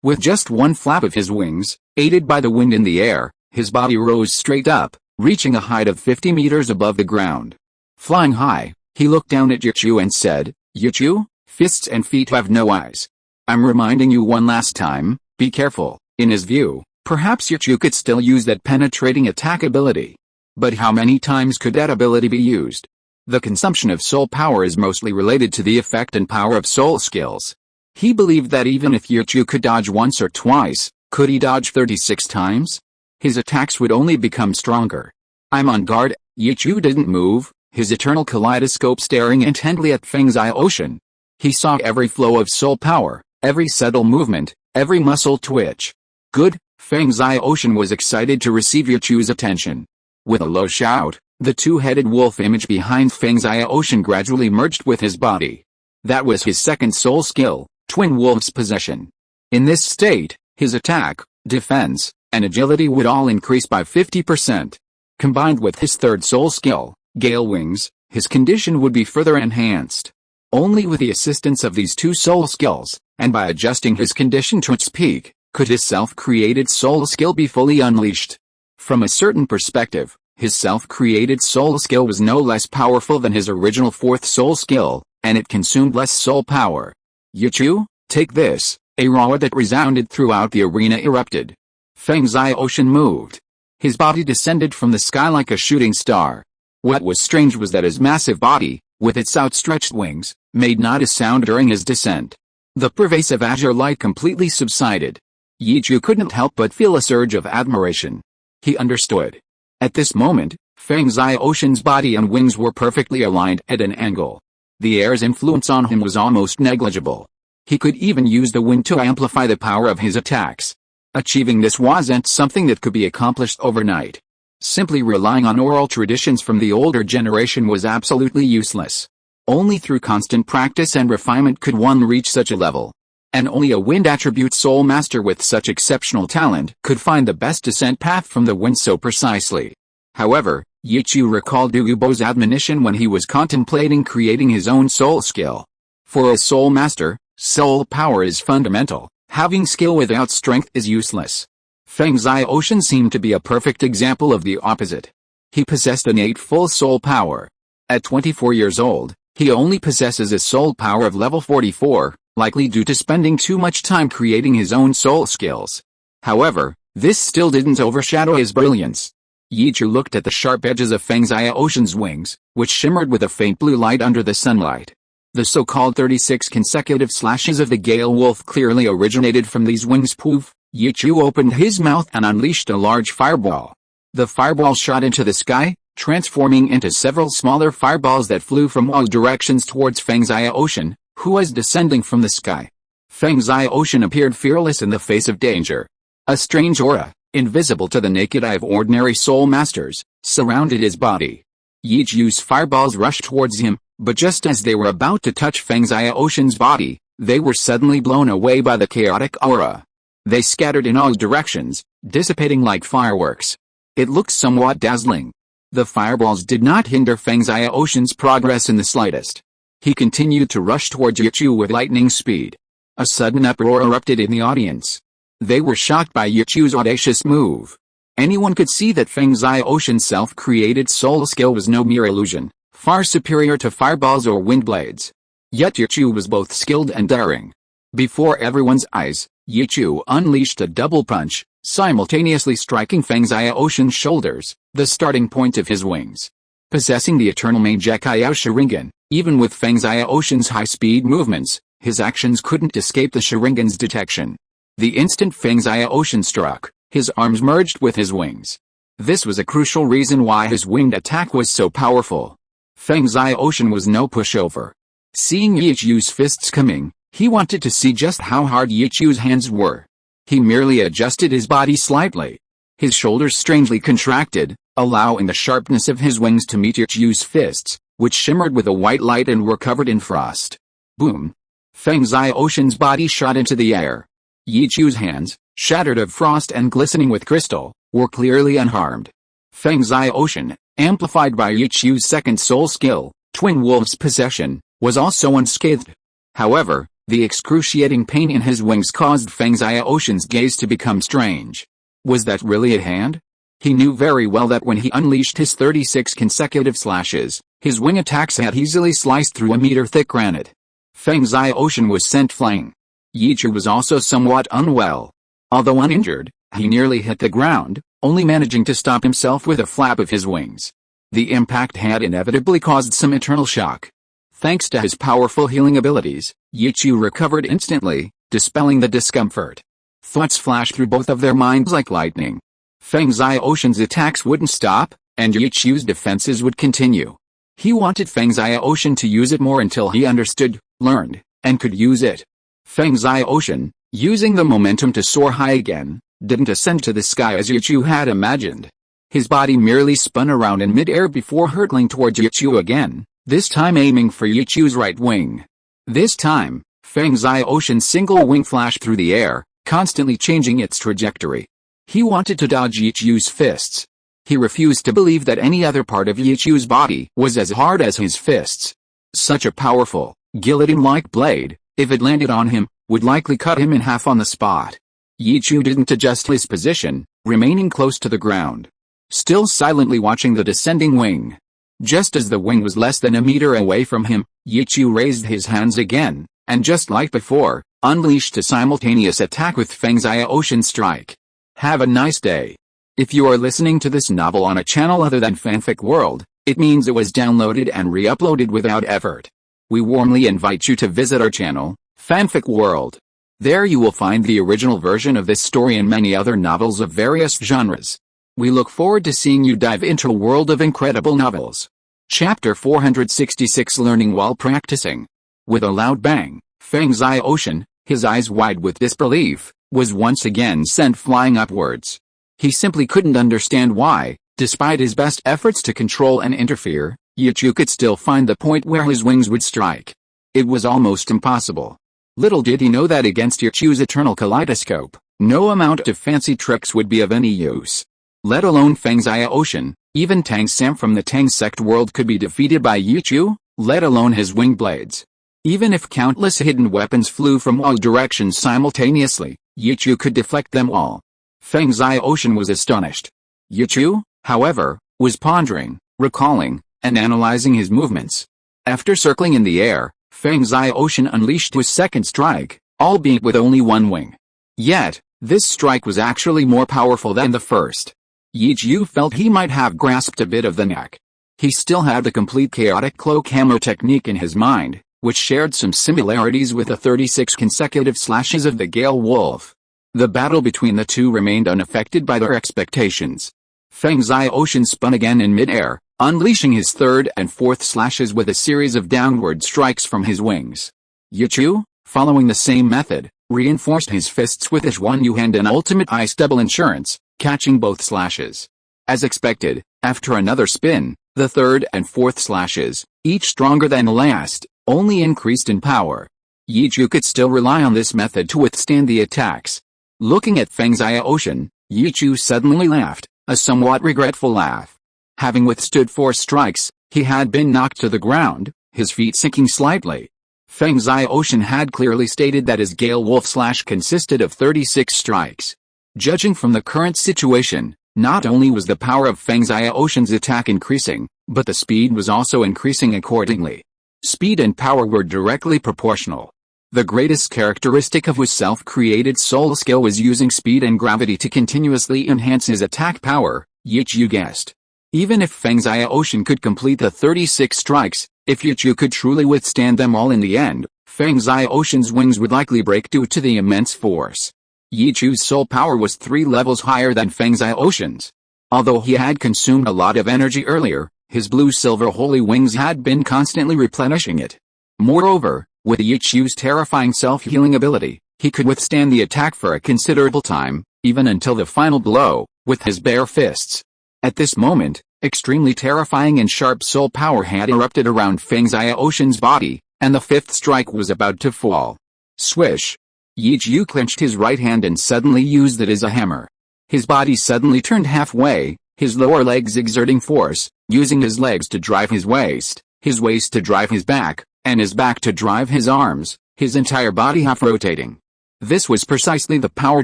With just one flap of his wings, aided by the wind in the air, his body rose straight up, reaching a height of 50 meters above the ground. Flying high, he looked down at Yichu and said, "Yichu, fists and feet have no eyes. I'm reminding you one last time, be careful." In his view, perhaps Yichu could still use that penetrating attack ability. But how many times could that ability be used? The consumption of soul power is mostly related to the effect and power of soul skills. He believed that even if Yichu could dodge once or twice, could he dodge 36 times? His attacks would only become stronger. "I'm on guard." Yichu didn't move, his eternal kaleidoscope staring intently at Feng Xiaoshen. He saw every flow of soul power, every subtle movement, every muscle twitch. Good, Feng Xiaoshen was excited to receive Yichu's attention. With a low shout, the two-headed wolf image behind Feng Xiaoshen gradually merged with his body. That was his second soul skill, Twin Wolf's Possession. In this state, his attack, defense, and agility would all increase by 50%. Combined with his third soul skill, Gale Wings, his condition would be further enhanced. Only with the assistance of these two soul skills, and by adjusting his condition to its peak, could his self-created soul skill be fully unleashed. From a certain perspective, his self-created soul skill was no less powerful than his original fourth soul skill, and it consumed less soul power. "Yichu, take this." A roar that resounded throughout the arena erupted. Feng Xiaoshen moved. His body descended from the sky like a shooting star. What was strange was that his massive body, with its outstretched wings, made not a sound during his descent. The pervasive azure light completely subsided. Yichu couldn't help but feel a surge of admiration. He understood. At this moment, Feng Xiaoshen's body and wings were perfectly aligned at an angle. The air's influence on him was almost negligible. He could even use the wind to amplify the power of his attacks. Achieving this wasn't something that could be accomplished overnight. Simply relying on oral traditions from the older generation was absolutely useless. Only through constant practice and refinement could one reach such a level. And only a wind attribute soul master with such exceptional talent could find the best descent path from the wind so precisely. However, Yichu recalled Douluo's admonition when he was contemplating creating his own soul skill. For a soul master, soul power is fundamental. Having skill without strength is useless. Feng Xiaoshen seemed to be a perfect example of the opposite. He possessed innate full soul power. At 24 years old, he only possesses a soul power of level 44, likely due to spending too much time creating his own soul skills. However, this still didn't overshadow his brilliance. Yichu looked at the sharp edges of Feng Xiaoshen's wings, which shimmered with a faint blue light under the sunlight. The so-called 36 consecutive slashes of the Gale Wolf clearly originated from these wings. Poof! Yichu opened his mouth and unleashed a large fireball. The fireball shot into the sky, transforming into several smaller fireballs that flew from all directions towards Feng Xiaoshen, who was descending from the sky. Feng Xiaoshen appeared fearless in the face of danger. A strange aura, invisible to the naked eye of ordinary soul masters, surrounded his body. Yichu's fireballs rushed towards him, but just as they were about to touch Feng Xiaoshen's body, they were suddenly blown away by the chaotic aura. They scattered in all directions, dissipating like fireworks. It looked somewhat dazzling. The fireballs did not hinder Feng Xiaoshen's progress in the slightest. He continued to rush towards Yichu with lightning speed. A sudden uproar erupted in the audience. They were shocked by Yichu's audacious move. Anyone could see that Feng Xiaoshen's self-created soul skill was no mere illusion, far superior to fireballs or wind blades. Yet Yichu was both skilled and daring. Before everyone's eyes, Yichu unleashed a double punch, simultaneously striking Feng Xiaoshen's shoulders, the starting point of his wings. Possessing the eternal Mangekyo Sharingan, even with Feng Xiaoshen's high-speed movements, his actions couldn't escape the Sharingan's detection. The instant Feng Xiaoshen struck, his arms merged with his wings. This was a crucial reason why his winged attack was so powerful. Feng Xiaoshen was no pushover. Seeing Yichu's fists coming, he wanted to see just how hard Yichu's hands were. He merely adjusted his body slightly. His shoulders strangely contracted, allowing the sharpness of his wings to meet Yichu's fists, which shimmered with a white light and were covered in frost. Boom! Feng Xiaoshen's body shot into the air. Yichu's hands, shattered of frost and glistening with crystal, were clearly unharmed. Feng Xiaoshen, amplified by Yichu's second soul skill, Twin Wolf's possession, was also unscathed. However, the excruciating pain in his wings caused Feng Xiaoshen's gaze to become strange. Was that really at hand? He knew very well that when he unleashed his 36 consecutive slashes, his wing attacks had easily sliced through a meter-thick granite. Feng Xiaoshen was sent flying. Yichu was also somewhat unwell. Although uninjured, he nearly hit the ground, only managing to stop himself with a flap of his wings. The impact had inevitably caused some internal shock. Thanks to his powerful healing abilities, Yichu recovered instantly, dispelling the discomfort. Thoughts flashed through both of their minds like lightning. Feng Xiaoshen's attacks wouldn't stop, and Yichu's defenses would continue. He wanted Feng Xiaoshen to use it more until he understood, learned, and could use it. Feng Xiaoshen, using the momentum to soar high again, didn't ascend to the sky as Yichu had imagined. His body merely spun around in mid-air before hurtling towards Yichu again, this time aiming for Yichu's right wing. This time, Feng Xiaoshen's single wing flashed through the air, constantly changing its trajectory. He wanted to dodge Yichu's fists. He refused to believe that any other part of Yichu's body was as hard as his fists. Such a powerful, guillotine-like blade, if it landed on him, would likely cut him in half on the spot. Yichu didn't adjust his position, remaining close to the ground, still silently watching the descending wing. Just as the wing was less than a meter away from him, Yichu raised his hands again, and just like before, unleashed a simultaneous attack with Feng Xiaoshen's strike. Have a nice day. If you are listening to this novel on a channel other than Fanfic World, it means it was downloaded and re-uploaded without effort. We warmly invite you to visit our channel, Fanfic World. There you will find the original version of this story and many other novels of various genres. We look forward to seeing you dive into a world of incredible novels. Chapter 466 Learning While Practicing. With a loud bang, Feng Xiaoshen, his eyes wide with disbelief, was once again sent flying upwards. He simply couldn't understand why, despite his best efforts to control and interfere, Yichu could still find the point where his wings would strike. It was almost impossible. Little did he know that against Yichu's eternal kaleidoscope, no amount of fancy tricks would be of any use. Let alone Feng Xiaoshen, even Tang Sam from the Tang sect world could be defeated by Yichu, let alone his wing blades. Even if countless hidden weapons flew from all directions simultaneously, Yichu could deflect them all. Feng Xiaoshen was astonished. Yichu, however, was pondering, recalling, and analyzing his movements. After circling in the air, Feng Xiaoshen unleashed his second strike, albeit with only one wing. Yet, this strike was actually more powerful than the first. Yichu felt he might have grasped a bit of the neck. He still had the complete chaotic cloak hammer technique in his mind, which shared some similarities with the 36 consecutive slashes of the Gale Wolf. The battle between the two remained unaffected by their expectations. Feng Xiaoshen spun again in mid-air, unleashing his third and fourth slashes with a series of downward strikes from his wings. Yichu, following the same method, reinforced his fists with his one U-hand and ultimate ice double insurance, catching both slashes. As expected, after another spin, the third and fourth slashes, each stronger than the last, only increased in power. Yichu could still rely on this method to withstand the attacks. Looking at Feng Xiaoshen, Yichu suddenly laughed, a somewhat regretful laugh. Having withstood 4 strikes, he had been knocked to the ground, his feet sinking slightly. Feng Xiaoshan had clearly stated that his Gale Wolf Slash consisted of 36 strikes. Judging from the current situation, not only was the power of Feng Xiaoshan's attack increasing, but the speed was also increasing accordingly. Speed and power were directly proportional. The greatest characteristic of his self-created soul skill was using speed and gravity to continuously enhance his attack power, Yichu guessed. Even if Feng Xiaoshan could complete the 36 strikes, if Yichu could truly withstand them all in the end, Feng Xiaoshan's wings would likely break due to the immense force. Yichu's soul power was 3 levels higher than Feng Xiaoshan's. Although he had consumed a lot of energy earlier, his blue-silver holy wings had been constantly replenishing it. Moreover, with Yichu's terrifying self-healing ability, he could withstand the attack for a considerable time, even until the final blow, with his bare fists. At this moment, extremely terrifying and sharp soul power had erupted around Feng Xiaoshan's body, and the 5th strike was about to fall. Swish! Yichu clenched his right hand and suddenly used it as a hammer. His body suddenly turned halfway, his lower legs exerting force, using his legs to drive his waist to drive his back, and his back to drive his arms, his entire body half-rotating. This was precisely the power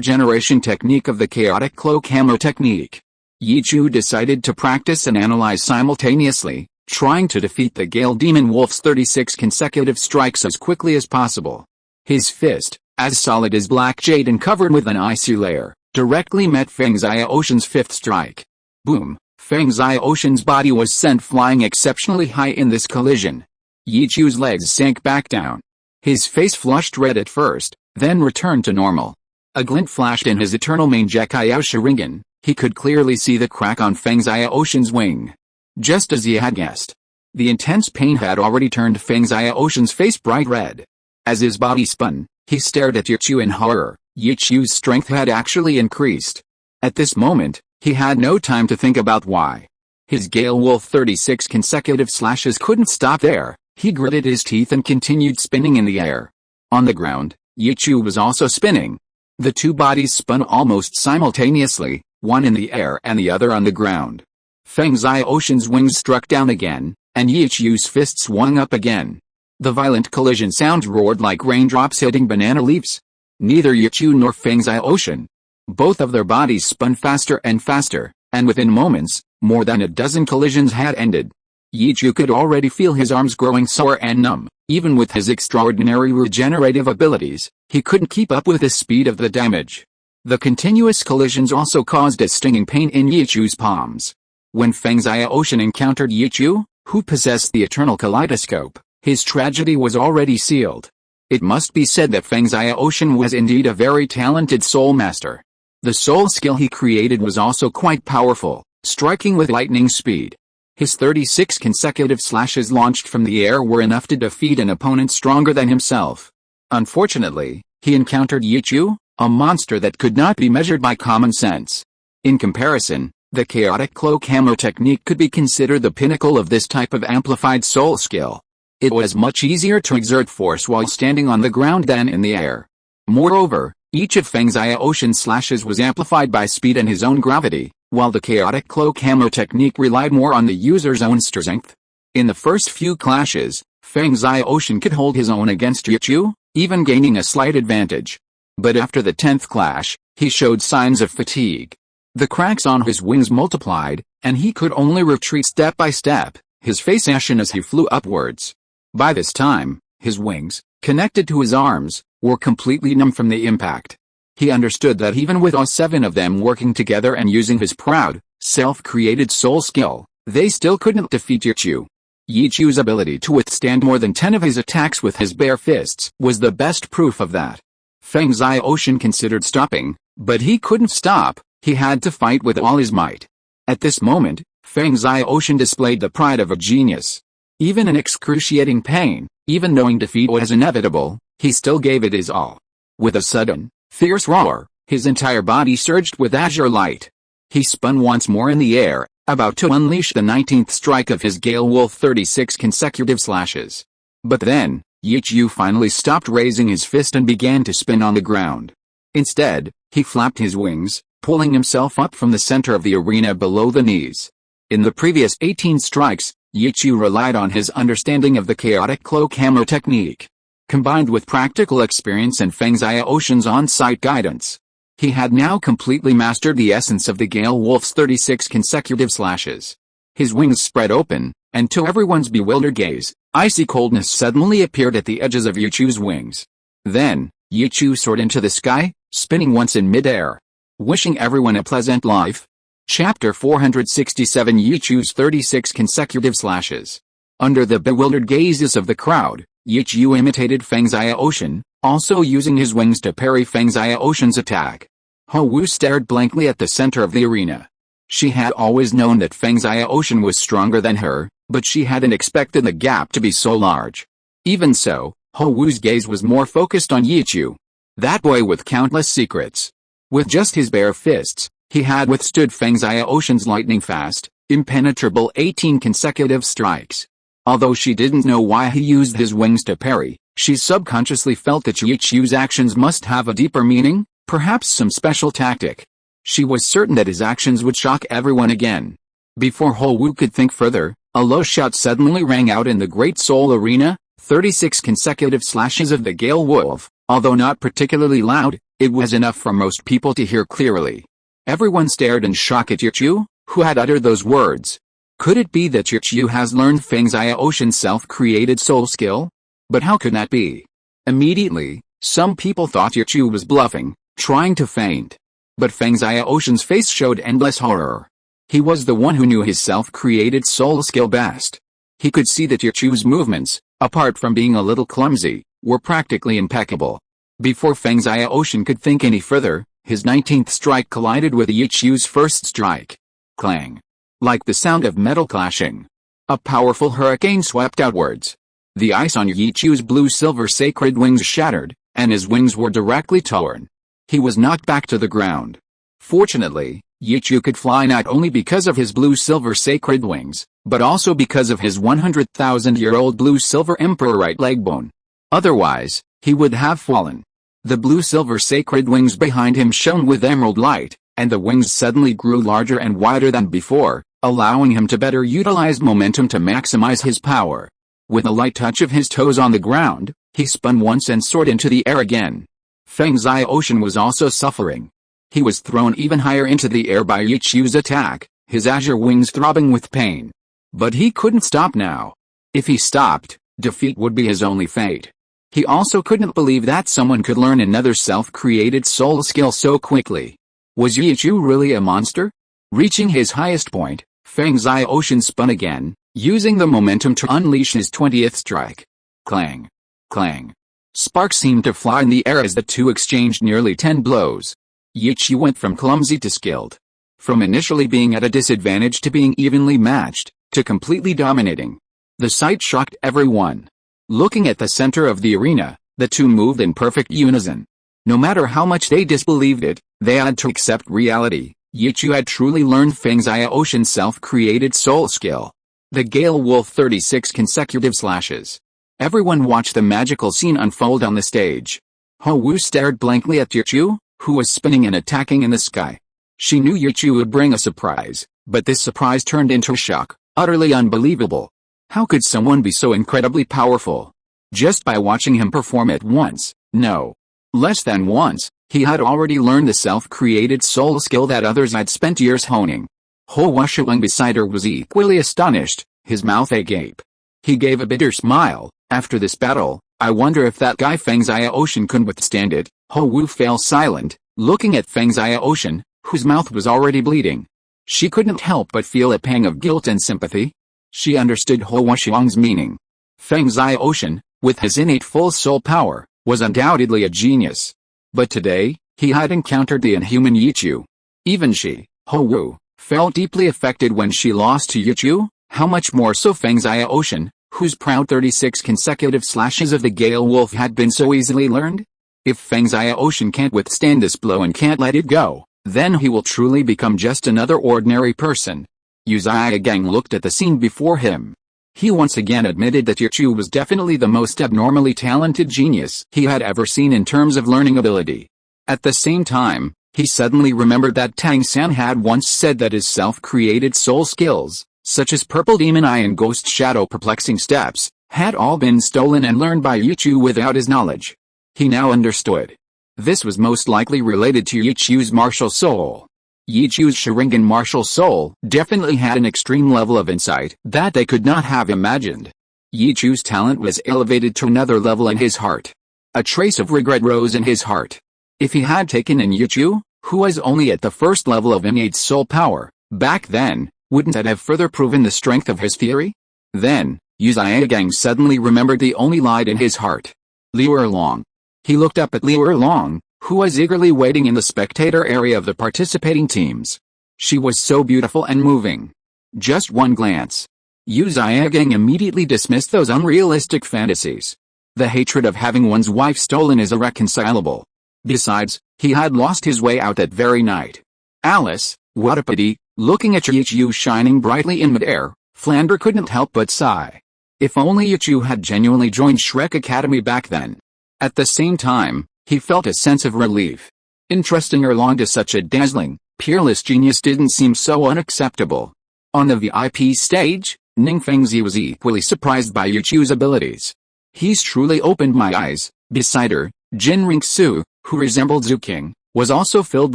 generation technique of the chaotic cloak hammer technique. Yichu decided to practice and analyze simultaneously, trying to defeat the Gale Demon Wolf's 36 consecutive strikes as quickly as possible. His fist, as solid as black jade and covered with an icy layer, directly met Feng Xiaoshan's 5th strike. Boom! Feng Xiaoshan's body was sent flying exceptionally high in this collision. Yichu's legs sank back down. His face flushed red at first, then returned to normal. A glint flashed in his eternal Mangekyou Sharingan. He could clearly see the crack on Feng Xiaoshan's wing. Just as he had guessed. The intense pain had already turned Feng Xiaoshan's face bright red. As his body spun, he stared at Yichu in horror. Yichu's strength had actually increased. At this moment, he had no time to think about why. His Gale Wolf 36 consecutive slashes couldn't stop there. He gritted his teeth and continued spinning in the air. On the ground, Yichu was also spinning. The 2 bodies spun almost simultaneously, one in the air and the other on the ground. Feng Xiaoshan's wings struck down again, and Yichu's fists swung up again. The violent collision sounds roared like raindrops hitting banana leaves. Neither Yichu nor Feng Xiaoshan. Both of their bodies spun faster and faster, and within moments, more than a dozen collisions had ended. Yichu could already feel his arms growing sore and numb. Even with his extraordinary regenerative abilities, he couldn't keep up with the speed of the damage. The continuous collisions also caused a stinging pain in Yichu's palms. When Feng Xiaoshan encountered Yichu, who possessed the eternal kaleidoscope, his tragedy was already sealed. It must be said that Feng Xiaoshan was indeed a very talented soul master. The soul skill he created was also quite powerful, striking with lightning speed. His 36 consecutive slashes launched from the air were enough to defeat an opponent stronger than himself. Unfortunately, he encountered Yichu, a monster that could not be measured by common sense. In comparison, the chaotic cloak hammer technique could be considered the pinnacle of this type of amplified soul skill. It was much easier to exert force while standing on the ground than in the air. Moreover, each of Feng Xiaoshan's slashes was amplified by speed and his own gravity, while the chaotic cloak hammer technique relied more on the user's own strength. In the first few clashes, Feng Xiaoshan could hold his own against Yichu, even gaining a slight advantage. But after the 10th clash, he showed signs of fatigue. The cracks on his wings multiplied, and he could only retreat step by step, his face ashen as he flew upwards. By this time, his wings, connected to his arms, were completely numb from the impact. He understood that even with all 7 of them working together and using his proud, self-created soul skill, they still couldn't defeat Yichu. Yichu's ability to withstand more than 10 of his attacks with his bare fists was the best proof of that. Feng Xiaoshan considered stopping, but he couldn't stop. He had to fight with all his might. At this moment, Feng Xiaoshan displayed the pride of a genius. Even in excruciating pain, even knowing defeat was inevitable, he still gave it his all. With a sudden, fierce roar, his entire body surged with azure light. He spun once more in the air, about to unleash the 19th strike of his Gale Wolf 36 consecutive slashes. But then, Yichu finally stopped raising his fist and began to spin on the ground. Instead, he flapped his wings, pulling himself up from the center of the arena below the knees. In the previous 18 strikes, Yichu relied on his understanding of the chaotic cloak hammer technique, combined with practical experience and Feng Xiaoshen's on-site guidance. He had now completely mastered the essence of the Gale Wolf's 36 consecutive slashes. His wings spread open, and to everyone's bewildered gaze, icy coldness suddenly appeared at the edges of Yichu's wings. Then, Yichu soared into the sky, spinning once in midair. Wishing everyone a pleasant life. Chapter 467 Yichu's 36 consecutive slashes. Under the bewildered gazes of the crowd, Yichu imitated Feng Xiaoshen, also using his wings to parry Feng Xiaoshen's attack. Xiao Wu stared blankly at the center of the arena. She had always known that Feng Xiaoshen was stronger than her, but she hadn't expected the gap to be so large. Even so, Xiao Wu's gaze was more focused on Yichu. That boy with countless secrets. With just his bare fists, he had withstood Feng Xiaoshen's lightning-fast, impenetrable 18 consecutive strikes. Although she didn't know why he used his wings to parry, she subconsciously felt that Yichu's actions must have a deeper meaning, perhaps some special tactic. She was certain that his actions would shock everyone again. Before Xiao Wu could think further, a low shout suddenly rang out in the Great Soul Arena, 36 consecutive slashes of the Gale Wolf. Although not particularly loud, it was enough for most people to hear clearly. Everyone stared in shock at Yichu, who had uttered those words. Could it be that Yichu has learned Feng Xiaoshen's self-created soul skill? But how could that be? Immediately, some people thought Yichu was bluffing, trying to feint. But Feng Xiaoshen's face showed endless horror. He was the one who knew his self-created soul skill best. He could see that Yichu's movements, apart from being a little clumsy, were practically impeccable. Before Feng Xiaoshen could think any further, his 19th strike collided with Yichu's first strike. Clang. Like the sound of metal clashing. A powerful hurricane swept outwards. The ice on Yichu's blue-silver sacred wings shattered, and his wings were directly torn. He was knocked back to the ground. Fortunately, Yichu could fly not only because of his blue-silver sacred wings, but also because of his 100,000-year-old blue-silver emperor right leg bone. Otherwise, he would have fallen. The blue-silver sacred wings behind him shone with emerald light, and the wings suddenly grew larger and wider than before, allowing him to better utilize momentum to maximize his power. With a light touch of his toes on the ground, he spun once and soared into the air again. Feng Xiaoshen was also suffering. He was thrown even higher into the air by Yichu's attack, his azure wings throbbing with pain. But he couldn't stop now. If he stopped, defeat would be his only fate. He also couldn't believe that someone could learn another self-created soul skill so quickly. Was Yichu really a monster? Reaching his highest point, Feng Xiaoshen spun again, using the momentum to unleash his 20th strike. Clang. Clang. Sparks seemed to fly in the air as the two exchanged nearly 10 blows. Yichu went from clumsy to skilled. From initially being at a disadvantage to being evenly matched, to completely dominating. The sight shocked everyone. Looking at the center of the arena, the two moved in perfect unison. No matter how much they disbelieved it, they had to accept reality. Yichu had truly learned Feng Xiaoshen's self-created soul skill. The Gale Wolf 36 consecutive slashes. Everyone watched the magical scene unfold on the stage. Xiao Wu stared blankly at Yichu, who was spinning and attacking in the sky. She knew Yichu would bring a surprise, but this surprise turned into shock, utterly unbelievable. How could someone be so incredibly powerful? Just by watching him perform at once, no. Less than once, he had already learned the self-created soul skill that others had spent years honing. Hou Wuxiang beside her was equally astonished, his mouth agape. He gave a bitter smile. After this battle, I wonder if that guy Feng Xiaoshen could withstand it. Xiao Wu fell silent, looking at Feng Xiaoshen, whose mouth was already bleeding. She couldn't help but feel a pang of guilt and sympathy. She understood Hou Wuxiang's meaning. Feng Xiaoshen, with his innate full soul power, was undoubtedly a genius. But today, he had encountered the inhuman Yichu. Even she, Xiao Wu, felt deeply affected when she lost to Yichu, how much more so Feng Xiaoshen, whose proud 36 consecutive slashes of the Gale Wolf had been so easily learned? If Feng Xiaoshen can't withstand this blow and can't let it go, then he will truly become just another ordinary person. Yu Xiaogang looked at the scene before him. He once again admitted that Yichu was definitely the most abnormally talented genius he had ever seen in terms of learning ability. At the same time, He suddenly remembered that Tang San had once said that his self-created soul skills, such as Purple Demon Eye and Ghost Shadow Perplexing Steps, had all been stolen and learned by Yichu without his knowledge. He now understood. This was most likely related to Yichu's martial soul. Yichu's Sharingan martial soul definitely had an extreme level of insight that they could not have imagined. Yichu's talent was elevated to another level in his heart. A trace of regret rose in his heart. If he had taken in Yichu, who was only at the first level of innate soul power, back then, wouldn't that have further proven the strength of his theory? Then, Yu Zhigang suddenly remembered the only light in his heart. Liu Erlong. He looked up at Liu Erlong, who was eagerly waiting in the spectator area of the participating teams. She was so beautiful and moving. Just one glance. Yu Zhigang immediately dismissed those unrealistic fantasies. The hatred of having one's wife stolen is irreconcilable. Besides, he had lost his way out that very night. Alice, what a pity, looking at Yichu shining brightly in midair, Flander couldn't help but sigh. If only Yichu had genuinely joined Shrek Academy back then. At the same time, he felt a sense of relief. Entrusting Erlong to such a dazzling, peerless genius didn't seem so unacceptable. On the VIP stage, Ning Fengzi was equally surprised by Yichu's abilities. He's truly opened my eyes. Beside her, Jin Ringsu, who resembled Zhu King, was also filled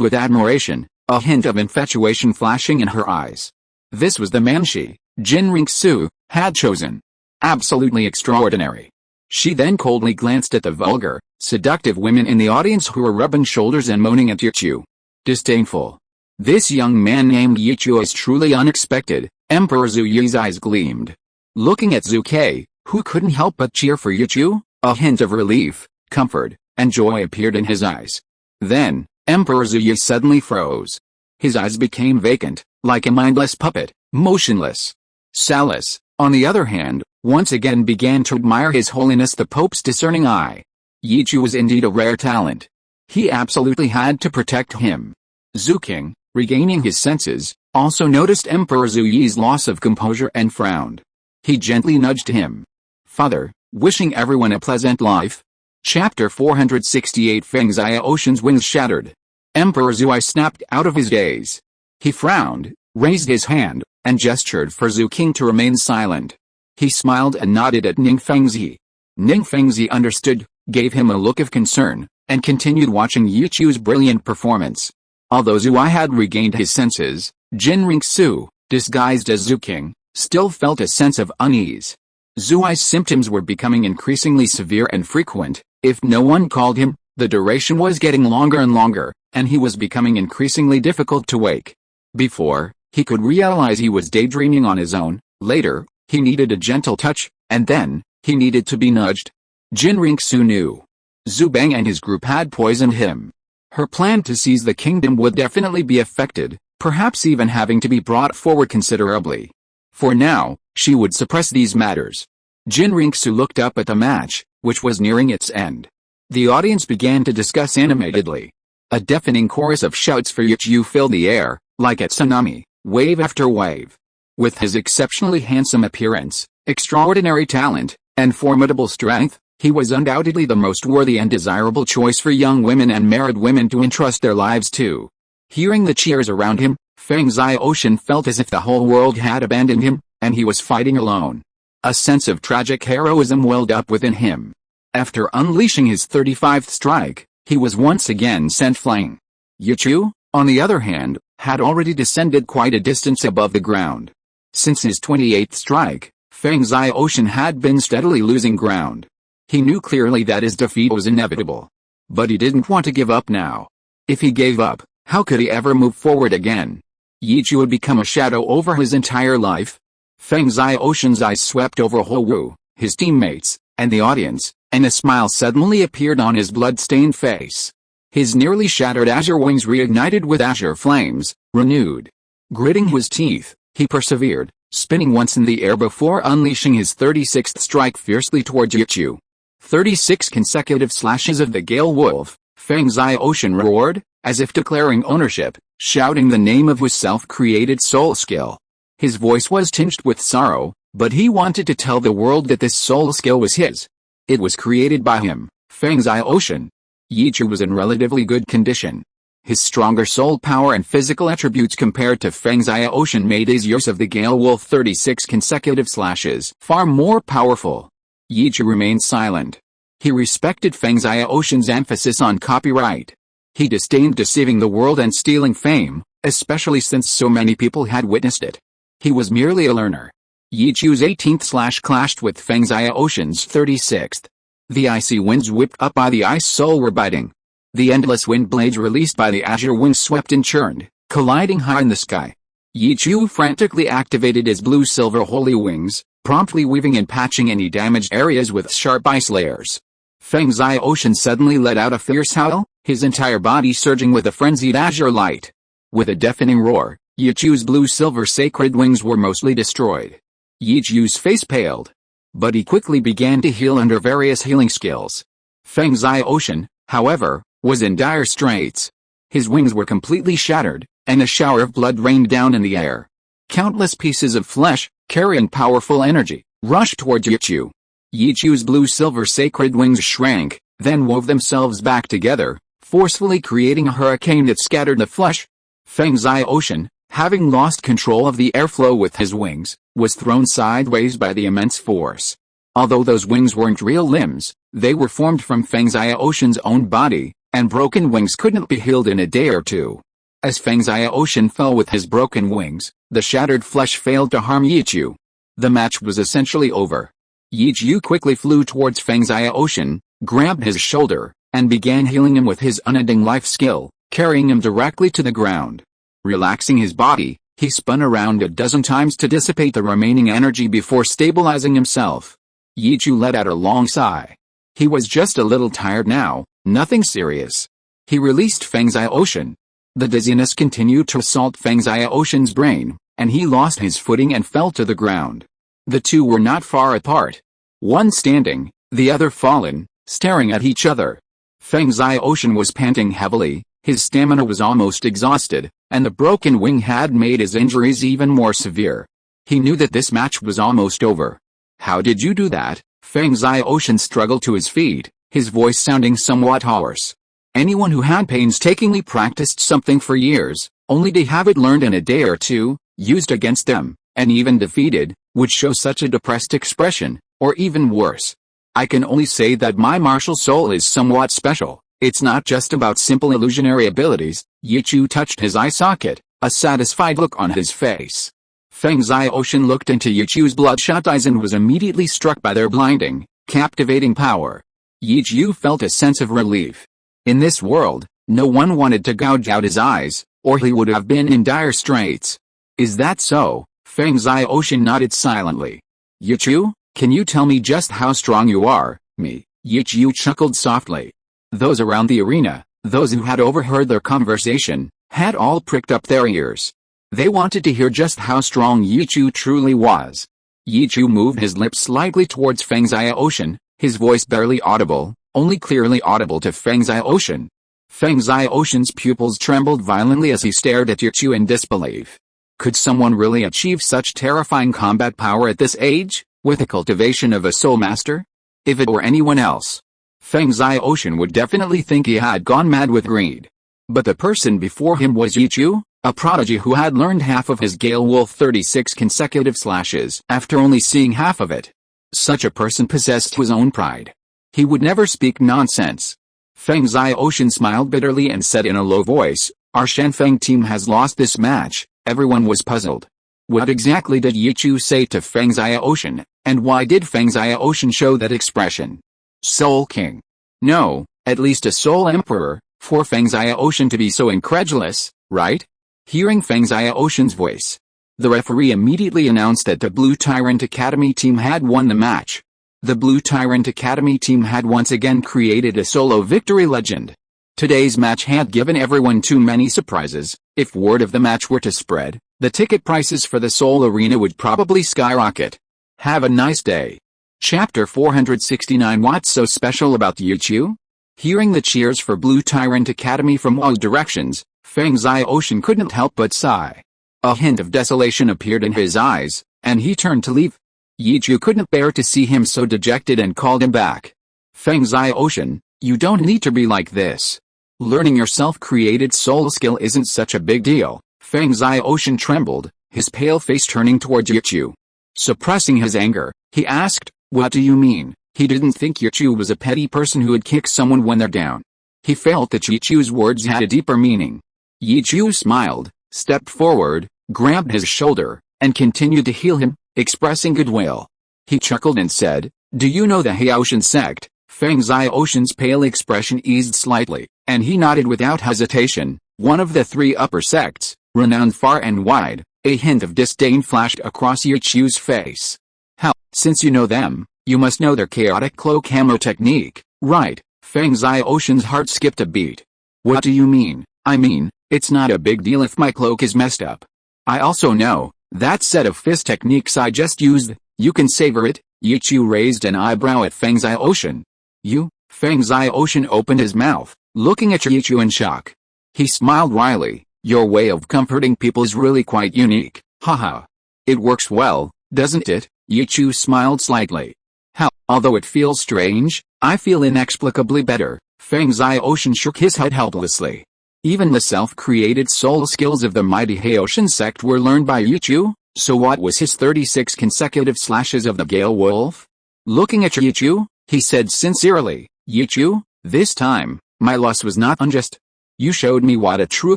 with admiration, a hint of infatuation flashing in her eyes. This was the man she, Jin Ringsu, had chosen. Absolutely extraordinary. She then coldly glanced at the vulgar, seductive women in the audience who were rubbing shoulders and moaning at Yichu. Disdainful. This young man named Yichu is truly unexpected. Emperor Zhu Yi's eyes gleamed. Looking at Zhu Ke, who couldn't help but cheer for Yichu, a hint of relief, comfort, and joy appeared in his eyes. Then, Emperor Zhu Yi suddenly froze. His eyes became vacant, like a mindless puppet, motionless. Salus, on the other hand, once again began to admire His Holiness the Pope's discerning eye. Yichu was indeed a rare talent. He absolutely had to protect him. Zhu King, regaining his senses, also noticed Emperor Zhu Yi's loss of composure and frowned. He gently nudged him. Father, wishing everyone a pleasant life. Chapter 468 Feng Zia Ocean's wings shattered. Emperor Zhu Yi snapped out of his daze. He frowned, raised his hand, and gestured for Zhu King to remain silent. He smiled and nodded at Ning Fengzi. Ning Fengzi understood, gave him a look of concern, and continued watching Yichu's brilliant performance. Although Zhu Yi had regained his senses, Jin Ringsu, disguised as Zhu King, still felt a sense of unease. Zhu Yi's symptoms were becoming increasingly severe and frequent. If no one called him, the duration was getting longer and longer, and he was becoming increasingly difficult to wake. Before, he could realize he was daydreaming on his own. Later, he needed a gentle touch, and then, he needed to be nudged. Jin Ringsu knew. Zhu Bang and his group had poisoned him. Her plan to seize the kingdom would definitely be affected, perhaps even having to be brought forward considerably. For now, she would suppress these matters. Jin Ringsu looked up at the match, which was nearing its end. The audience began to discuss animatedly. A deafening chorus of shouts for Yichu filled the air, like a tsunami, wave after wave. With his exceptionally handsome appearance, extraordinary talent, and formidable strength, he was undoubtedly the most worthy and desirable choice for young women and married women to entrust their lives to. Hearing the cheers around him, Feng Zia Ocean felt as if the whole world had abandoned him, and he was fighting alone. A sense of tragic heroism welled up within him. After unleashing his 35th strike, he was once again sent flying. Yichu, on the other hand, had already descended quite a distance above the ground. Since his 28th strike, Feng Zia Ocean had been steadily losing ground. He knew clearly that his defeat was inevitable. But he didn't want to give up now. If he gave up, how could he ever move forward again? Yichu would become a shadow over his entire life. Feng Zia Ocean's eyes swept over Xiao Wu, his teammates, and the audience, and a smile suddenly appeared on his blood-stained face. His nearly shattered azure wings reignited with azure flames, renewed. Gritting his teeth, he persevered, spinning once in the air before unleashing his 36th strike fiercely towards Yichu. 36 consecutive slashes of the Gale Wolf, Feng Zia Ocean roared, as if declaring ownership, shouting the name of his self-created soul skill. His voice was tinged with sorrow, but he wanted to tell the world that this soul skill was his. It was created by him, Feng Zia Ocean. Yichu was in relatively good condition. His stronger soul power and physical attributes compared to Feng Xiaoshan made his use of the Gale Wolf 36 consecutive slashes far more powerful. Yi Chu remained silent. He respected Feng Xiaoshan's emphasis on copyright. He disdained deceiving the world and stealing fame, especially since so many people had witnessed it. He was merely a learner. Yi Chu's 18th slash clashed with Feng Xiaoshan's 36th. The icy winds whipped up by the ice soul were biting. The endless wind blades released by the azure wings swept and churned, colliding high in the sky. Yi Chu frantically activated his blue-silver holy wings, promptly weaving and patching any damaged areas with sharp ice layers. Feng Xiaoshan suddenly let out a fierce howl, his entire body surging with a frenzied azure light. With a deafening roar, Yi Chu's blue-silver sacred wings were mostly destroyed. Yi Chu's face paled. But he quickly began to heal under various healing skills. Feng Xiaoshan, however, was in dire straits. His wings were completely shattered, and a shower of blood rained down in the air. Countless pieces of flesh, carrying powerful energy, rushed towards Yi Chu. Yi Chu's blue-silver sacred wings shrank, then wove themselves back together, forcefully creating a hurricane that scattered the flesh. Feng Xiaoshan, having lost control of the airflow with his wings, was thrown sideways by the immense force. Although those wings weren't real limbs, they were formed from Feng Xiaoshan's own body, and broken wings couldn't be healed in a day or two. As Feng Xiaoshan fell with his broken wings, the shattered flesh failed to harm Yi Chu. The match was essentially over. Yi Chu quickly flew towards Feng Xiaoshan, grabbed his shoulder, and began healing him with his unending life skill, carrying him directly to the ground. Relaxing his body, he spun around a dozen times to dissipate the remaining energy before stabilizing himself. Yi Chu let out a long sigh. He was just a little tired now, nothing serious. He released Feng Xiaoshan. The dizziness continued to assault Feng Xiaoshan's brain, and he lost his footing and fell to the ground. The two were not far apart. One standing, the other fallen, staring at each other. Feng Xiaoshan was panting heavily, his stamina was almost exhausted, and the broken wing had made his injuries even more severe. He knew that this match was almost over. "How did you do that?" Feng Xiaoshan struggled to his feet, his voice sounding somewhat hoarse. Anyone who had painstakingly practiced something for years, only to have it learned in a day or two, used against them, and even defeated, would show such a depressed expression, or even worse. "I can only say that my martial soul is somewhat special. It's not just about simple illusionary abilities." Yi Chu touched his eye socket, a satisfied look on his face. Feng Xiaoshan looked into Yi Chu's bloodshot eyes and was immediately struck by their blinding, captivating power. Yi Chu felt a sense of relief. In this world, no one wanted to gouge out his eyes, or he would have been in dire straits. "Is that so?" Feng Xiaoshan nodded silently. "Yi Chu, can you tell me just how strong you are?" "Me?" Yi Chu chuckled softly. Those around the arena, those who had overheard their conversation, had all pricked up their ears. They wanted to hear just how strong Yi Chu truly was. Yi Chu moved his lips slightly towards Feng Xiaoshan, his voice barely audible, only clearly audible to Feng Xiaoshan. Feng Xiaoshan's pupils trembled violently as he stared at Yi Chu in disbelief. Could someone really achieve such terrifying combat power at this age, with the cultivation of a soul master? If it were anyone else, Feng Xiaoshan would definitely think he had gone mad with greed. But the person before him was Yi Chu, a prodigy who had learned half of his Gale Wolf 36 consecutive slashes after only seeing half of it. Such a person possessed his own pride. He would never speak nonsense. Feng Xiaoshan smiled bitterly and said in a low voice, "Our Shanfeng team has lost this match." Everyone was puzzled. What exactly did Yi Chu say to Feng Xiaoshan, and why did Feng Xiaoshan show that expression? Soul King? No, at least a Soul Emperor, for Feng Xiaoshan to be so incredulous, right? Hearing Feng Xiaoshan's voice, the referee immediately announced that the Blue Tyrant Academy team had won the match. The Blue Tyrant Academy team had once again created a solo victory legend. Today's match had given everyone too many surprises. If word of the match were to spread, the ticket prices for the Seoul Arena would probably skyrocket. Have a nice day. Chapter 469. What's so special about Yi Chu? Hearing the cheers for Blue Tyrant Academy from all directions, Feng Xiaoshan couldn't help but sigh. A hint of desolation appeared in his eyes, and he turned to leave. Yi Chu couldn't bear to see him so dejected and called him back. "Feng Xiaoshan, you don't need to be like this. Learning your self-created soul skill isn't such a big deal. Feng Xiaoshan trembled, his pale face turning towards Yichu. Suppressing his anger, he asked, "What do you mean?" He didn't think Yichu was a petty person who would kick someone when they're down. He felt that Yichu's words had a deeper meaning. Yichu smiled, stepped forward, grabbed his shoulder, and continued to heal him, expressing goodwill. He chuckled and said, "Do you know the Haoshan sect?" Feng Xiaoshan's pale expression eased slightly, and he nodded without hesitation. One of the three upper sects, renowned far and wide. A hint of disdain flashed across Yichu's face. "How, since you know them, you must know their chaotic cloak hammer technique, right?" Feng Xiaoshan's heart skipped a beat. "What do you mean?" "I mean, it's not a big deal if my cloak is messed up. I also know that set of fist techniques I just used. You can savor it." Yichu raised an eyebrow at Feng Xiaoshan. "You?" Feng Xiaoshan opened his mouth, looking at Yichu in shock. He smiled wryly. "Your way of comforting people is really quite unique, haha. It works well, doesn't it?" Yichu smiled slightly. "How, although it feels strange, I feel inexplicably better." Feng Xiaoshan shook his head helplessly. Even the self-created soul skills of the mighty Haoshan sect were learned by Yichu, so what was his 36 consecutive slashes of the Gale Wolf? Looking at Yichu, he said sincerely, "Yichu, this time, my loss was not unjust. You showed me what a true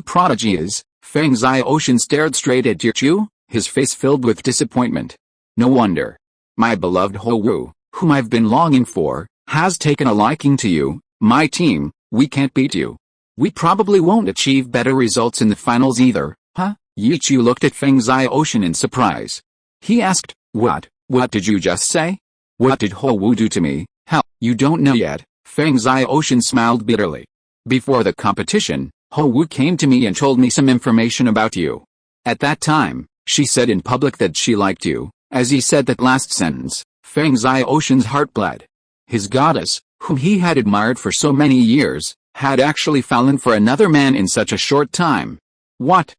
prodigy is." Feng Xiaoshan stared straight at Yichu, his face filled with disappointment. "No wonder. My beloved Xiao Wu, whom I've been longing for, has taken a liking to you. My team, we can't beat you. We probably won't achieve better results in the finals either, huh?" Yichu looked at Feng Xiaoshan in surprise. He asked, What did you just say? What did Xiao Wu do to me?" "How, you don't know yet?" Feng Xiaoshan smiled bitterly. "Before the competition, Xiao Wu came to me and told me some information about you. At that time, she said in public that she liked you." As he said that last sentence, Feng Xiaoshan's heart bled. His goddess, whom he had admired for so many years, had actually fallen for another man in such a short time. What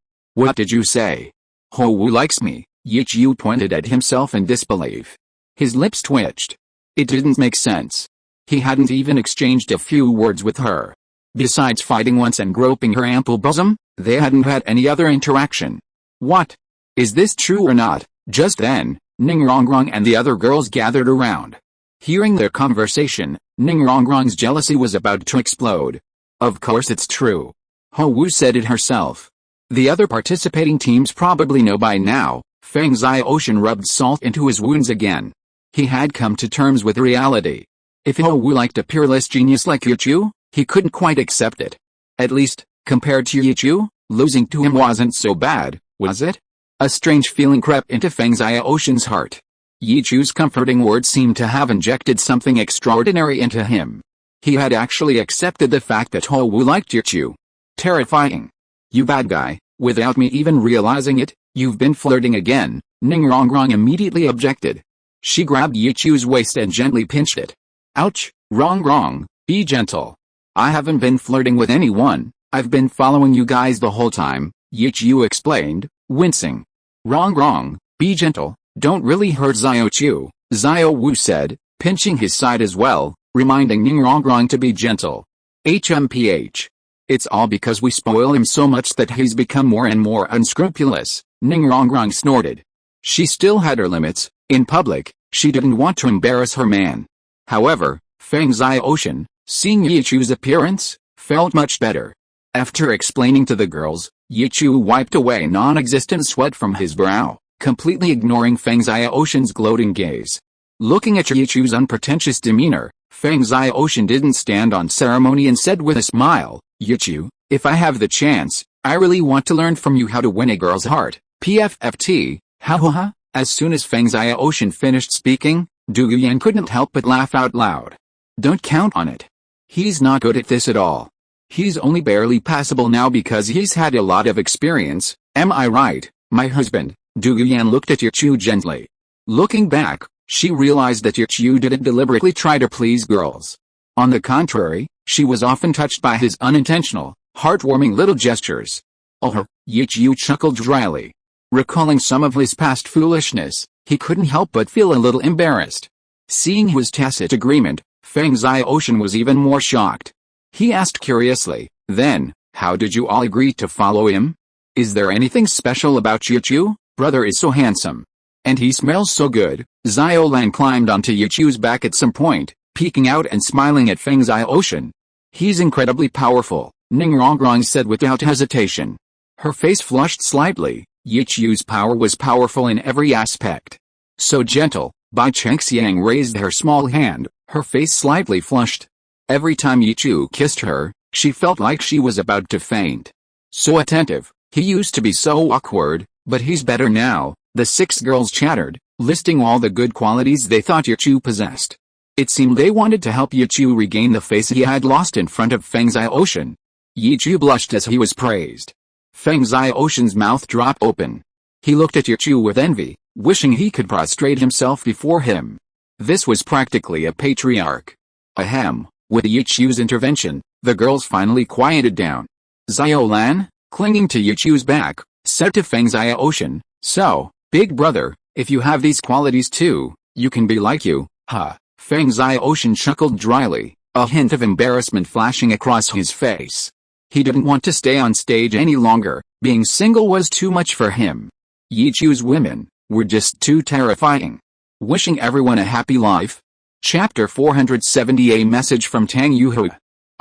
did you say?" "Xiao Wu likes me." Yichu pointed at himself in disbelief. His lips twitched. It didn't make sense. He hadn't even exchanged a few words with her. Besides fighting once and groping her ample bosom, they hadn't had any other interaction. "What? Is this true or not?" Just then, Ningrongrong and the other girls gathered around. Hearing their conversation, Ningrongrong's jealousy was about to explode. "Of course it's true. Xiao Wu said it herself. The other participating teams probably know by now." Feng Xiaoshan rubbed salt into his wounds again. He had come to terms with reality. If Xiao Wu liked a peerless genius like Yichu, he couldn't quite accept it. At least, compared to Yichu, losing to him wasn't so bad, was it? A strange feeling crept into Feng Xiaoshan's heart. Yichu's comforting words seemed to have injected something extraordinary into him. He had actually accepted the fact that Xiao Wu liked Yichu. Terrifying. "You bad guy, without me even realizing it, you've been flirting again," Ningrongrong immediately objected. She grabbed Yichu's waist and gently pinched it. "Ouch, Rongrong, be gentle. I haven't been flirting with anyone, I've been following you guys the whole time," Yichu explained, wincing. "Rongrong, be gentle, don't really hurt Xiao Wu said, pinching his side as well, reminding Ningrongrong to be gentle. "HMPH. It's all because we spoil him so much that he's become more and more unscrupulous," Ningrongrong snorted. She still had her limits. In public, she didn't want to embarrass her man. However, Feng Xiaoshan, seeing Yichu's appearance, felt much better. After explaining to the girls, Yichu wiped away non-existent sweat from his brow, completely ignoring Feng Xiaoshan's gloating gaze. Looking at Yichu's unpretentious demeanor, Feng Xiaoshan didn't stand on ceremony and said with a smile, "Yichu, if I have the chance, I really want to learn from you how to win a girl's heart." PFFT, ha ha ha. As soon as Feng Xiaoshan finished speaking, Douluo couldn't help but laugh out loud. "Don't count on it. He's not good at this at all. He's only barely passable now because he's had a lot of experience, am I right, my husband?" Douluo looked at Yichu gently. Looking back, she realized that Yichu didn't deliberately try to please girls. On the contrary, she was often touched by his unintentional, heartwarming little gestures. "Oh," Yichu chuckled dryly. Recalling some of his past foolishness, he couldn't help but feel a little embarrassed. Seeing his tacit agreement, Feng Xiaoshan was even more shocked. He asked curiously, Then, how did you all agree to follow him? Is there anything special about Yichu? Brother is so handsome. And he smells so good. Xiao Lan climbed onto Yichu's back at some point, peeking out and smiling at Feng Xiaoshan. He's incredibly powerful, Ning Rongrong said without hesitation. Her face flushed slightly. Yichu's power was powerful in every aspect. So gentle. Bai Chengxiang raised her small hand, her face slightly flushed. Every time Yichu kissed her, she felt like she was about to faint. So attentive. He used to be so awkward, but he's better now, the 6 girls chattered, listing all the good qualities they thought Yichu possessed. It seemed they wanted to help Yichu regain the face he had lost in front of Feng Xiaoshan. Yichu blushed as he was praised. Feng Xiaoshan's mouth dropped open. He looked at Yichu with envy, wishing he could prostrate himself before him. This was practically a patriarch. Ahem, with Yichu's intervention, the girls finally quieted down. Xiao Lan, clinging to Yichu's back, said to Feng Xiaoshan, "So, big brother, if you have these qualities too, you can be like you, huh?" Feng Xiaoshan chuckled dryly, a hint of embarrassment flashing across his face. He didn't want to stay on stage any longer, being single was too much for him. Yichu's women were just too terrifying. Wishing everyone a happy life. Chapter 470. A message from Tang Yuhu.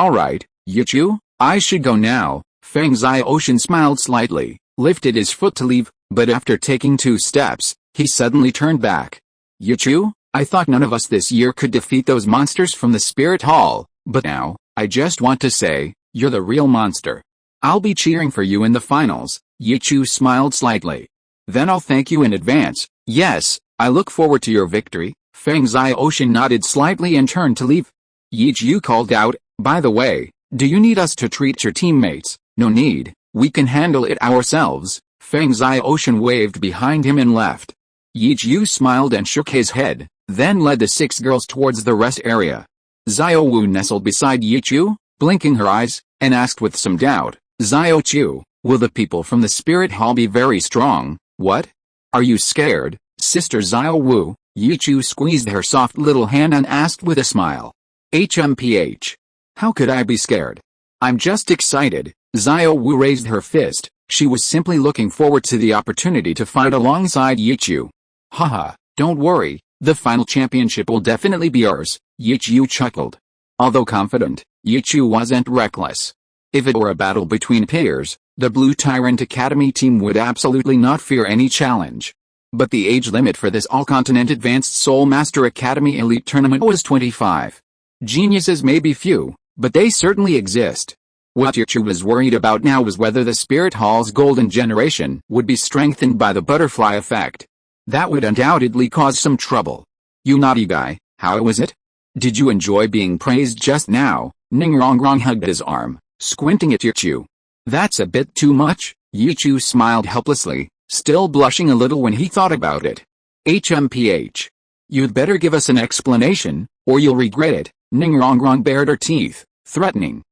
Alright, Yichu, I should go now. Feng Xiaoshan smiled slightly, lifted his foot to leave, but after taking 2 steps, he suddenly turned back. Yichu, I thought none of us this year could defeat those monsters from the Spirit Hall, but now, I just want to say, you're the real monster. I'll be cheering for you in the finals. Yichu smiled slightly. Then I'll thank you in advance. Yes, I look forward to your victory. Feng Xiaoshan nodded slightly and turned to leave. Yichu called out, by the way, do you need us to treat your teammates? No need, we can handle it ourselves. Feng Xiaoshan waved behind him and left. Yichu smiled and shook his head, then led the 6 girls towards the rest area. Xiao Wu nestled beside Yichu, blinking her eyes, and asked with some doubt, Xiao Chu, will the people from the Spirit Hall be very strong? What? Are you scared, Sister Xiao Wu? Yichu squeezed her soft little hand and asked with a smile. HMPH. How could I be scared? I'm just excited. Xiao Wu raised her fist. She was simply looking forward to the opportunity to fight alongside Yichu. Haha, don't worry, the final championship will definitely be ours, Yichu chuckled. Although confident, Yichu wasn't reckless. If it were a battle between peers, the Blue Tyrant Academy team would absolutely not fear any challenge. But the age limit for this all-continent Advanced Soul Master Academy Elite Tournament was 25. Geniuses may be few, but they certainly exist. What Yichu was worried about now was whether the Spirit Hall's golden generation would be strengthened by the butterfly effect. That would undoubtedly cause some trouble. You naughty guy, how was it? Did you enjoy being praised just now? Ning Rongrong hugged his arm, squinting at Yichu. That's a bit too much. Yichu smiled helplessly, still blushing a little when he thought about it. HMPH. You'd better give us an explanation, or you'll regret it. Ning Rongrong bared her teeth, threatening.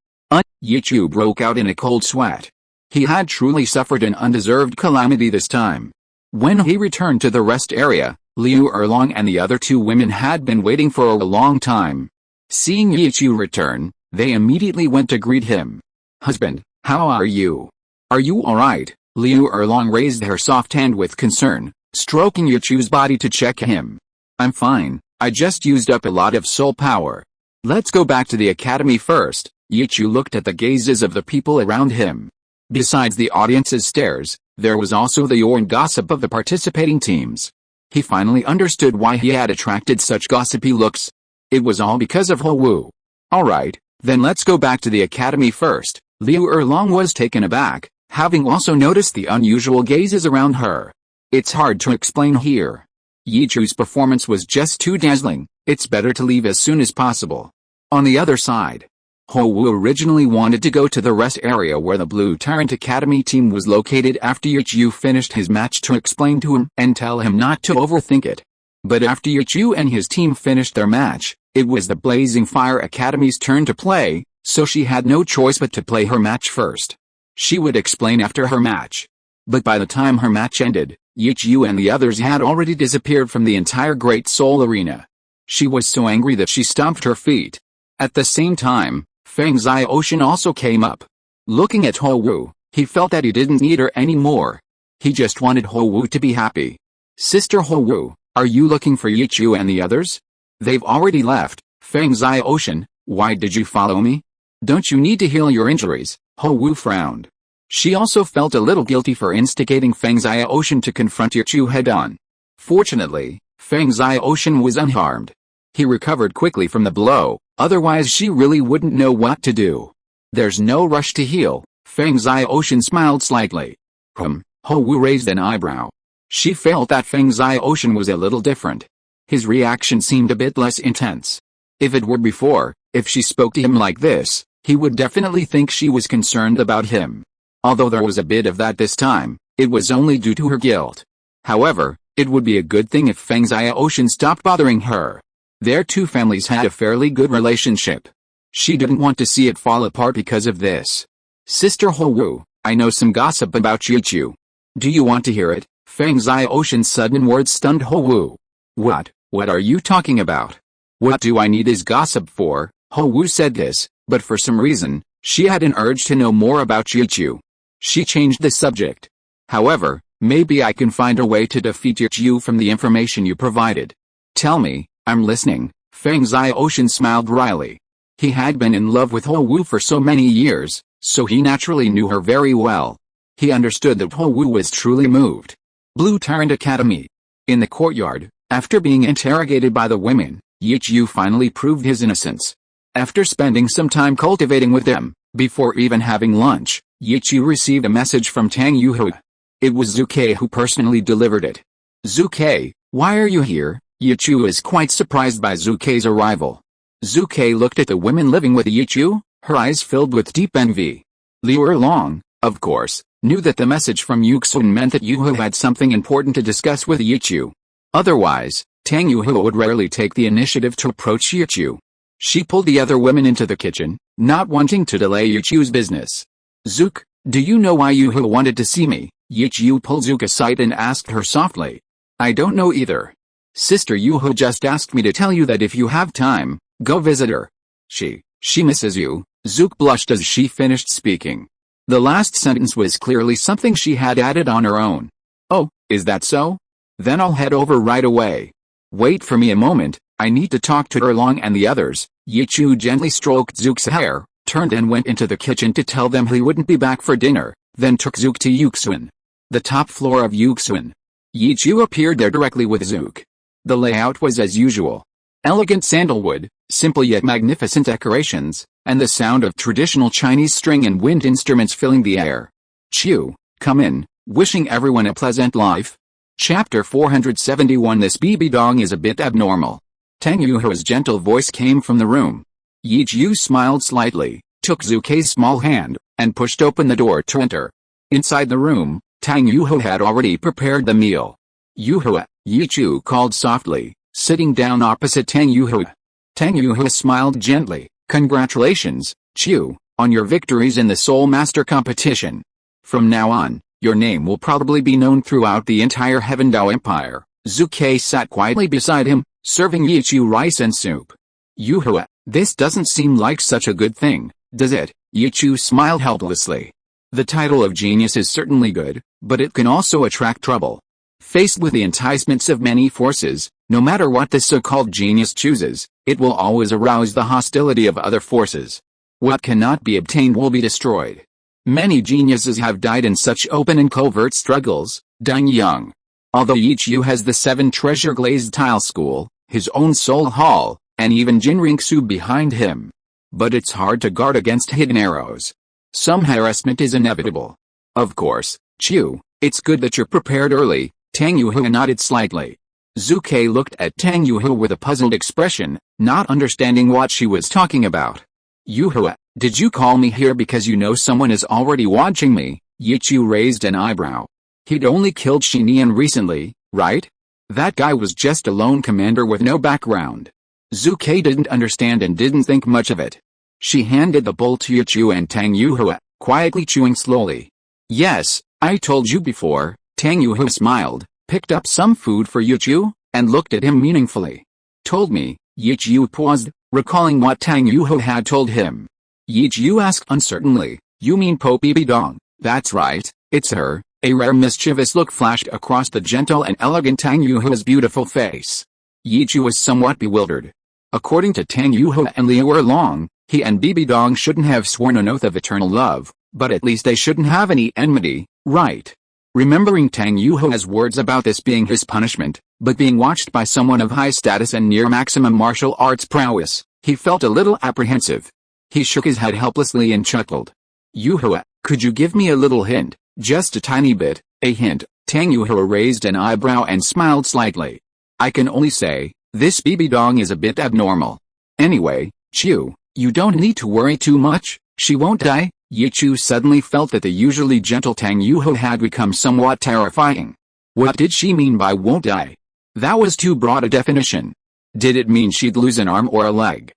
Yichu broke out in a cold sweat. He had truly suffered an undeserved calamity this time. When he returned to the rest area, Liu Erlong and the other 2 women had been waiting for a long time. Seeing Yichu return, they immediately went to greet him. Husband, how are you? Are you alright? Liu Erlong raised her soft hand with concern, stroking Yichu's body to check him. I'm fine, I just used up a lot of soul power. Let's go back to the academy first. Yichu looked at the gazes of the people around him. Besides the audience's stares, there was also the awe and gossip of the participating teams. He finally understood why he had attracted such gossipy looks. It was all because of Xiao Wu. Alright, then let's go back to the academy first. Liu Erlong was taken aback, having also noticed the unusual gazes around her. It's hard to explain here. Yichu's performance was just too dazzling, it's better to leave as soon as possible. On the other side, Xiao Wu originally wanted to go to the rest area where the Blue Tyrant Academy team was located after Yichu finished his match to explain to him and tell him not to overthink it. But after Yichu and his team finished their match, it was the Blazing Fire Academy's turn to play, so she had no choice but to play her match first. She would explain after her match. But by the time her match ended, Yichu and the others had already disappeared from the entire Great Soul Arena. She was so angry that she stomped her feet. At the same time, Feng Xiaoshan also came up. Looking at Xiao Wu, he felt that he didn't need her anymore. He just wanted Xiao Wu to be happy. Sister Xiao Wu, are you looking for Yichu and the others? They've already left. Feng Zai Ocean, why did you follow me? Don't you need to heal your injuries? Xiao Wu frowned. She also felt a little guilty for instigating Feng Zai Ocean to confront Yichu head-on. Fortunately, Feng Zai Ocean was unharmed. He recovered quickly from the blow, otherwise she really wouldn't know what to do. There's no rush to heal. Feng Zai Ocean smiled slightly. Xiao Wu raised an eyebrow. She felt that Feng Zai Ocean was a little different. His reaction seemed a bit less intense. If it were before, if she spoke to him like this, he would definitely think she was concerned about him. Although there was a bit of that this time, it was only due to her guilt. However, it would be a good thing if Feng Zai Ocean stopped bothering her. Their two families had a fairly good relationship. She didn't want to see it fall apart because of this. Sister Xiao Wu, I know some gossip about Yichu. Do you want to hear it? Feng Zai Ocean's sudden words stunned Xiao Wu. What are you talking about? What do I need his gossip for? Xiao Wu said this, but for some reason, she had an urge to know more about Yichu. She changed the subject. However, maybe I can find a way to defeat Yichu from the information you provided. Tell me, I'm listening. Feng Zai Ocean smiled wryly. He had been in love with Xiao Wu for so many years, so he naturally knew her very well. He understood that Xiao Wu was truly moved. Blue Tyrant Academy. In the courtyard, after being interrogated by the women, Yichu finally proved his innocence. After spending some time cultivating with them, before even having lunch, Yichu received a message from Tang Yuhu. It was Zuke who personally delivered it. Zuke, why are you here? Yichu was quite surprised by Zuke's arrival. Zuke looked at the women living with Yichu, her eyes filled with deep envy. Liu Erlong, of course, knew that the message from Yuxun meant that Yuhu had something important to discuss with Yichu. Otherwise, Tang Yuhu would rarely take the initiative to approach Yichu. She pulled the other women into the kitchen, not wanting to delay Yichu's business. Zook, do you know why Yuhu wanted to see me? Yichu pulled Zook aside and asked her softly. I don't know either. Sister Yuhu just asked me to tell you that if you have time, go visit her. She misses you. Zook blushed as she finished speaking. The last sentence was clearly something she had added on her own. Oh, is that so? Then I'll head over right away. Wait for me a moment, I need to talk to Erlong and the others. Yichu gently stroked Zook's hair, turned and went into the kitchen to tell them he wouldn't be back for dinner, then took Zook to Yuxun. The top floor of Yuxun. Yichu appeared there directly with Zook. The layout was as usual. Elegant sandalwood, simple yet magnificent decorations, and the sound of traditional Chinese string and wind instruments filling the air. Chew, come in, wishing everyone a pleasant life. Chapter 471. This BB dong is a bit abnormal. Tang Yuhu's gentle voice came from the room. Yichu smiled slightly, took Zuke's small hand, and pushed open the door to enter. Inside the room, Tang Yuhu had already prepared the meal. Yuhu, Yichu called softly, sitting down opposite Tang Yuhu. Tang Yuhu smiled gently. Congratulations, Chew, on your victories in the Soul Master competition. From now on, your name will probably be known throughout the entire Heaven Dao Empire. Zuke sat quietly beside him, serving Yichu rice and soup. Yuhu, this doesn't seem like such a good thing, does it? Yichu smiled helplessly. The title of genius is certainly good, but it can also attract trouble. Faced with the enticements of many forces, no matter what the so-called genius chooses, it will always arouse the hostility of other forces. What cannot be obtained will be destroyed. Many geniuses have died in such open and covert struggles. Deng Yang. Although Yichu has the 7 treasure glazed tile school, his own soul hall, and even Jinringsu behind him. But it's hard to guard against hidden arrows. Some harassment is inevitable. Of course, Chew, it's good that you're prepared early. Tang Yuhu nodded slightly. Zuke looked at Tang Yuhu with a puzzled expression, not understanding what she was talking about. Yuhu, did you call me here because you know someone is already watching me? Yichu raised an eyebrow. He'd only killed Xinian recently, right? That guy was just a lone commander with no background. Zuke didn't understand and didn't think much of it. She handed the bowl to Yichu and Tang Yuhu, quietly chewing slowly. Yes, I told you before. Tang Yuhu smiled, picked up some food for Yichu, and looked at him meaningfully. Told me. Yichu paused, recalling what Tang Yuhu had told him. Yichu asked uncertainly, You mean Po Bibi Dong? That's right, it's her. A rare mischievous look flashed across the gentle and elegant Tang Yuhua's beautiful face. Yi Chu was somewhat bewildered. According to Tang Yuhua and Liu Erlong, he and Bibi Dong shouldn't have sworn an oath of eternal love, but at least they shouldn't have any enmity, right? Remembering Tang Yuhua's words about this being his punishment, but being watched by someone of high status and near maximum martial arts prowess, he felt a little apprehensive. He shook his head helplessly and chuckled. Yuhua, could you give me a little hint? Just a tiny bit. A hint. Tang Yuhua raised an eyebrow and smiled slightly. I can only say, this Bibi Dong is a bit abnormal. Anyway, Chu, you don't need to worry too much, she won't die. Yi Chu suddenly felt that the usually gentle Tang Yuhua had become somewhat terrifying. What did she mean by won't die? That was too broad a definition. Did it mean she'd lose an arm or a leg?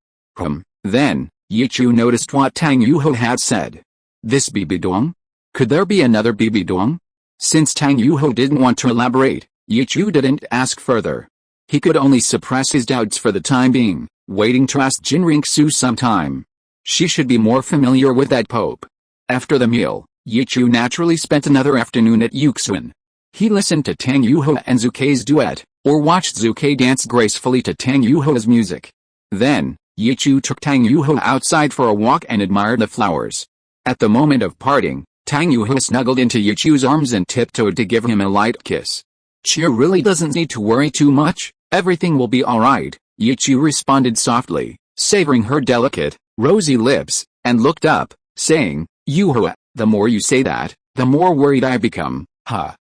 Then, Yi Chu noticed what Tang Yuhua had said. This Bibi Dong? Could there be another Bibi Dong? Since Tang Yuhua didn't want to elaborate, Yi Chu didn't ask further. He could only suppress his doubts for the time being, waiting to ask Jinring Su sometime. She should be more familiar with that pope. After the meal, Yi Chu naturally spent another afternoon at Yuxuan. He listened to Tang Yuhua and Zukei's duet, or watched Zukei dance gracefully to Tang Yuhua's music. Then, Yi Chu took Tang Yuhua outside for a walk and admired the flowers. At the moment of parting, Tang Yuhua snuggled into Yi Chu's arms and tiptoed to give him a light kiss. Chu really doesn't need to worry too much, everything will be alright, Yi Chu responded softly, savoring her delicate, rosy lips, and looked up, saying, Yuhua, the more you say that, the more worried I become.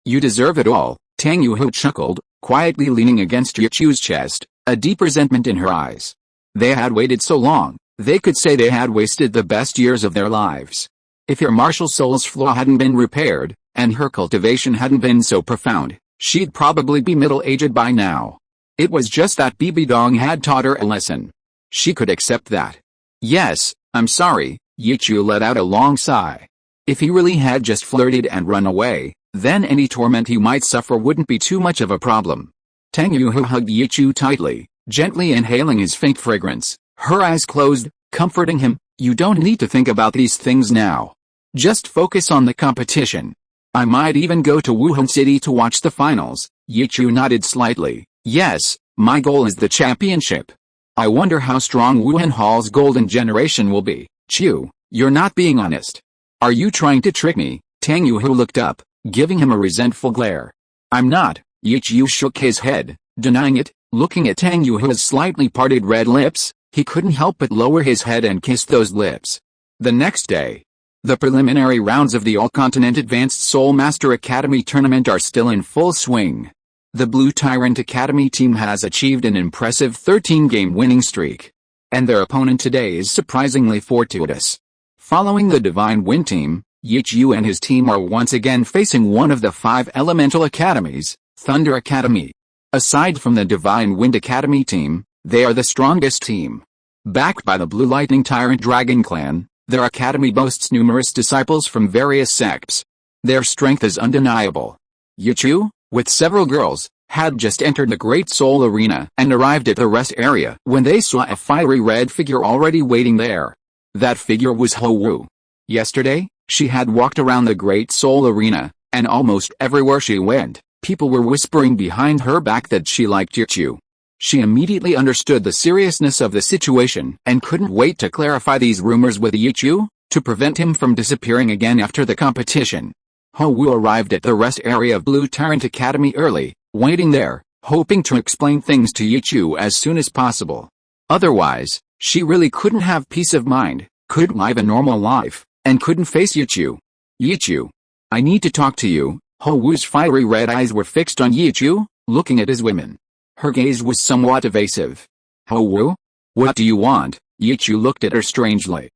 You deserve it all. Tang Yuhua chuckled, quietly leaning against Yi Chu's chest, a deep resentment in her eyes. They had waited so long, they could say they had wasted the best years of their lives. If her martial soul's flaw hadn't been repaired, and her cultivation hadn't been so profound, she'd probably be middle-aged by now. It was just that Bibi Dong had taught her a lesson. She could accept that. Yes, I'm sorry, Yi Chu let out a long sigh. If he really had just flirted and run away, then any torment he might suffer wouldn't be too much of a problem. Tang Yuhua hugged Yi Chu tightly, gently inhaling his faint fragrance, her eyes closed, comforting him. You don't need to think about these things now. Just focus on the competition. I might even go to Wuhan City to watch the finals. Yi Chu nodded slightly. Yes, my goal is the championship. I wonder how strong Wuhan Hall's golden generation will be. Chu, you're not being honest. Are you trying to trick me? Tang Yuhua looked up, giving him a resentful glare. I'm not. Yi Chu shook his head, denying it. Looking at Tang Yuhua's slightly parted red lips, he couldn't help but lower his head and kiss those lips. The next day, the preliminary rounds of the All-Continent Advanced Soul Master Academy tournament are still in full swing. The Blue Tyrant Academy team has achieved an impressive 13-game winning streak. And their opponent today is surprisingly fortuitous. Following the Divine Wind team, Yi Chu and his team are once again facing one of the 5 elemental academies, Thunder Academy. Aside from the Divine Wind Academy team, they are the strongest team. Backed by the Blue Lightning Tyrant Dragon Clan, their academy boasts numerous disciples from various sects. Their strength is undeniable. Yi Chu, with several girls, had just entered the Great Soul Arena and arrived at the rest area when they saw a fiery red figure already waiting there. That figure was Xiao Wu. Yesterday, she had walked around the Great Soul Arena, and almost everywhere she went, people were whispering behind her back that she liked Yi Chu. She immediately understood the seriousness of the situation and couldn't wait to clarify these rumors with Yi Chu, to prevent him from disappearing again after the competition. Xiao Wu arrived at the rest area of Blue Tyrant Academy early, waiting there, hoping to explain things to Yi Chu as soon as possible. Otherwise, she really couldn't have peace of mind, couldn't live a normal life, and couldn't face Yi Chu. Yi Chu, I need to talk to you. Xiao Wu's fiery red eyes were fixed on Yi Chu, looking at his women. Her gaze was somewhat evasive. Xiao Wu? What do you want? Yi Chu looked at her strangely.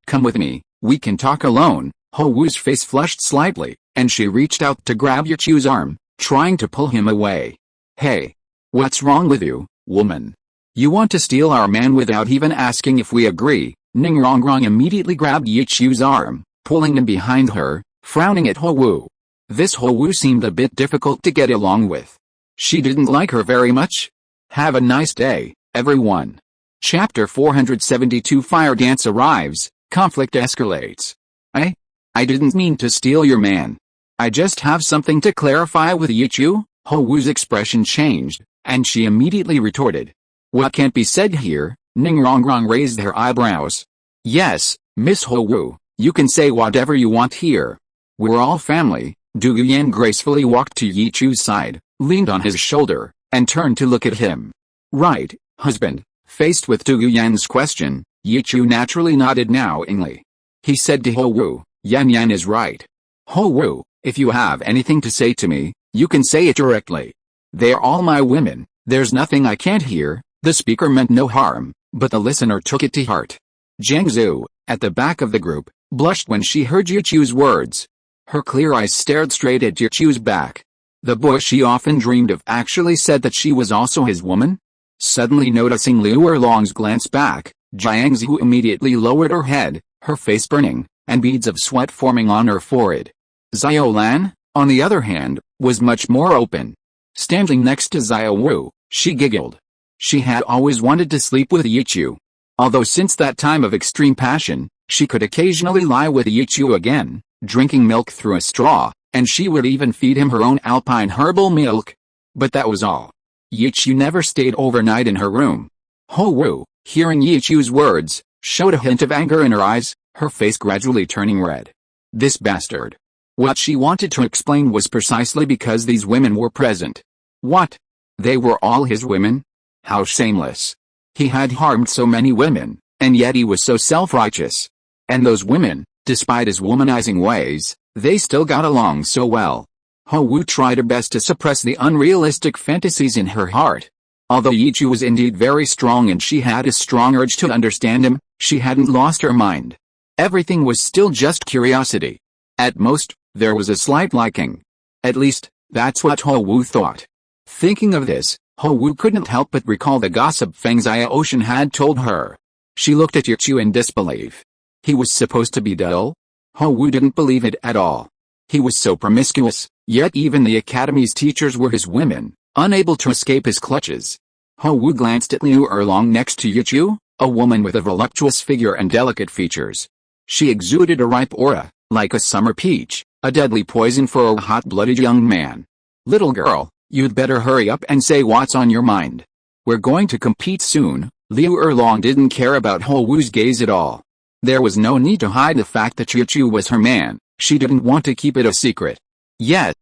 Come with me, we can talk alone. Xiao Wu's face flushed slightly, and she reached out to grab Yi Chu's arm, trying to pull him away. Hey! What's wrong with you, woman? You want to steal our man without even asking if we agree? Ning Rongrong immediately grabbed Yi Chu's arm, pulling him behind her, frowning at Xiao Wu. This Xiao Wu seemed a bit difficult to get along with. She didn't like her very much. Have a nice day, everyone. Chapter 472 Fire Dance arrives, conflict escalates. I didn't mean to steal your man. I just have something to clarify with Yichu. Ho Wu's expression changed, and she immediately retorted. What can't be said here? Ningrongrong raised her eyebrows. Yes, Miss Ho Wu, you can say whatever you want here. We're all family. Du Yuan gracefully walked to Yichu's side, leaned on his shoulder, and turned to look at him. Right, husband. Faced with Du Yuan's question, Yichu naturally nodded knowingly. He said to Ho Wu, Yan Yan is right. Ho Wu, if you have anything to say to me, you can say it directly. They're all my women, there's nothing I can't hear. The speaker meant no harm, but the listener took it to heart. Jiang Zhu, at the back of the group, blushed when she heard Yichu's words. Her clear eyes stared straight at Yichu's back. The boy she often dreamed of actually said that she was also his woman? Suddenly noticing Liu Erlong's glance back, Jiang Zhu immediately lowered her head, her face burning, and beads of sweat forming on her forehead. Xiao Lan, on the other hand, was much more open. Standing next to Xiao Wu, she giggled. She had always wanted to sleep with Yichu. Although since that time of extreme passion, she could occasionally lie with Yichu again, drinking milk through a straw, and she would even feed him her own alpine herbal milk. But that was all. Yichu never stayed overnight in her room. Ho Wu, hearing Yichu's words, showed a hint of anger in her eyes, her face gradually turning red. This bastard. What she wanted to explain was precisely because these women were present. What? They were all his women? How shameless. He had harmed so many women, and yet he was so self-righteous. And those women, despite his womanizing ways, they still got along so well. Ho Wu tried her best to suppress the unrealistic fantasies in her heart. Although Yichu was indeed very strong and she had a strong urge to understand him, she hadn't lost her mind. Everything was still just curiosity. At most, there was a slight liking. At least, that's what Ho Wu thought. Thinking of this, Ho Wu couldn't help but recall the gossip Feng Xiaoshan had told her. She looked at Yichu in disbelief. He was supposed to be dull? Ho Wu didn't believe it at all. He was so promiscuous, yet even the academy's teachers were his women, unable to escape his clutches. Ho Wu glanced at Liu Erlong next to Yichu, a woman with a voluptuous figure and delicate features. She exuded a ripe aura, like a summer peach, a deadly poison for a hot-blooded young man. Little girl, you'd better hurry up and say what's on your mind. We're going to compete soon. Liu Erlong didn't care about Ho Wu's gaze at all. There was no need to hide the fact that Yichu was her man, she didn't want to keep it a secret. Yeah,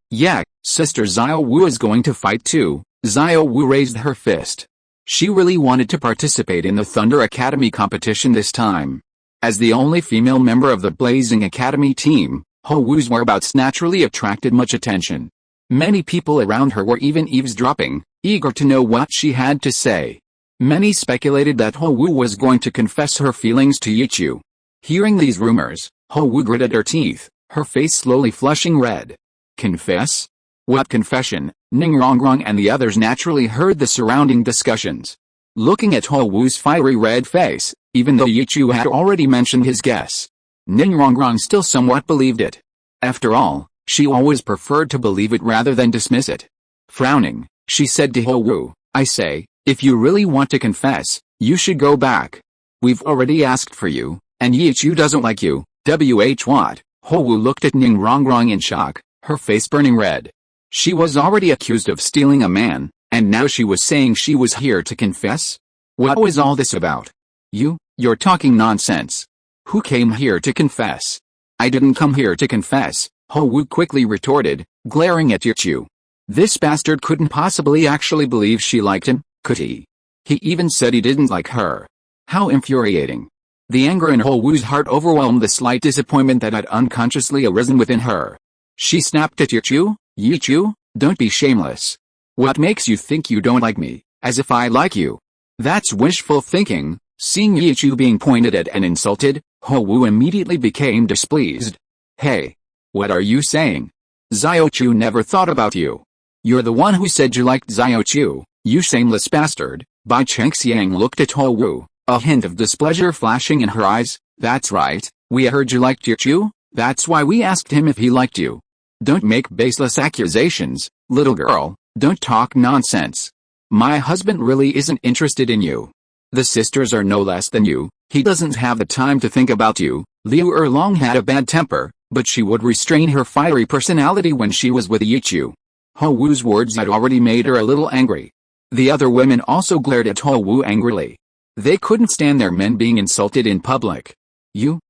Sister Xiao Wu is going to fight too. Xiao Wu raised her fist. She really wanted to participate in the Thunder Academy competition this time. As the only female member of the Blazing Academy team, Ho Wu's whereabouts naturally attracted much attention. Many people around her were even eavesdropping, eager to know what she had to say. Many speculated that Ho Wu was going to confess her feelings to Yichu. Hearing these rumors, Ho Wu gritted her teeth, her face slowly flushing red. Confess? What confession? Ningrongrong and the others naturally heard the surrounding discussions. Looking at Ho Wu's fiery red face, even though Yichu had already mentioned his guess, Ningrongrong still somewhat believed it. After all, she always preferred to believe it rather than dismiss it. Frowning, she said to Ho Wu, I say, if you really want to confess, you should go back. We've already asked for you, and Yichu doesn't like you. What? Ho Wu looked at Ningrongrong in shock, her face burning red. She was already accused of stealing a man, and now she was saying she was here to confess? What was all this about? You're talking nonsense. Who came here to confess? I didn't come here to confess, Ho Wu quickly retorted, glaring at Yichu. This bastard couldn't possibly actually believe she liked him, could he? He even said he didn't like her. How infuriating. The anger in Ho Wu's heart overwhelmed the slight disappointment that had unconsciously arisen within her. She snapped at Yichu, Yichu, don't be shameless. What makes you think you don't like me, as if I like you? That's wishful thinking. Seeing Yichu being pointed at and insulted, Ho Wu immediately became displeased. Hey! What are you saying? Xiaochu never thought about you. You're the one who said you liked Xiaochu, you shameless bastard. Bai Chengxiang looked at Ho Wu, a hint of displeasure flashing in her eyes. That's right, we heard you liked Yichu, that's why we asked him if he liked you. Don't make baseless accusations, little girl, don't talk nonsense. My husband really isn't interested in you. The sisters are no less than you, he doesn't have the time to think about you. Liu Erlong had a bad temper, but she would restrain her fiery personality when she was with Yichu. Ho Wu's words had already made her a little angry. The other women also glared at Ho Wu angrily. They couldn't stand their men being insulted in public. You,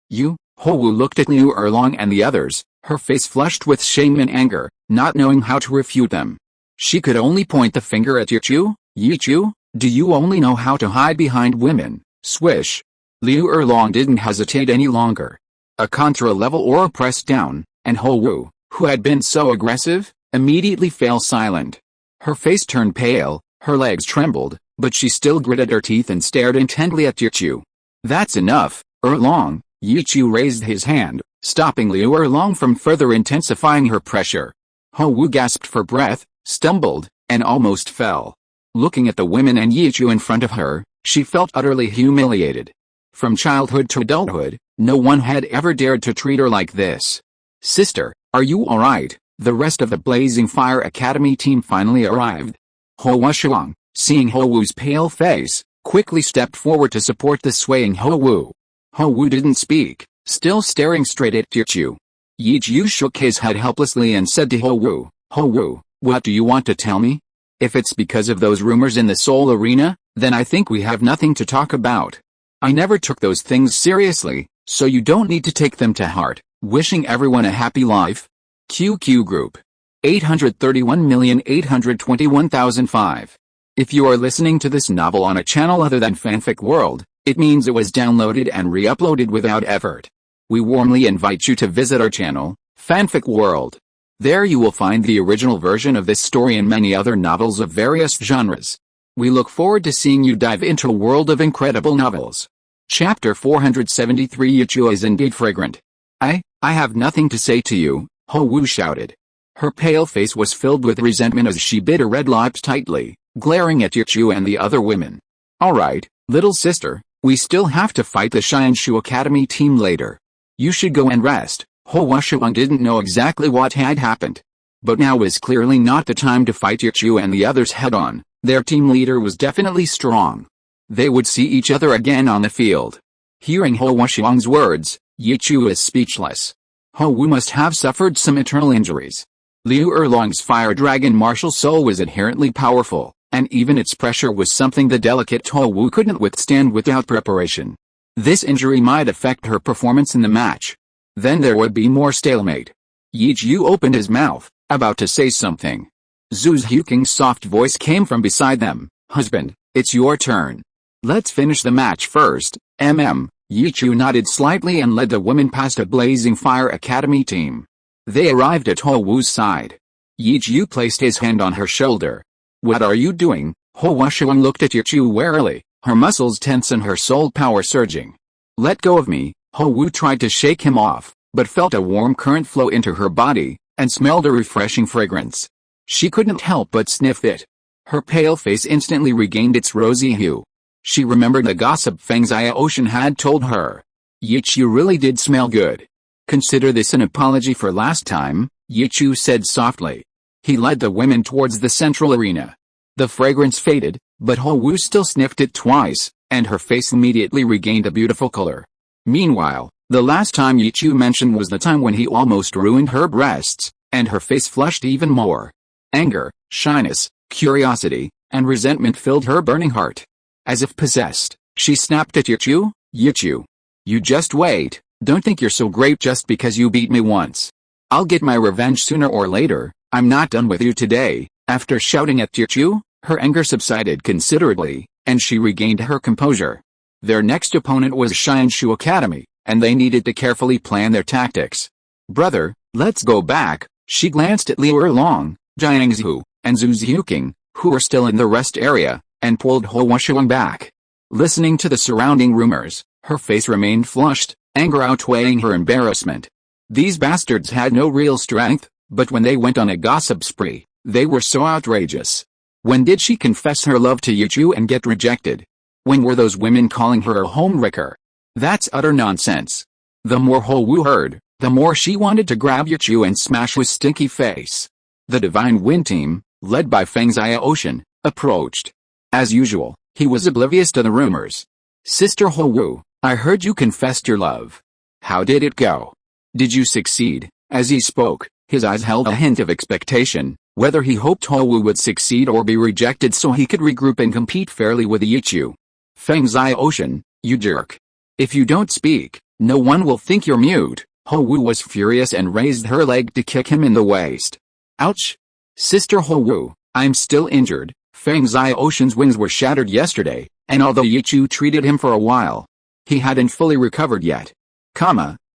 Ho Wu looked at Liu Erlong and the others, her face flushed with shame and anger, not knowing how to refute them. She could only point the finger at Yichu. Yichu, do you only know how to hide behind women? Swish. Liu Erlong didn't hesitate any longer. A contra-level aura pressed down, and Ho Wu, who had been so aggressive, immediately fell silent. Her face turned pale, her legs trembled, but she still gritted her teeth and stared intently at Yichu. That's enough, Erlong. Yichu raised his hand, stopping Liu Erlong from further intensifying her pressure. Ho Wu gasped for breath, stumbled, and almost fell. Looking at the women and Yichu in front of her, she felt utterly humiliated. From childhood to adulthood, no one had ever dared to treat her like this. Sister, are you alright? The rest of the Blazing Fire Academy team finally arrived. Ho Wuxiang, seeing Ho Wu's pale face, quickly stepped forward to support the swaying Ho Wu. Ho Wu didn't speak, still staring straight at Yichu. Yichu shook his head helplessly and said to Ho Wu, what do you want to tell me? If it's because of those rumors in the Soul Arena, then I think we have nothing to talk about. I never took those things seriously, so you don't need to take them to heart. Wishing everyone a happy life. QQ Group. 831,821,005. If you are listening to this novel on a channel other than Fanfic World, it means it was downloaded and re-uploaded without effort. We warmly invite you to visit our channel, Fanfic World. There you will find the original version of this story and many other novels of various genres. We look forward to seeing you dive into a world of incredible novels. Chapter 473 Yichu is indeed fragrant. I have nothing to say to you, Ho Wu shouted. Her pale face was filled with resentment as she bit her red lips tightly, glaring at Yichu and the other women. Alright, little sister, we still have to fight the Xianshu Academy team later. You should go and rest. Ho Wuxiang didn't know exactly what had happened. But now was clearly not the time to fight Yichu and the others head-on. Their team leader was definitely strong. They would see each other again on the field. Hearing Ho Wuxiang's words, Yichu was speechless. Ho Wu must have suffered some internal injuries. Liu Erlong's fire dragon martial soul was inherently powerful, and even its pressure was something the delicate Ho Wu couldn't withstand without preparation. This injury might affect her performance in the match. Then there would be more stalemate. Yichu opened his mouth, about to say something. Zhu Zhuking's soft voice came from beside them. Husband, it's your turn. Let's finish the match first, Yichu nodded slightly and led the women past a Blazing Fire Academy team. They arrived at Ho Wu's side. Yichu placed his hand on her shoulder. What are you doing? Ho Wuxiang looked at Yichu warily, her muscles tense and her soul power surging. Let go of me. Ho Wu tried to shake him off, but felt a warm current flow into her body, and smelled a refreshing fragrance. She couldn't help but sniff it. Her pale face instantly regained its rosy hue. She remembered the gossip Feng Xiaoshan had told her. Yichu really did smell good. Consider this an apology for last time, Yichu said softly. He led the women towards the central arena. The fragrance faded, but Ho Wu still sniffed it twice, and her face immediately regained a beautiful color. Meanwhile, the last time Yichu mentioned was the time when he almost ruined her breasts, and her face flushed even more. Anger, shyness, curiosity, and resentment filled her burning heart. As if possessed, she snapped at Yichu. Yichu, you just wait, don't think you're so great just because you beat me once. I'll get my revenge sooner or later, I'm not done with you today. After shouting at Yichu, her anger subsided considerably, and she regained her composure. Their next opponent was Xianshu Academy, and they needed to carefully plan their tactics. Brother, let's go back. She glanced at Liu Erlong, Jiangzhu, and Zhu Zhuking, who were still in the rest area, and pulled Ho Wuxiang back. Listening to the surrounding rumors, her face remained flushed, anger outweighing her embarrassment. These bastards had no real strength, but when they went on a gossip spree, they were so outrageous. When did she confess her love to Yichu and get rejected? When were those women calling her a homewrecker? That's utter nonsense. The more Ho Wu heard, the more she wanted to grab Yichu and smash his stinky face. The Divine Wind team, led by Feng Xiaoshan, approached. As usual, he was oblivious to the rumors. Sister Ho Wu, I heard you confessed your love. How did it go? Did you succeed? As he spoke, his eyes held a hint of expectation, whether he hoped Xiao Wu would succeed or be rejected so he could regroup and compete fairly with Yichu. Feng Xiaoshan, you jerk. If you don't speak, no one will think you're mute. Xiao Wu was furious and raised her leg to kick him in the waist. Ouch! Sister Xiao Wu, I'm still injured. Feng Xiaoshan's wings were shattered yesterday, and although Yichu treated him for a while, he hadn't fully recovered yet.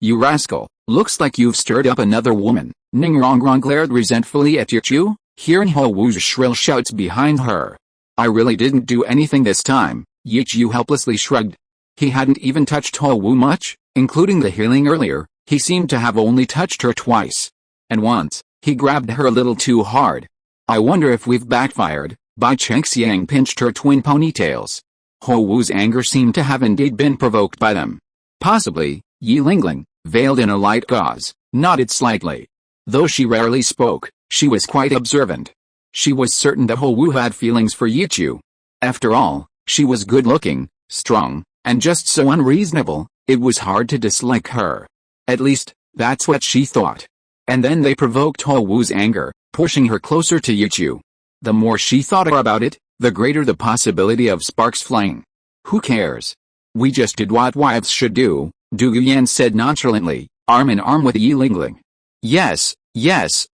You rascal, looks like you've stirred up another woman. Ning Rongrong glared resentfully at Yichu, hearing Xiao Wu's shrill shouts behind her. I really didn't do anything this time, Yichu helplessly shrugged. He hadn't even touched Xiao Wu much, including the healing earlier. He seemed to have only touched her twice. And once, he grabbed her a little too hard. I wonder if we've backfired. Bai Chengxiang pinched her twin ponytails. Xiao Wu's anger seemed to have indeed been provoked by them. Possibly, Yi Lingling, veiled in a light gauze, nodded slightly. Though she rarely spoke, she was quite observant. She was certain that Xiao Wu had feelings for Yichu. After all, she was good-looking, strong, and just so unreasonable, it was hard to dislike her. At least, that's what she thought. And then they provoked Xiao Wu's anger, pushing her closer to Yichu. The more she thought about it, the greater the possibility of sparks flying. Who cares? We just did what wives should do, Du Guyan said nonchalantly, arm in arm with Yi Lingling. Yes,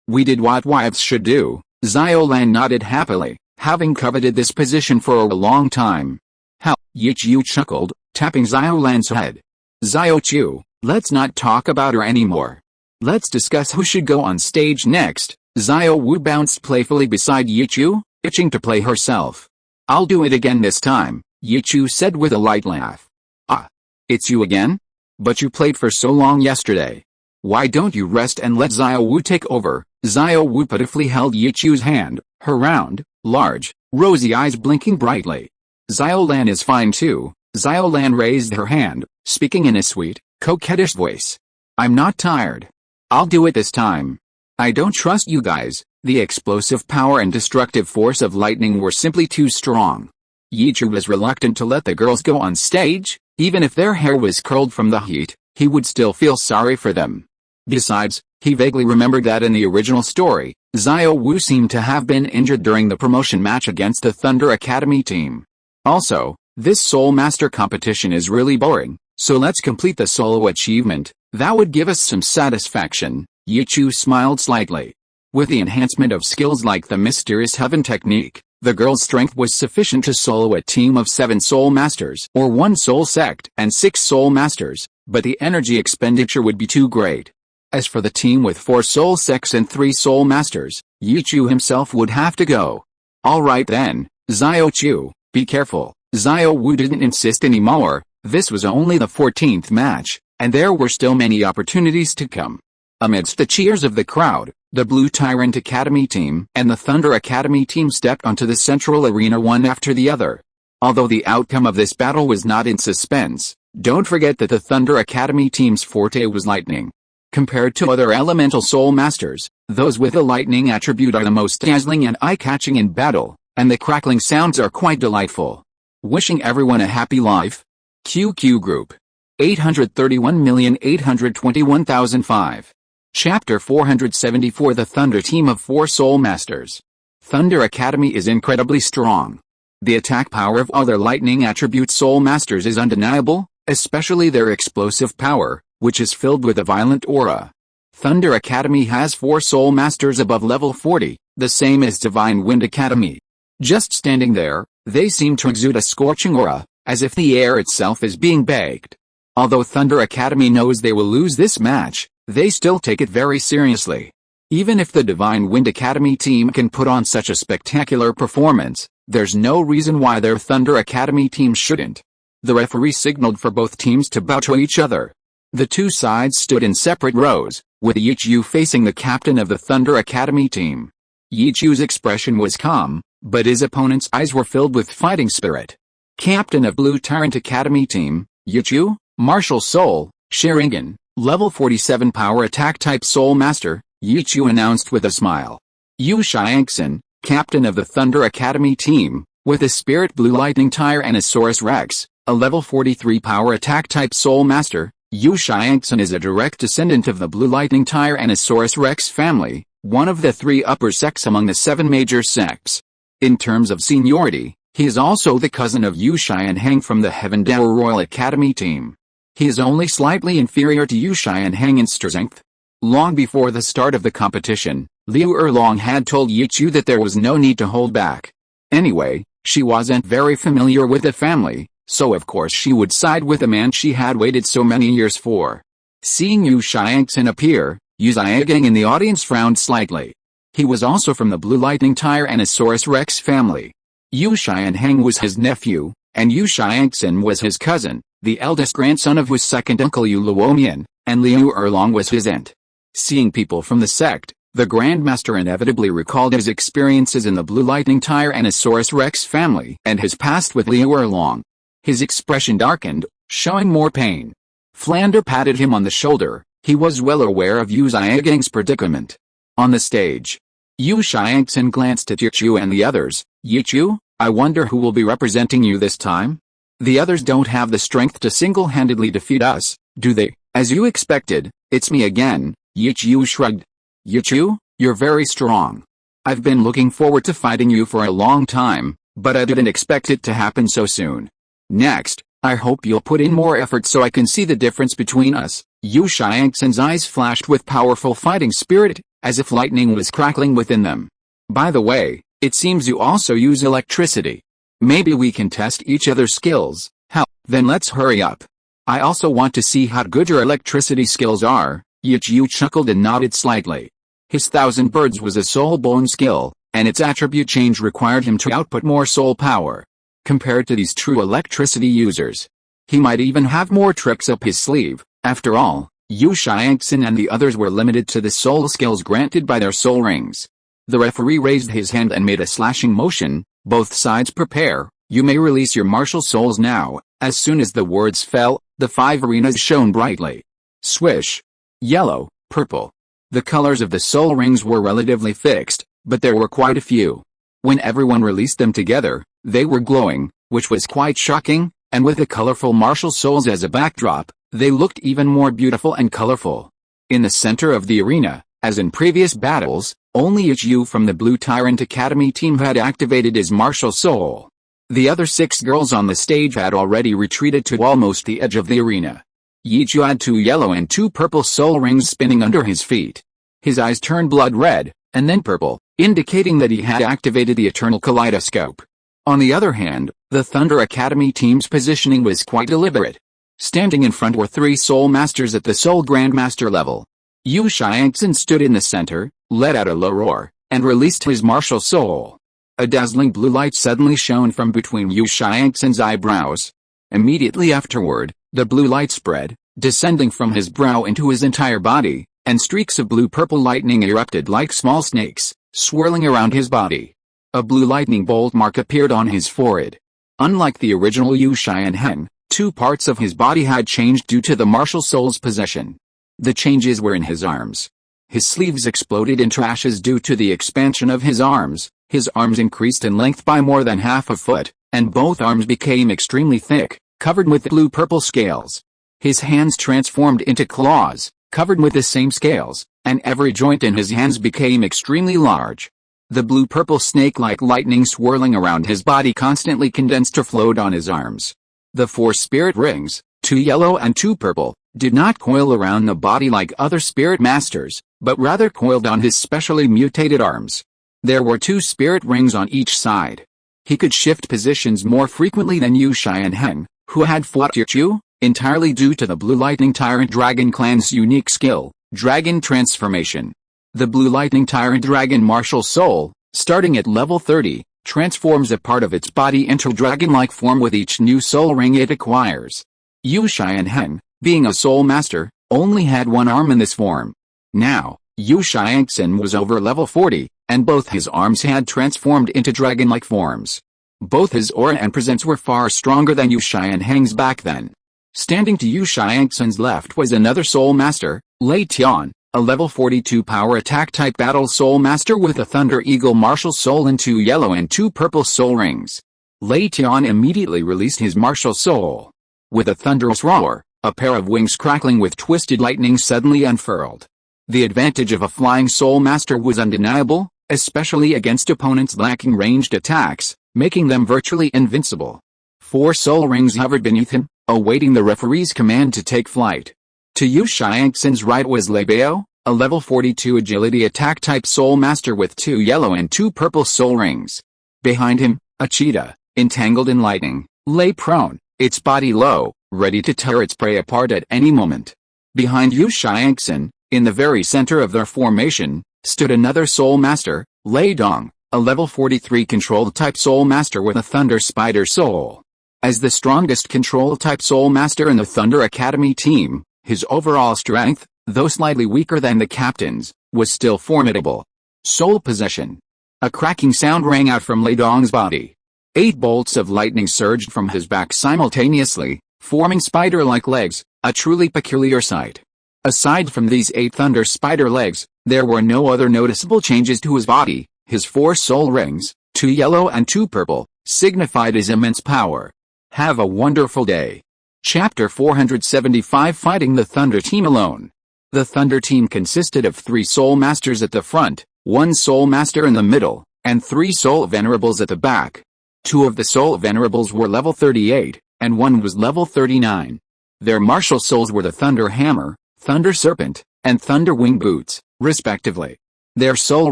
we did what wives should do, Xiao Lan nodded happily, having coveted this position for a long time. How? Yichu chuckled, tapping Xiao Lan's head. Xiao Chu, let's not talk about her anymore. Let's discuss who should go on stage next. Xiao Wu bounced playfully beside Yichu, itching to play herself. I'll do it again this time, Yichu said with a light laugh. Ah, it's you again? But you played for so long yesterday. Why don't you rest and let Xiao Wu take over? Xiao Wu pitifully held Yichu's hand, her round, large, rosy eyes blinking brightly. Xiao Lan is fine too. Xiao Lan raised her hand, speaking in a sweet, coquettish voice. I'm not tired. I'll do it this time. I don't trust you guys. The explosive power and destructive force of lightning were simply too strong. Yichu was reluctant to let the girls go on stage. Even if their hair was curled from the heat, he would still feel sorry for them. Besides, he vaguely remembered that in the original story, Xiao Wu seemed to have been injured during the promotion match against the Thunder Academy team. Also, this Soul Master competition is really boring, so let's complete the solo achievement. That would give us some satisfaction. Yichu smiled slightly. With the enhancement of skills like the Mysterious Heaven technique, the girl's strength was sufficient to solo a team of 7 Soul Masters or 1 Soul Sect and 6 Soul Masters, but the energy expenditure would be too great. As for the team with 4 Soul Sects and 3 Soul Masters, Yichu himself would have to go. Alright then, Xiao Chu, be careful. Xiao Wu didn't insist anymore. This was only the 14th match, and there were still many opportunities to come. Amidst the cheers of the crowd, the Blue Tyrant Academy team and the Thunder Academy team stepped onto the central arena one after the other. Although the outcome of this battle was not in suspense, don't forget that the Thunder Academy team's forte was lightning. Compared to other elemental Soul Masters, those with the lightning attribute are the most dazzling and eye-catching in battle, and the crackling sounds are quite delightful. Wishing everyone a happy life. QQ Group. 831,821,005. Chapter 474 The Thunder Team of 4 Soul Masters. Thunder Academy is incredibly strong. The attack power of other lightning attribute Soul Masters is undeniable, especially their explosive power, which is filled with a violent aura. Thunder Academy has 4 Soul Masters above level 40, the same as Divine Wind Academy. Just standing there, they seem to exude a scorching aura, as if the air itself is being baked. Although Thunder Academy knows they will lose this match, they still take it very seriously. Even if the Divine Wind Academy team can put on such a spectacular performance, there's no reason why their Thunder Academy team shouldn't. The referee signaled for both teams to bow to each other. The two sides stood in separate rows, with Yichu facing the captain of the Thunder Academy team. Yichu's expression was calm, but his opponent's eyes were filled with fighting spirit. Captain of Blue Tyrant Academy team, Yichu, Martial Soul, Sharingan, level 47 power attack type Soul Master, Yichu announced with a smile. Yu Xiangxin, captain of the Thunder Academy team, with a Spirit Blue Lightning Tyrannosaurus Rex, a level 43 power attack type Soul Master, Yu Xiangxin is a direct descendant of the blue lightning tyrannosaurus rex family, one of the 3 upper sects among the 7 major sects. In terms of seniority, he is also the cousin of Yu Xianheng from the Heaven-Douluo Royal Academy team. He is only slightly inferior to Yu Xianheng in strength. Long before the start of the competition, Liu Erlong had told Yichu that there was no need to hold back. Anyway, she wasn't very familiar with the family, so of course she would side with the man she had waited so many years for. Seeing Yu Xiangxin appear, Yu Xiaogang in the audience frowned slightly. He was also from the blue lightning tyrannosaurus rex family. Yu Xianheng was his nephew, and Yu Xiangxin was his cousin, the eldest grandson of his second uncle Yu Luomian, and Liu Erlong was his aunt. Seeing people from the sect, the Grandmaster inevitably recalled his experiences in the blue lightning tyrannosaurus rex family and his past with Liu Erlong. His expression darkened, showing more pain. Flander patted him on the shoulder. He was well aware of Yu Xiaogang's predicament. On the stage, Yu Xiangxin glanced at Yichu and the others. Yichu, I wonder who will be representing you this time? The others don't have the strength to single-handedly defeat us, do they? As you expected, it's me again, Yichu shrugged. Yichu, you're very strong. I've been looking forward to fighting you for a long time, but I didn't expect it to happen so soon. Next, I hope you'll put in more effort so I can see the difference between us. Yu Xiangxin's eyes flashed with powerful fighting spirit, as if lightning was crackling within them. By the way, it seems you also use electricity. Maybe we can test each other's skills. How? Then let's hurry up. I also want to see how good your electricity skills are. Yichu chuckled and nodded slightly. His 1,000 birds was a soul bone skill, and its attribute change required him to output more soul power. Compared to these true electricity users, he might even have more tricks up his sleeve. After all, Yu Xiangxin and the others were limited to the soul skills granted by their soul rings. The referee raised his hand and made a slashing motion. Both sides prepare. You may release your martial souls now. As soon as the words fell, the 5 arenas shone brightly. Swish. Yellow, purple. The colors of the soul rings were relatively fixed, but there were quite a few. When everyone released them together, they were glowing, which was quite shocking, and with the colorful martial souls as a backdrop, they looked even more beautiful and colorful. In the center of the arena, as in previous battles, only Yichu from the Blue Tyrant Academy team had activated his martial soul. The other 6 girls on the stage had already retreated to almost the edge of the arena. Yichu had 2 yellow and 2 purple soul rings spinning under his feet. His eyes turned blood red, and then purple, indicating that he had activated the Eternal Kaleidoscope. On the other hand, the Thunder Academy team's positioning was quite deliberate. Standing in front were 3 Soul Masters at the Soul Grandmaster level. Yu Xiangxin stood in the center, let out a low roar, and released his martial soul. A dazzling blue light suddenly shone from between Yu Xiangxin's eyebrows. Immediately afterward, the blue light spread, descending from his brow into his entire body, and streaks of blue-purple lightning erupted like small snakes, swirling around his body. A blue lightning bolt mark appeared on his forehead. Unlike the original Yu Xianheng, 2 parts of his body had changed due to the martial soul's possession. The changes were in his arms. His sleeves exploded into ashes due to the expansion of his arms. His arms increased in length by more than half a foot, and both arms became extremely thick, covered with blue-purple scales. His hands transformed into claws, covered with the same scales, and every joint in his hands became extremely large. The blue-purple snake-like lightning swirling around his body constantly condensed to float on his arms. The 4 spirit rings, 2 yellow and 2 purple, did not coil around the body like other spirit masters, but rather coiled on his specially mutated arms. There were 2 spirit rings on each side. He could shift positions more frequently than Yu Xianheng, who had fought Yichu, entirely due to the Blue Lightning Tyrant Dragon Clan's unique skill, Dragon Transformation. The Blue Lightning Tyrant Dragon Martial Soul, starting at level 30, transforms a part of its body into dragon-like form with each new soul ring it acquires. Yu Xianheng, being a soul master, only had 1 arm in this form. Now, Yu Xiangxin was over level 40, and both his arms had transformed into dragon-like forms. Both his aura and presence were far stronger than Yu Xianheng's back then. Standing to Yu Xiangxin's left was another soul master, Lei Tian, a level 42 power attack type battle soul master with a Thunder Eagle martial soul and 2 yellow and 2 purple soul rings. Lei Tian immediately released his martial soul. With a thunderous roar, a pair of wings crackling with twisted lightning suddenly unfurled. The advantage of a flying soul master was undeniable, especially against opponents lacking ranged attacks, making them virtually invincible. 4 soul rings hovered beneath him, awaiting the referee's command to take flight. To Yu Xiangxin's right was Lei Bao, a level 42 agility attack type soul master with 2 yellow and 2 purple soul rings. Behind him, a cheetah, entangled in lightning, lay prone, its body low, ready to tear its prey apart at any moment. Behind Yu Xiangxin, in the very center of their formation, stood another soul master, Lei Dong, a level 43 controlled type soul master with a thunder spider soul. As the strongest control type soul master in the Thunder Academy team, his overall strength, though slightly weaker than the captain's, was still formidable. Soul possession. A cracking sound rang out from Lei Dong's body. 8 bolts of lightning surged from his back simultaneously, forming spider-like legs, a truly peculiar sight. Aside from these 8 thunder spider legs, there were no other noticeable changes to his body. His 4 soul rings, 2 yellow and 2 purple, signified his immense power. Have a wonderful day. Chapter 475 Fighting the Thunder Team Alone. The Thunder Team consisted of 3 Soul Masters at the front, 1 Soul Master in the middle, and 3 Soul Venerables at the back. 2 of the Soul Venerables were level 38, and 1 was level 39. Their martial souls were the Thunder Hammer, Thunder Serpent, and Thunder Wing Boots, respectively. Their soul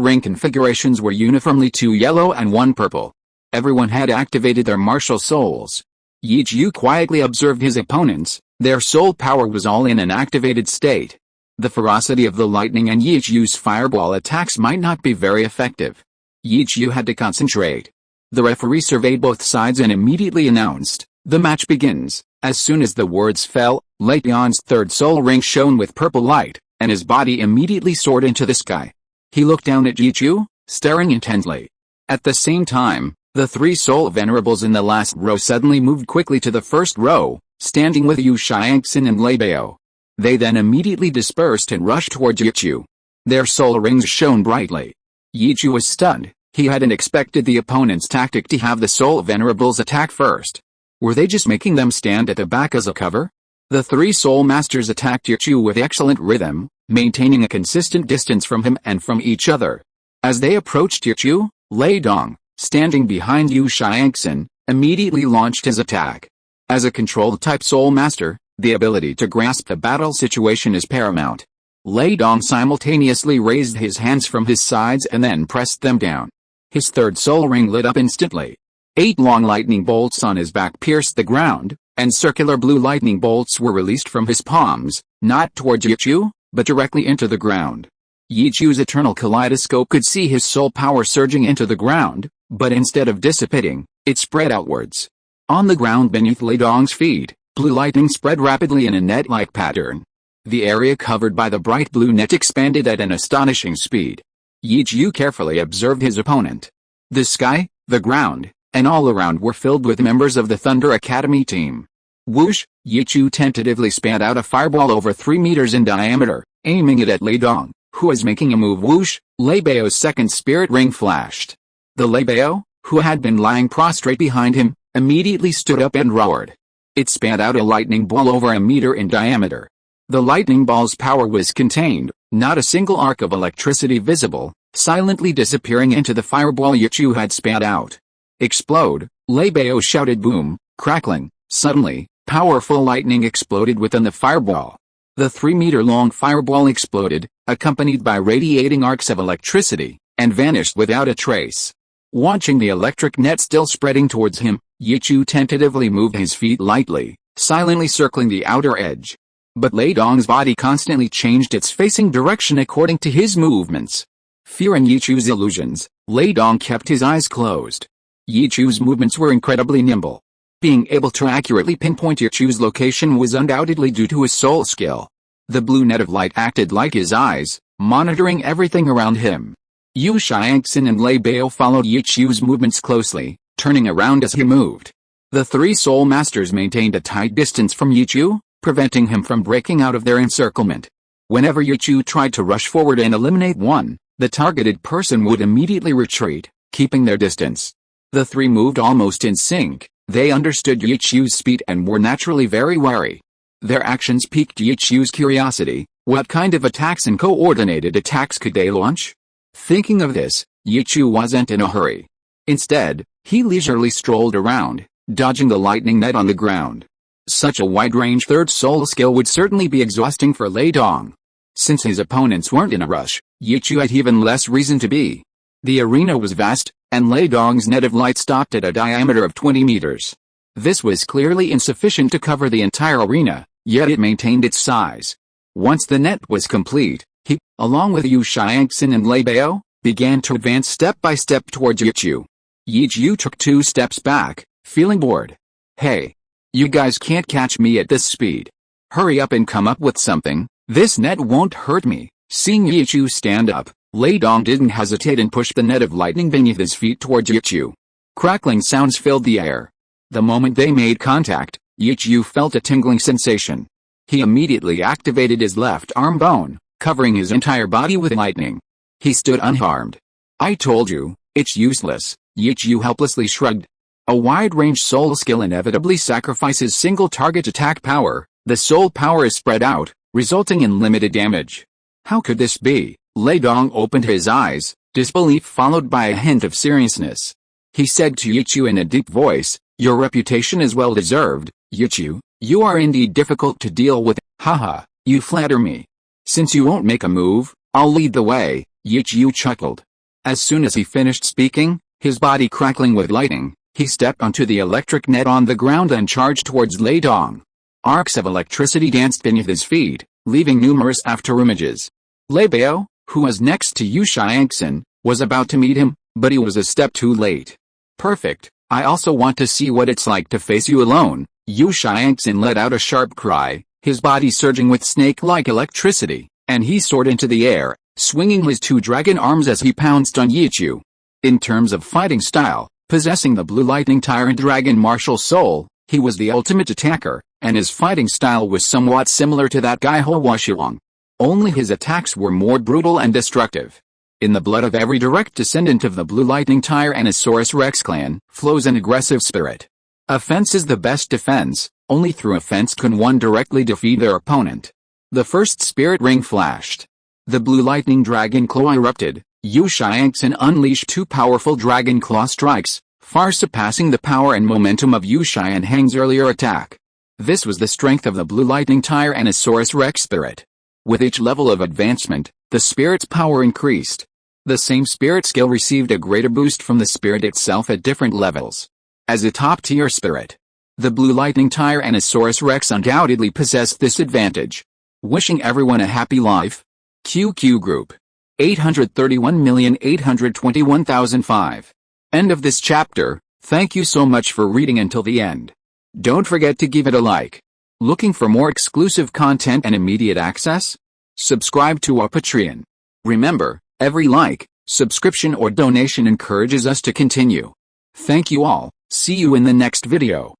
ring configurations were uniformly 2 yellow and 1 purple. Everyone had activated their martial souls. Yi Ju quietly observed his opponents. Their soul power was all in an activated state. The ferocity of the lightning and Yi Ju's fireball attacks might not be very effective. Yi Ju had to concentrate. The referee surveyed both sides and immediately announced, "The match begins." As soon as the words fell, Lei Dong's 3rd soul ring shone with purple light, and his body immediately soared into the sky. He looked down at Yi Ju, staring intently. At the same time, the 3 soul venerables in the last row suddenly moved quickly to the first row, standing with Yu Xiangxin and Lei Bao. They then immediately dispersed and rushed towards Yi Ju. Their soul rings shone brightly. Yi Ju was stunned. He hadn't expected the opponent's tactic to have the soul venerables attack first. Were they just making them stand at the back as a cover? The 3 soul masters attacked Yi Ju with excellent rhythm, maintaining a consistent distance from him and from each other. As they approached Yi Ju, Lei Dong, standing behind Yu Xiangxin, immediately launched his attack. As a controlled type soul master, the ability to grasp the battle situation is paramount. Lei Dong simultaneously raised his hands from his sides and then pressed them down. His 3rd soul ring lit up instantly. 8 long lightning bolts on his back pierced the ground, and circular blue lightning bolts were released from his palms, not towards Yi Ju, but directly into the ground. Yi Ju's eternal kaleidoscope could see his soul power surging into the ground, but instead of dissipating, it spread outwards. On the ground beneath Lei Dong's feet, blue lightning spread rapidly in a net-like pattern. The area covered by the bright blue net expanded at an astonishing speed. Yi Ju carefully observed his opponent. The sky, the ground, and all around were filled with members of the Thunder Academy team. Whoosh! Yi Ju tentatively spat out a fireball over 3 meters in diameter, aiming it at Lei Dong, who was making a move. Whoosh! Lei Bao's 2nd spirit ring flashed. The Lei Bao, who had been lying prostrate behind him, immediately stood up and roared. It spat out a lightning ball over a meter in diameter. The lightning ball's power was contained, not a single arc of electricity visible, silently disappearing into the fireball Yi Ju had spat out. Explode! Lei Bao shouted. Boom! Crackling! Suddenly, powerful lightning exploded within the fireball. The 3-meter-long fireball exploded, accompanied by radiating arcs of electricity, and vanished without a trace. Watching the electric net still spreading towards him, Yi Ju tentatively moved his feet lightly, silently circling the outer edge. But Lei Dong's body constantly changed its facing direction according to his movements. Fearing Yi Ju's illusions, Lei Dong kept his eyes closed. Yi Ju's movements were incredibly nimble. Being able to accurately pinpoint Yi Ju's location was undoubtedly due to his soul skill. The blue net of light acted like his eyes, monitoring everything around him. Yu Xiangxin and Lei Bao followed Yi Ju's movements closely, turning around as he moved. The 3 soul masters maintained a tight distance from Yi Ju, preventing him from breaking out of their encirclement. Whenever Yi Ju tried to rush forward and eliminate one, the targeted person would immediately retreat, keeping their distance. The 3 moved almost in sync. They understood Yi Ju's speed and were naturally very wary. Their actions piqued Yichu's curiosity. What kind of attacks and coordinated attacks could they launch? Thinking of this, Yichu wasn't in a hurry. Instead, he leisurely strolled around, dodging the lightning net on the ground. Such a wide-range third soul skill would certainly be exhausting for Lei Dong. Since his opponents weren't in a rush, Yichu had even less reason to be. The arena was vast, and Lei Dong's net of light stopped at a diameter of 20 meters. This was clearly insufficient to cover the entire arena, yet it maintained its size. Once the net was complete, he, along with Yu Xiangxin and Lei Bao, began to advance step by step towards Yichu. Yichu took 2 steps back, feeling bored. Hey! You guys can't catch me at this speed. Hurry up and come up with something, this net won't hurt me. Seeing Yichu stand up, Lei Dong didn't hesitate and pushed the net of lightning beneath his feet towards Yichu. Crackling sounds filled the air. The moment they made contact, Yichu felt a tingling sensation. He immediately activated his left arm bone, covering his entire body with lightning. He stood unharmed. I told you, it's useless, Yichu helplessly shrugged. A wide-range soul skill inevitably sacrifices single-target attack power. The soul power is spread out, resulting in limited damage. How could this be? Lei Dong opened his eyes, disbelief followed by a hint of seriousness. He said to Yichu in a deep voice, your reputation is well deserved, Yichu. You are indeed difficult to deal with. Haha, you flatter me. Since you won't make a move, I'll lead the way, Yichu chuckled. As soon as he finished speaking, his body crackling with lightning, he stepped onto the electric net on the ground and charged towards Lei Dong. Arcs of electricity danced beneath his feet, leaving numerous afterimages. Lei Bao, who was next to Yu Xiangxin, was about to meet him, but he was a step too late. Perfect, I also want to see what it's like to face you alone. Yu Xiangxin let out a sharp cry, his body surging with snake-like electricity, and he soared into the air, swinging his 2 dragon arms as he pounced on Yichu. In terms of fighting style, possessing the blue lightning tyrant dragon martial soul, he was the ultimate attacker, and his fighting style was somewhat similar to that guy Hou Wuxiang. Only his attacks were more brutal and destructive. In the blood of every direct descendant of the blue lightning Tyrannosaurus Rex clan flows an aggressive spirit. Offense is the best defense, only through offense can one directly defeat their opponent. The first spirit ring flashed. The blue lightning dragon claw erupted. Yu Xiangxin unleashed 2 powerful dragon claw strikes, far surpassing the power and momentum of Yu Xiangxin's earlier attack. This was the strength of the blue lightning Tyrannosaurus Rex spirit. With each level of advancement, the spirit's power increased. The same spirit skill received a greater boost from the spirit itself at different levels. As a top-tier spirit, the blue lightning Tyrannosaurus Rex undoubtedly possessed this advantage. Wishing everyone a happy life. QQ Group. 831,821,005. End of this chapter. Thank you so much for reading until the end. Don't forget to give it a like. Looking for more exclusive content and immediate access? Subscribe to our Patreon. Remember, every like, subscription or donation encourages us to continue. Thank you all. See you in the next video.